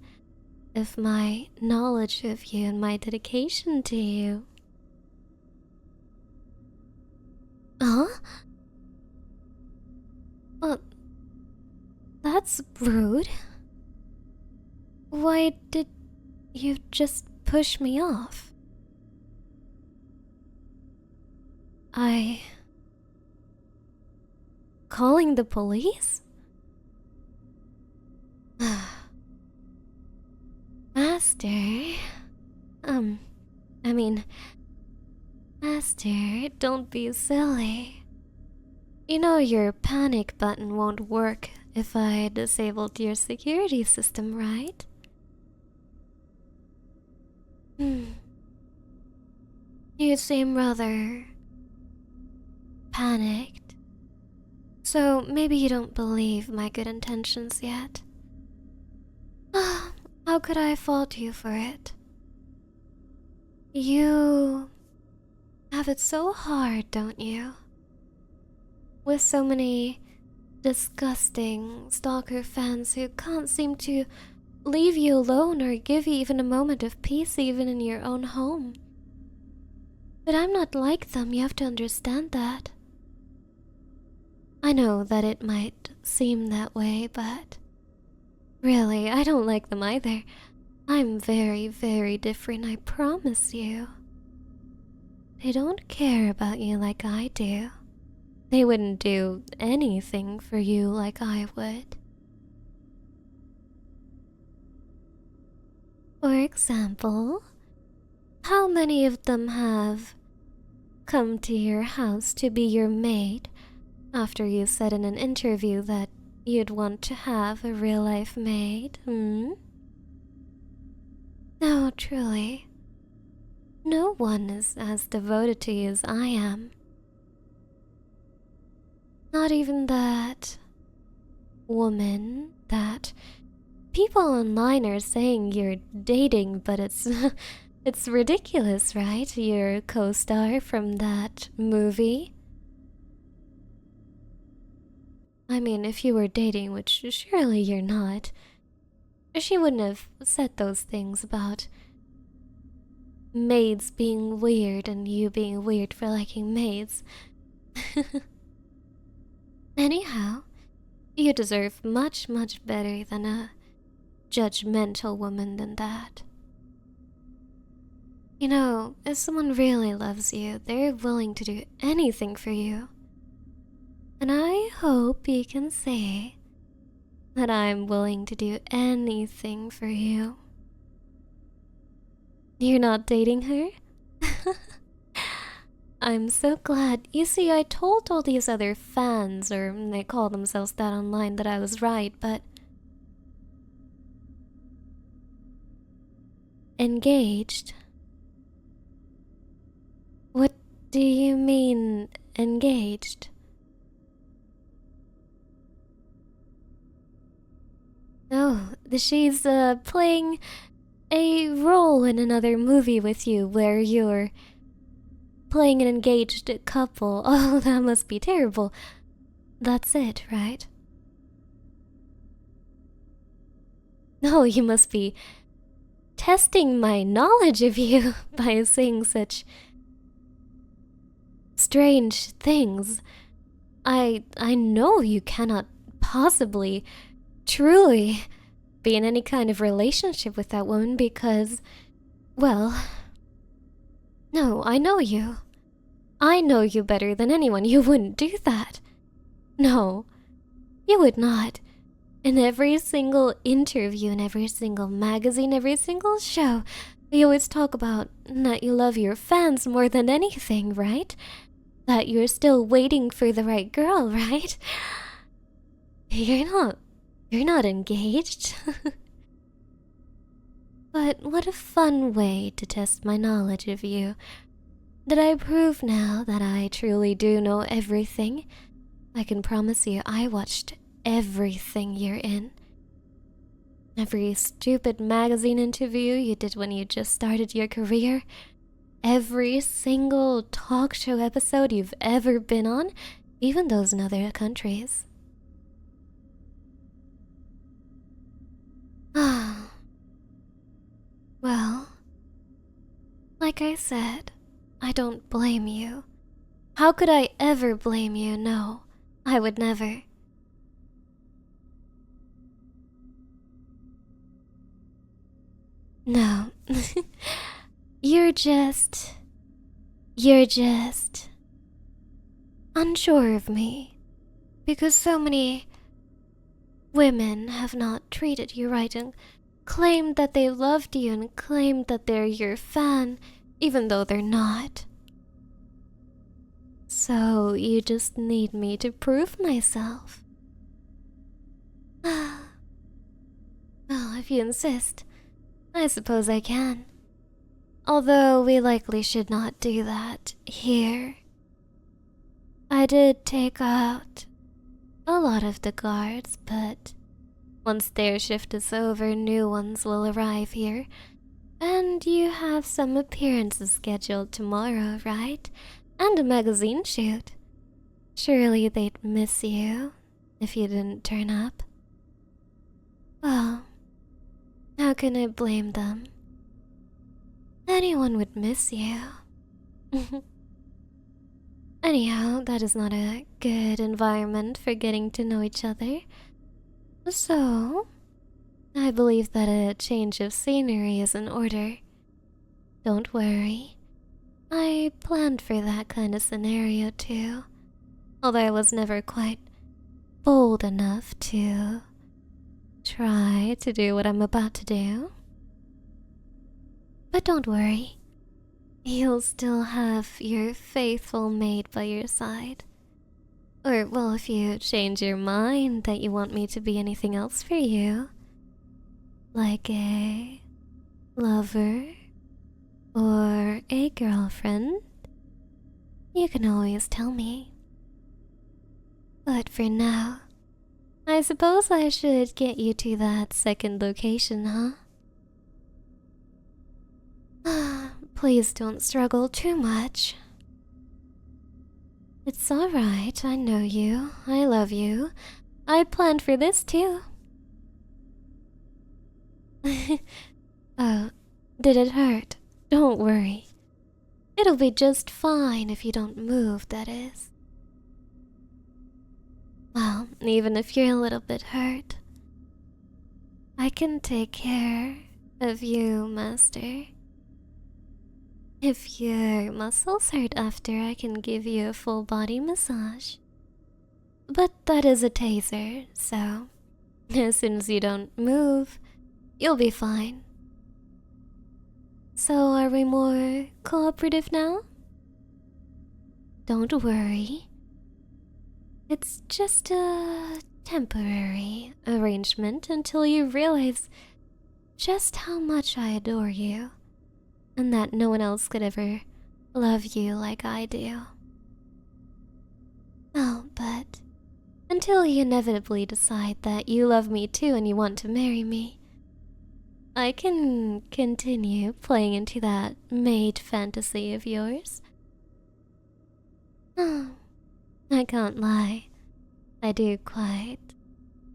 of my knowledge of you and my dedication to you. Huh? Well, that's rude. Why did you just push me off? Calling the police? Master... Master, don't be silly. You know your panic button won't work if I disabled your security system, right? You seem rather panicked. So maybe you don't believe my good intentions yet. How could I fault you for it? You have it so hard, don't you? With so many disgusting stalker fans who can't seem to leave you alone or give you even a moment of peace even in your own home. But I'm not like them, you have to understand that. I know that it might seem that way, but really, I don't like them either. I'm very, very different, I promise you. They don't care about you like I do. They wouldn't do anything for you like I would. For example, how many of them have come to your house to be your maid after you said in an interview that you'd want to have a real-life maid, No, truly. No one is as devoted to you as I am. Not even that woman that people online are saying you're dating, but it's it's ridiculous, right? Your co-star from that movie. I mean, if you were dating, which surely you're not, she wouldn't have said those things about maids being weird and you being weird for liking maids. Anyhow, you deserve much, much better than a judgmental woman than that. You know, if someone really loves you, they're willing to do anything for you. And I hope you can say that I'm willing to do anything for you. You're not dating her? I'm so glad. You see, I told all these other fans, or they call themselves that online, that I was right, but... Engaged? What do you mean, engaged? Oh, she's playing a role in another movie with you where you're playing an engaged couple. Oh, that must be terrible. That's it, right? No, you must be testing my knowledge of you by saying such strange things. I know you cannot possibly truly be in any kind of relationship with that woman because, well, no, I know you. I know you better than anyone. You wouldn't do that. No, you would not. In every single interview, in every single magazine, every single show, you always talk about that you love your fans more than anything, right? That you're still waiting for the right girl, right? You're not engaged. But what a fun way to test my knowledge of you. Did I prove now that I truly do know everything? I can promise you I watched everything you're in. Every stupid magazine interview you did when you just started your career. Every single talk show episode you've ever been on, even those in other countries. Ah. Well, like I said, I don't blame you. How could I ever blame you? No, I would never. No. You're just unsure of me because so many women have not treated you right and claimed that they loved you and claimed that they're your fan even though they're not. So you just need me to prove myself. Well, if you insist, I suppose I can. Although we likely should not do that here. I did take out a lot of the guards, but once their shift is over, new ones will arrive here. And you have some appearances scheduled tomorrow, right? And a magazine shoot. Surely they'd miss you if you didn't turn up. Well, how can I blame them? Anyone would miss you. Anyhow, that is not a good environment for getting to know each other. So, I believe that a change of scenery is in order. Don't worry. I planned for that kind of scenario too. Although I was never quite bold enough to try to do what I'm about to do. But don't worry. You'll still have your faithful maid by your side. Or, well, if you change your mind that you want me to be anything else for you, like a lover or a girlfriend, you can always tell me. But for now, I suppose I should get you to that second location, huh? Please don't struggle too much. It's alright, I know you. I love you. I planned for this too. Oh, did it hurt? Don't worry. It'll be just fine if you don't move, that is. Well, even if you're a little bit hurt, I can take care of you, Master. If your muscles hurt after, I can give you a full body massage. But that is a taser, so as soon as you don't move, you'll be fine. So are we more cooperative now? Don't worry. It's just a temporary arrangement until you realize just how much I adore you, and that no one else could ever love you like I do. Oh, but until you inevitably decide that you love me too and you want to marry me, I can continue playing into that maid fantasy of yours. Oh, I can't lie. I do quite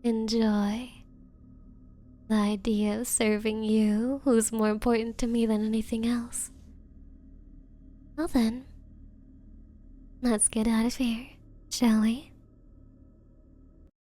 enjoy the idea of serving you, who's more important to me than anything else. Well then, let's get out of here, shall we?